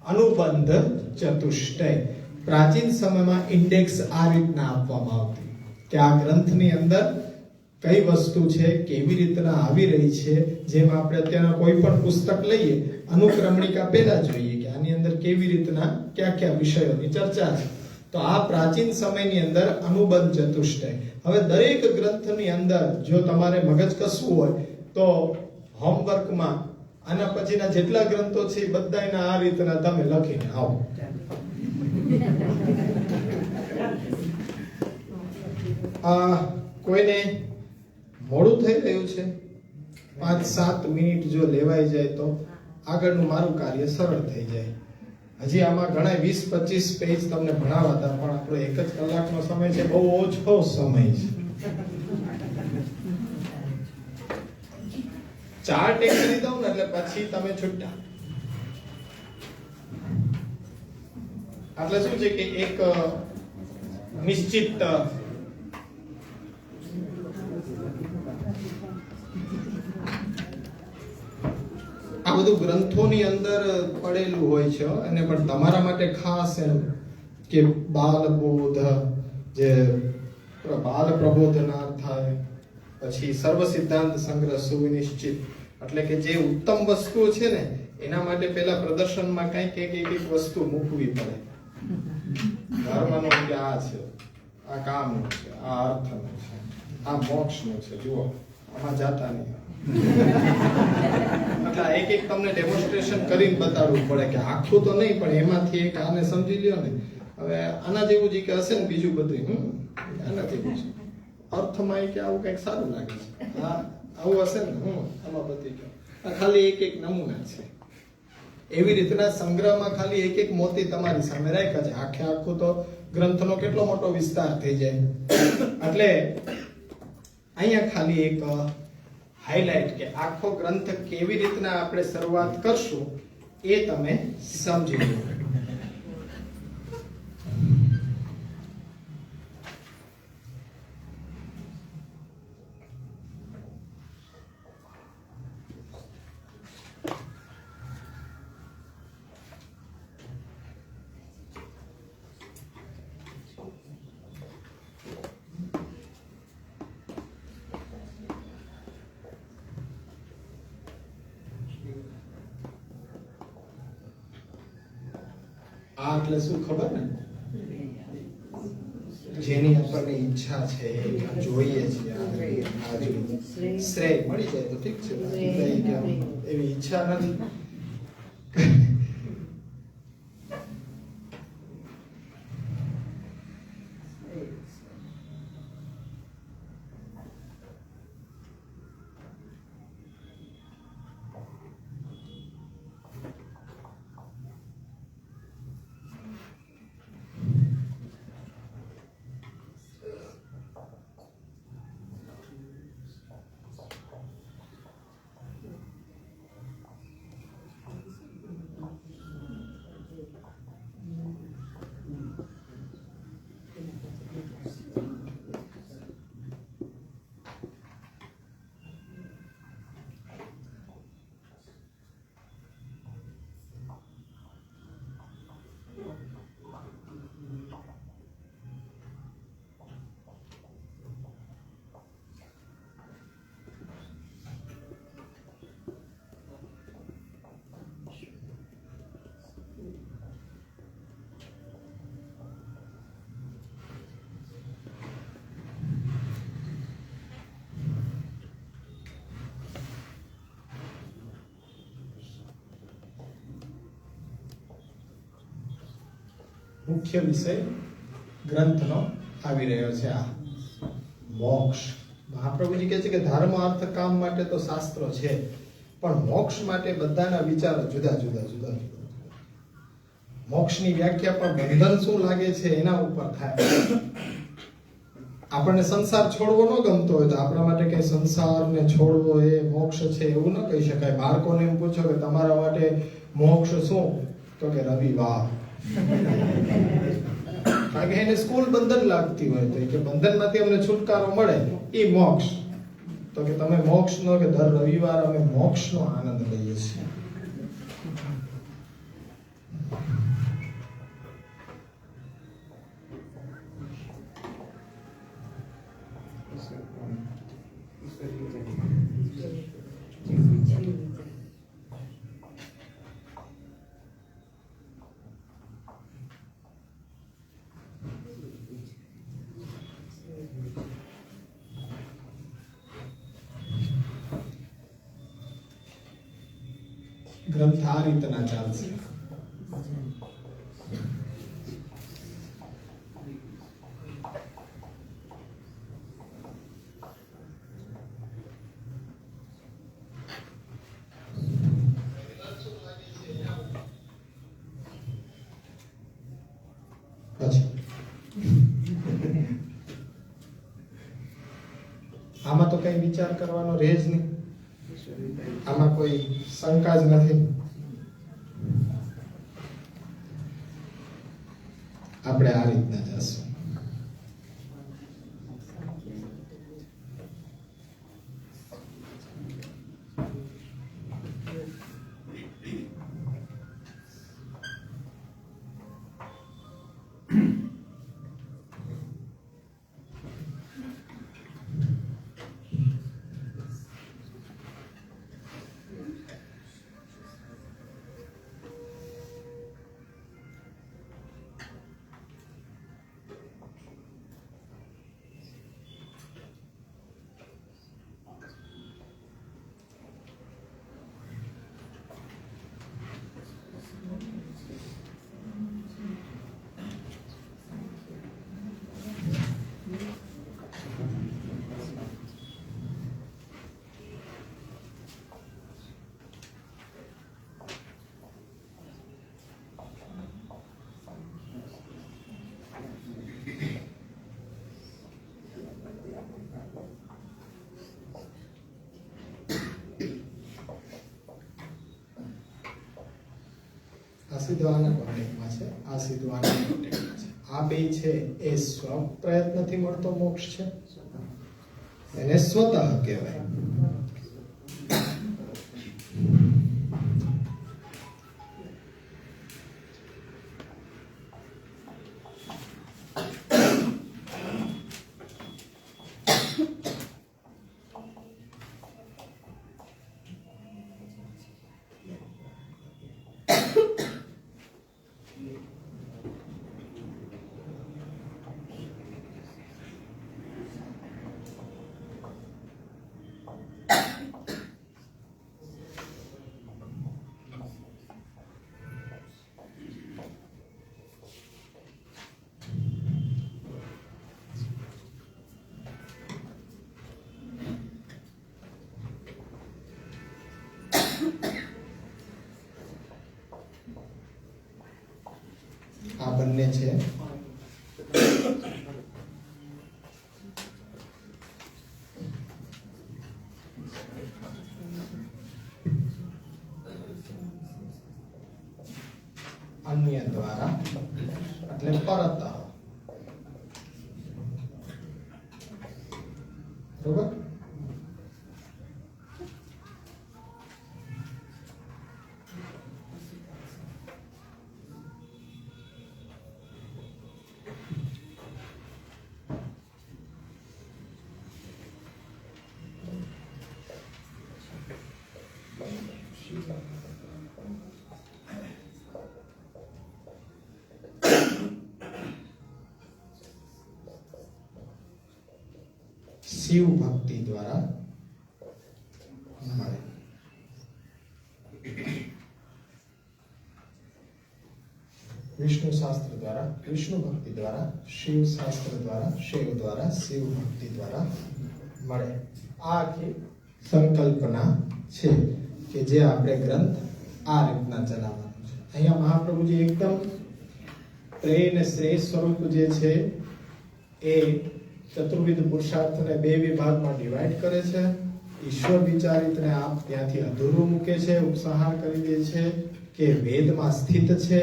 S2: અનુબંધ ચતુષ્ટય. પ્રાચીન સમયમાં ઇન્ડેક્સ આ રીતના આપવામાં આવતી કે આ ગ્રંથની અંદર કઈ વસ્તુ છે, કેવી રીતના આવી રહી છે. જેમ આપણે અત્યારના કોઈ પણ પુસ્તક લઈએ અનુક્રમણિકા પહેલા જોઈએ કે આની અંદર કેવી રીતના કયા કયા વિષયોની ચર્ચા છે. તો આ પ્રાચીન સમયની અંદર અનુબંધ ચતુષ્ટય. હવે દરેક ગ્રંથની અંદર જો તમારે મગજ કસવું હોય તો હોમવર્કમાં આના પછીના જેટલા ગ્રંથો છે એ બધાના આ રીતના તમે લખીને આવો. કોઈને મોડું થઈ રહ્યું છે, 5-7 મિનિટ જો લેવાઈ જાય તો આગળનું મારું કાર્ય સરળ થઈ જાય. હજી આમાં ઘણા 20-25 પેજ તમને ભણાવતા, પણ આપણો 1 જ કલાકનો સમય છે, બહુ ઓછો સમય છે. ચાર્ટ એક કરી દઉં ને એટલે પછી તમે છૂટા. એટલે શું છે કે એક નિશ્ચિત આ બધું ગ્રંથોની અંદર પડેલું હોય છે અને પણ તમારા માટે ખાસ એમ કે બાલબોધ, જે બાલ પ્રબોધનાર્થ થાય, પછી સર્વ સિદ્ધાંત સંગ્રહ સુવિનિશ્ચિત, એટલે કે જે ઉત્તમ વસ્તુઓ છે ને એના માટે પેલા પ્રદર્શનમાં કંઈક એક વસ્તુ મૂકવી પડે. ધર્મનો કે આ છે, આ કામનું છે, આ અર્થનું છે, આ મોક્ષનું છે. જુઓ, આમાં જાતા નહીં. એટલે એક તમને ડેમોન્સ્ટ્રેશન કરીને બતાડવું પડે કે આખું તો નહીં પણ એમાંથી એક આને સમજી લ્યો ને. હવે આના જેવું જે કે હશે ને બીજું બધું આનાથી પૂછો અર્થમાં કે આવું કંઈક સારું લાગે છે, હા આવું હશે ને આમાં બધી આ ખાલી એક નમૂના છે. એવી રીતના સંગ્રહમાં ખાલી એક મોતી તમારી સામે રાખ્યા છે. આખે આખું તો ગ્રંથનો કેટલો મોટો વિસ્તાર થઈ જાય. એટલે અહીંયા ખાલી એક હાઇલાઇટ કે આખો ગ્રંથ કેવી રીતના આપણે શરૂઆત કરશું એ તમે સમજી લો. આ એટલે શું ખબર ને? જેની આપણને ઈચ્છા છે, જોઈએ છે, શ્રેય મળી જાય તો ઠીક છે, એવી ઈચ્છા નથી. મુખ્ય વિષય ગ્રંથનો આવી રહ્યો છે આ મોક્ષ. મહાપ્રભુજી કહે છે કે ધર્મ અર્થ કામ માટે તો શાસ્ત્રો છે, પણ મોક્ષ માટે બધાના વિચારો જુદા જુદા જુદા જુદા. મોક્ષની વ્યાખ્યા પણ બંધન શું લાગે છે એના ઉપર થાય. આપણને સંસાર છોડવો ન ગમતો હોય તો આપણા માટે કઈ સંસારને છોડવો એ મોક્ષ છે એવું ન કહી શકાય. બાળકોને એમ પૂછો કે તમારા માટે મોક્ષ શું, તો કે રવિવાર. કારણ કે એને સ્કૂલ બંધન લાગતી હોય તો કે બંધનમાંથી અમને છુટકારો મળે એ મોક્ષ. તો કે તમે મોક્ષનો કે દર રવિવાર અમે મોક્ષનો આનંદ લઈએ છીએ. ગ્રંથ આ રીતના ચાલશે. આમાં તો કઈ વિચાર કરવાનો રહે જ નહીં. આમાં કોઈ શંકા જ નથી. આપણે આ રીતના જશું. સીધો આના કોન્ટેક્ટમાં છે, આ સીધો આના કોન્ટેક્ટમાં છે. આ બે છે એ સ્વ પ્રયત્નથી મળતો મોક્ષ છે, એને સ્વતઃ કહેવાય. બંને છે. અન્ય દ્વારા એટલે પરત. બરોબર. શિવ ભક્તિ દ્વારા મળે. વિષ્ણુ શાસ્ત્ર દ્વારા, વિષ્ણુ ભક્તિ દ્વારા, શિવ શાસ્ત્ર દ્વારા, શિવ દ્વારા, શિવ ભક્તિ દ્વારા મળે. આ આખી સંકલ્પના છે કે જે આપણે ગ્રંથ આ રીતના ચલાવવાનો છે. અહીંયા મહાપ્રભુજી એકદમ ત્રય ને શ્રેષ્ઠ સ્વરૂપ જે છે એ ચતુર્વિધ પુરુષાર્થને બે વિભાગમાં ડિવાઈડ કરે છે. ઈશ્વર વિચારિતને આપ ત્યાંથી અધૂરું મૂકે છે, ઉપસંહાર કરી દે છે કે વેદમાં સ્થિત છે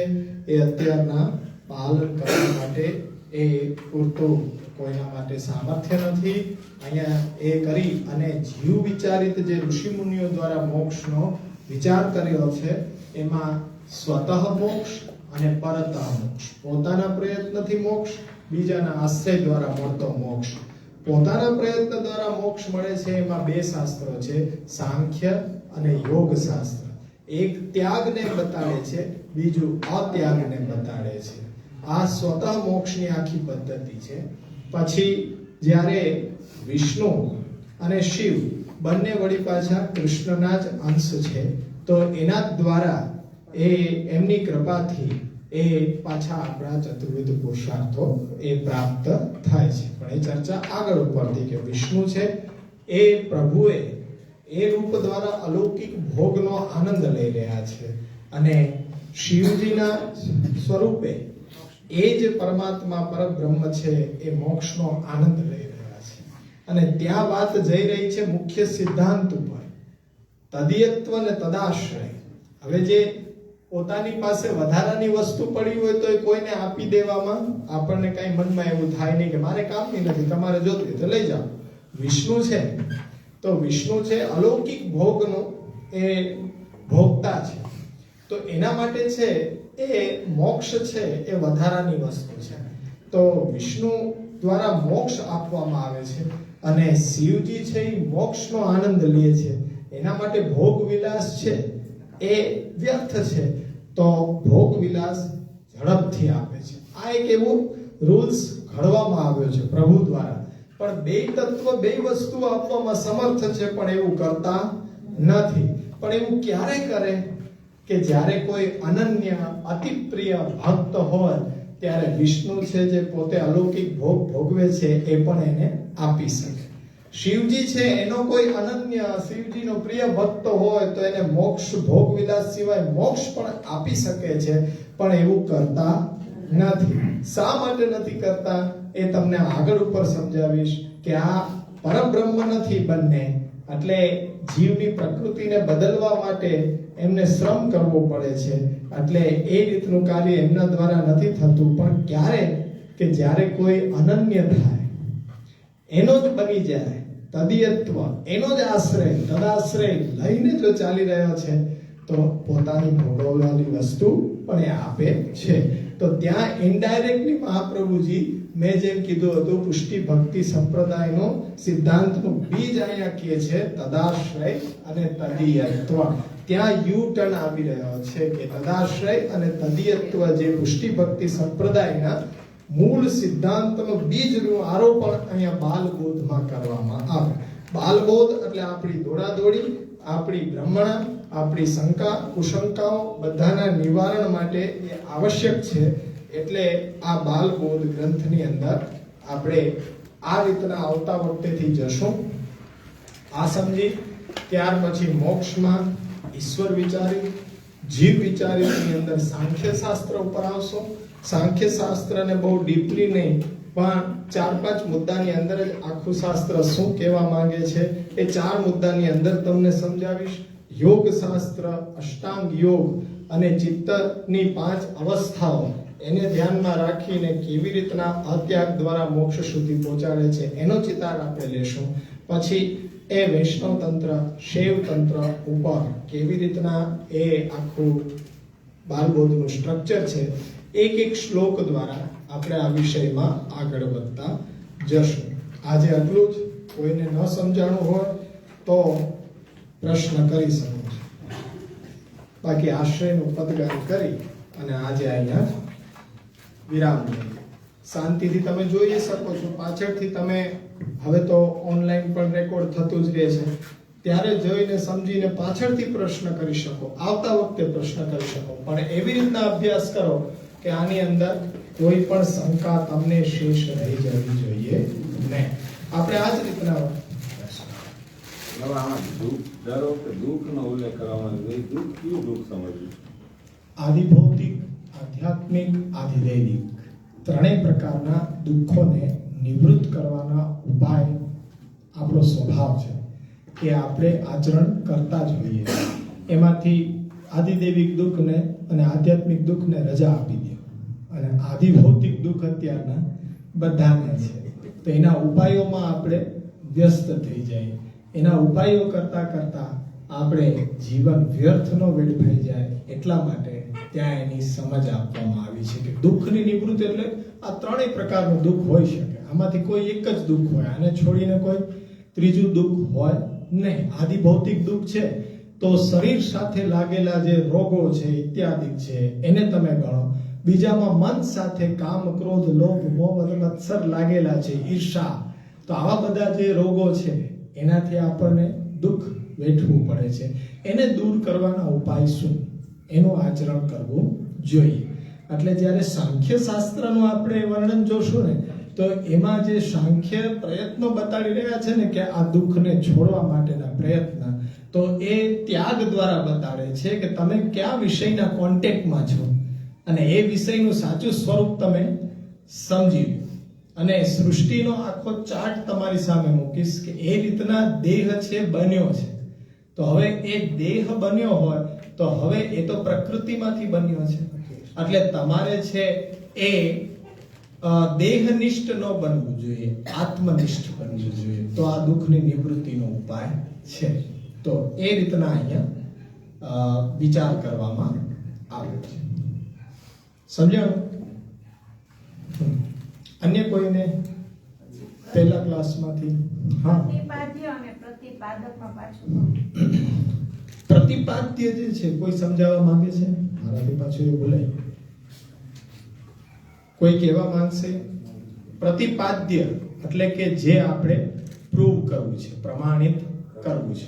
S2: એ અત્યારના પાલન કરવા માટે એ પૂરતું કોઈના માટે સામર્થ્ય નથી. અહીંયા એ કરી અને જીવ વિચારિત જે ઋષિ મુનિઓ દ્વારા મોક્ષનો વિચાર કર્યો છે એમાં સ્વતઃ મોક્ષ અને પરતઃ મોક્ષ. પોતાના પ્રયત્નથી મોક્ષ, બીજાના આશ્રય દ્વારા મળતો મોક્ષ. પોતાના પ્રયત્ન દ્વારા મોક્ષ મળે છે એમાં બે શાસ્ત્રો છે, સાંખ્ય અને યોગ શાસ્ત્ર. એક ત્યાગને બતાડે છે, બીજું અત્યાગને બતાડે છે. આ સ્વતઃ મોક્ષની આખી પદ્ધતિ છે. પછી જ્યારે વિષ્ણુ અને શિવ બંને વળી પાછા કૃષ્ણના જ અંશ છે તો એના દ્વારા એ એમની કૃપાથી એ પાછા આપણા ચતુર્વિધ પુરુષાર્થો એ પ્રાપ્ત થાય છે. પણ એ ચર્ચા આગળ ઉપરથી કે વિષ્ણુ છે એ પ્રભુએ એ રૂપ દ્વારા અલૌકિક ભોગનો આનંદ લઈ રહ્યા છે અને શિવજીના સ્વરૂપે એ જે પરમાત્મા પરબ્રહ્મ છે એ મોક્ષનો આનંદ લઈ રહ્યા છે. અને ત્યાં વાત જઈ રહી છે મુખ્ય સિદ્ધાંત ઉપર, તદીયત્વ ને તદાશ્રય. હવે જે પોતાની પાસે વધારાની વસ્તુ પડી હોય તો એ કોઈને આપી દેવામાં આપણને કઈ મનમાં એવું થાય નહીં કે મારે કામની નથી, તમારે જોતી તો લઈ જાઓ. વિષ્ણુ છે તો વિષ્ણુ છે અલૌકિક ભોગનો એ ભોગતા છે. તો એના માટે છે એ મોક્ષ છે એ વધારાની વસ્તુ છે. તો વિષ્ણુ દ્વારા મોક્ષ આપવામાં આવે છે અને શિવજી છે એ મોક્ષનો આનંદ લે છે. એના માટે ભોગ વિલાસ છે એ વ્યર્થ છે તો ભોગ વિલાસ ઝડપથી આપે છે. આ એક એવું રૂલ્સ ઘડવામાં આવ્યો છે પ્રભુ દ્વારા. પણ બે તત્વ બે વસ્તુ આપવામાં સમર્થ છે પણ એવું કરતા નથી. પણ એવું ક્યારે કરે કે જ્યારે કોઈ અનન્ય અતિ પ્રિય ભક્ત હોય ત્યારે વિષ્ણુ છે જે પોતે અલૌકિક ભોગ ભોગવે છે એ પણ એને આપી શકે. શિવજી છે એનો કોઈ અનન્ય શિવજીનો પ્રિય ભક્ત હોય તો એને મોક્ષ ભોગ વિલાસ સિવાય મોક્ષ પણ આપી શકે છે પણ એવું કરતા નથી. શા માટે નથી કરતા એ તમને આગળ ઉપર સમજાવીશ કે આ પરબ્રહ્મ નથી બંને, એટલે જીવની પ્રકૃતિને બદલવા માટે એમને શ્રમ કરવો પડે છે. એટલે એ રીતનું કાર્ય એમના દ્વારા નથી થતું. પણ ક્યારે કે જ્યારે કોઈ અનન્ય થાય, એનો જ બની જાય, તદીયત્વ એનો જ આશ્રય તદાશ્રય લઈને જો ચાલી રહ્યો છે તો પોતાની ભોગવવાની વસ્તુ પણ એ આપે છે. તો ત્યાં ઇનડાયરેક્ટલી મહાપ્રભુજી મેં જેમ કીધું હતું પુષ્ટિ ભક્તિ સંપ્રદાયનો સિદ્ધાંતનું બીજ અહીંયા કહે છે તદાશ્રય અને તદીયત્વ. ત્યાં યુ ટર્ન આવી રહ્યો છે કે તદાશ્રય અને તદીયત્વ જે પુષ્ટિ ભક્તિ સંપ્રદાયના મૂળ સિદ્ધાંતનો બીજનું આરોપણ અહીંયા બાલબોધમાં કરવામાં આવે. બાલબોધ એટલે આપણી દોડાદોડી, આપણી ભ્રમણા, આપણી શંકા કુશંકાઓ બધાના નિવારણ માટે એ આવશ્યક છે. એટલે આ બાલબોધ ગ્રંથની અંદર આપણે આ રીતના આવતા વખતેથી જશું. આ સમજી ત્યાર પછી મોક્ષમાં ઈશ્વર વિચારી જીવ વિચારીની અંદર સાંખ્ય શાસ્ત્ર ઉપર આવશો. સાંખ્ય શાસ્ત્રને બહુ ડીપલી નહીં, પણ 4-5 મુદ્દાની અંદર જ આખું શાસ્ત્ર શું કહેવા માંગે છે એ 4 મુદ્દાની અંદર તમને સમજાવીશ. યોગ શાસ્ત્ર, અષ્ટાંગ યોગ અને ચિત્તની 5 અવસ્થાઓ એને ધ્યાનમાં રાખીને કેવી રીતના અત્યાગ દ્વારા મોક્ષ સુધી પહોંચાડે છે એનો ચિતાર આપણે લેશું. પછી એ વૈષ્ણવ તંત્ર, શૈવ તંત્ર ઉપર કેવી રીતના એ આખું બાલબોધનું સ્ટ્રક્ચર છે, એક શ્લોક દ્વારા આપણે આ વિષયમાં આગળ વધતા જશું. આજે આટલું જ. કોઈને ન સમજાણું હોય તો પ્રશ્ન કરી શકો છો. બાકી આશ્રયનું પદગાન કરી અને આજે અહીંયા વિરામ લઈએ. શાંતિથી તમે જોઈ શકો છો. પાછળથી તમે હવે તો ઓનલાઈન પણ રેકોર્ડ થતું જ રહે છે, ત્યારે જોઈને સમજીને પાછળથી પ્રશ્ન કરી શકો, આવતા વખતે પ્રશ્ન કરી શકો. પણ એવી રીતના અભ્યાસ કરો કે આની અંદર કોઈ પણ શંકા તમને શેષ રહી જવી જોઈએ નહીં. આપણે આ જ રીતના
S3: દુઃખનો ઉલ્લેખ કરવામાં આવે. દુઃખ કયું દુઃખ સમજવું?
S2: આદિભૌતિક, આધ્યાત્મિક, આધિદૈવિક ત્રણેય પ્રકારના દુઃખોને નિવૃત્ત કરવાના ઉપાય આપણો સ્વભાવ છે કે આપણે આચરણ કરતા જ હોઈએ. એમાંથી આદિદૈવિક દુઃખને અને આધ્યાત્મિક દુઃખને રજા આપી દે અને આદિભૌતિક દુઃખ અત્યારના બધાને છે. તો એના ઉપાયોમાં આપણે વ્યસ્ત થઈ જાય. એના ઉપાયો કરતા કરતા આપણે જીવન વ્યર્થ ન વેડફાઈ જાય એટલા માટે ત્યાં એની સમજ આપવામાં આવી છે કે દુઃખની નિવૃત્તિ એટલે આ ત્રણેય પ્રકારનું દુઃખ હોઈ શકે. આમાંથી કોઈ એક જ દુઃખ હોય, આને છોડીને કોઈ ત્રીજું દુઃખ હોય નહીં. આદિભૌતિક દુઃખ છે તો શરીર સાથે લાગેલા જે રોગો છે ઇત્યાદિ છે એને તમે ગણો. બીજામાં મન સાથે કામ, ક્રોધ, લોભ, મોહ, મત્સર લાગેલા છે, ઈર્ષા. તો આવા બધા જે રોગો છે એનાથી આપણને દુઃખ વેઠવું પડે છે. એને દૂર કરવાના ઉપાય શું? એનું આચરણ કરવું જોઈએ. એટલે જ્યારે સાંખ્ય શાસ્ત્રનું આપણે વર્ણન જોશું ને તો એમાં જે સાંખ્ય પ્રયત્નો બતાડી રહ્યા છે ને કે આ દુઃખને છોડવા માટેના પ્રયત્ન, તો એ ત્યાગ દ્વારા બતાડે છે કે તમે કયા વિષયના કોન્ટેક્ટમાં છો અને એ વિષયનું સાચું સ્વરૂપ તમે સમજી લો. અને સૃષ્ટિનો આખો ચાર્ટ તમારી સામે મૂકીશ કે એ રીતના દેહ છે બન્યો છે. તો હવે એ દેહ બન્યો હોય તો હવે એ તો પ્રકૃતિમાંથી બન્યો છે. એટલે તમારે છે એ દેહનિષ્ઠ ન બનવું જોઈએ, આત્મનિષ્ઠ બનવું જોઈએ. તો આ દુઃખની નિવૃત્તિનો ઉપાય છે. તો એ રીતના અહીંયા વિચાર કરવામાં આવ્યો છે. સમજાણું? અન્ય કોઈને પહેલા ક્લાસમાંથી? હા, પ્રતિપાદ્ય જે છે કોઈ સમજાવવા માંગે છે? મારાથી પાછું એ બોલાય. કોઈ કહેવા માંગશે? પ્રતિપાદ્ય એટલે કે જે આપણે પ્રૂવ કરવું છે, પ્રમાણિત કરવું છે.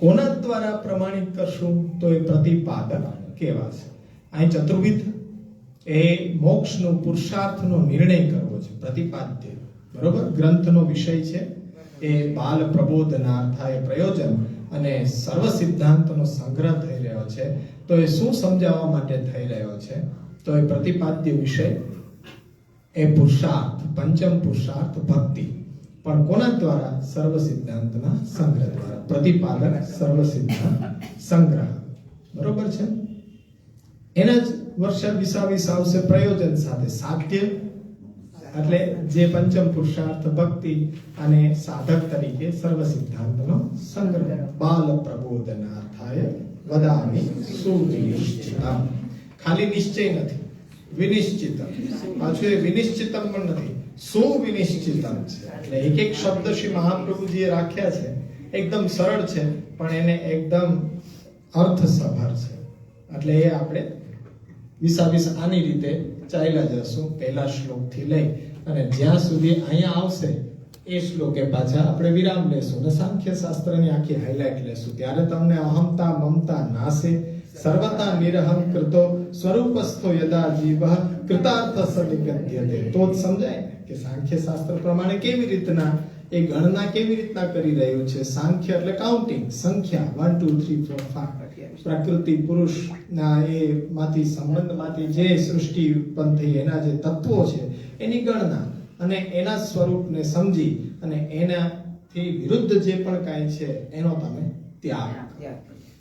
S2: કોના દ્વારા પ્રમાણિત કરશું? તો એ પ્રતિપાદક કહેવાશે. અહીં ચતુર્વિધ એ મોક્ષનો પુરુષાર્થનો નિર્ણય કરવો છે, પ્રતિપાદ્ય. બરોબર? ગ્રંથનો વિષય છે એ બાલ પ્રબોધનાર્થાય પ્રયોજન અને સર્વ સિદ્ધાંતનો સંગ્રહ થઈ રહ્યો છે. તો એ શું સમજાવવા માટે થઈ રહ્યો છે? તો એ પ્રતિપાદ્ય વિષય એ પુરુષાર્થ, પંચમ પુરુષાર્થ ભક્તિ. પણ કોના દ્વારા? સર્વ સિદ્ધાંતના સંગ્રહ દ્વારા. પ્રતિપાદક સર્વ સિદ્ધાંત સંગ્રહ. બરોબર છે? એના જ વર્ષ વિસાવીસ આવશે પ્રયોજન સાથે. સાધ્ય એટલે જે પંચમ પુરુષાર્થ ભક્તિ અને સાધક તરીકે સર્વ સિદ્ધાંતનો સંગ્રહ. બાલ પ્રબોધનાર્થાય વદામિ સુનિશ્ચિતમ. ખાલી નિશ્ચય નથી, વિનિશ્ચિતમ. પાછું એ વિનિશ્ચિતમ પણ નથી, સુવિનિશ્ચિતમ છે. એટલે એક એક શબ્દ શ્રી મહાપ્રભુજીએ રાખ્યા છે. એકદમ સરળ છે પણ એને એકદમ અર્થસભર છે. એટલે એ આપણે વિસાવીસ આની રીતે ચાલ્યા જશું, પહેલા શ્લોકથી લઈ અને જ્યાં સુધી અહીંયા આવશે એ શ્લોકે પાછા આપણે વિરામ લેશું અને સાંખ્ય શાસ્ત્રની આખી હાઇલાઇટ લેશું. ત્યારે તમને અહમતા મમતા નાશે, સર્વતા નિરહં કૃતો સ્વરૂપસ્થો યદા જીવઃ કૃતાર્થ સનિગધ્યતે. તો જ સમજાય કે સાંખ્ય શાસ્ત્ર પ્રમાણે કેવી રીતના એ ગણના કેવી રીતના કરી રહ્યું છે. સાંખ્ય એટલે કાઉન્ટિંગ, સંખ્યા 1 2 3 4 5, પ્રકૃતિ પુરુષના એ માંથી સંબંધમાંથી જે સૃષ્ટિ ઉત્પન્ન થઈ એના જે તત્વો છે એની ગણના અને એના સ્વરૂપને સમજી અને એનાથી વિરુદ્ધ જે પણ કાંઈ છે એનો તમે ત્યાગ.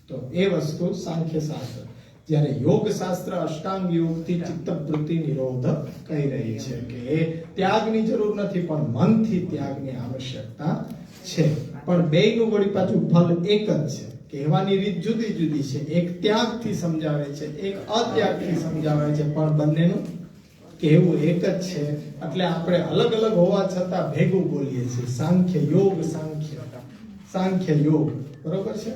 S2: તો એ વસ્તુ સાંખ્ય શાસ્ત્ર. જ્યારે યોગ શાસ્ત્ર અષ્ટાંગ યોગથી ચિત્તવૃત્તિ નિરોધ કહી રહી છે કે એ ત્યાગની જરૂર નથી પણ મનથી ત્યાગની આવશ્યકતા છે. પણ બેયનું વળી પાછું ફલ એક જ છે. કહેવાની રીત જુદી જુદી છે. એક ત્યાગથી સમજાવે છે, એક અત્યાગથી સમજાવે છે, પણ બંનેનું કહેવું એક જ છે. એટલે આપણે અલગ અલગ હોવા છતાં ભેગું બોલીએ છીએ. સાંખ્ય યોગ, સાંખ્ય યોગ. બરોબર છે.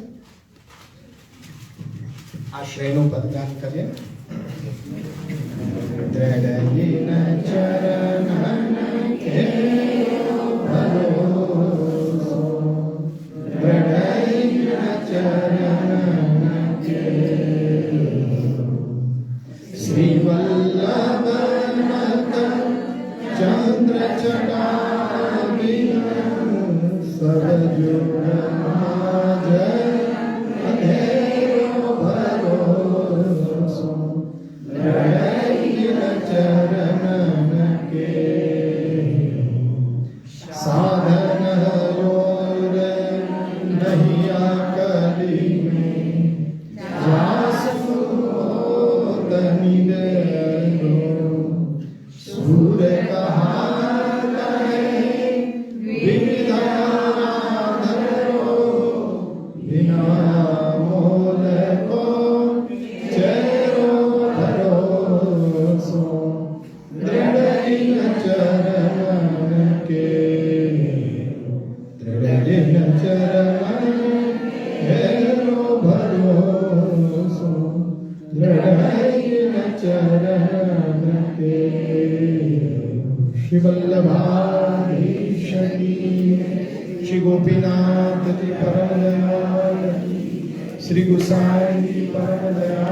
S2: આ શ્રેયનું પદગાન કરીએ. દ્રઢયિન ચરણન કેવો ભરોસો, દ્રઢયિન ચરણન કેવો, શ્રી વલ્લભનત ચંદ્ર ચટાબિન સદજુડ મહાજય ચરણ કે સાધન હરોર નહીં આકલી જાસુ તની દેનો સૂર કહારે વિધાધરો વિના મોલ કો ચેરો ભરોસો દ્રઢયિન ચરણ કે દ્રઢયિન ચરણ હેરો ભરોસો દ્રઢયિન ચરણ કે શ્રી વલ્લભાધીશકી શ્રી ગોપીનાથ પરમ દયાળ શ્રી ગુસાઈ પરમ દયાળ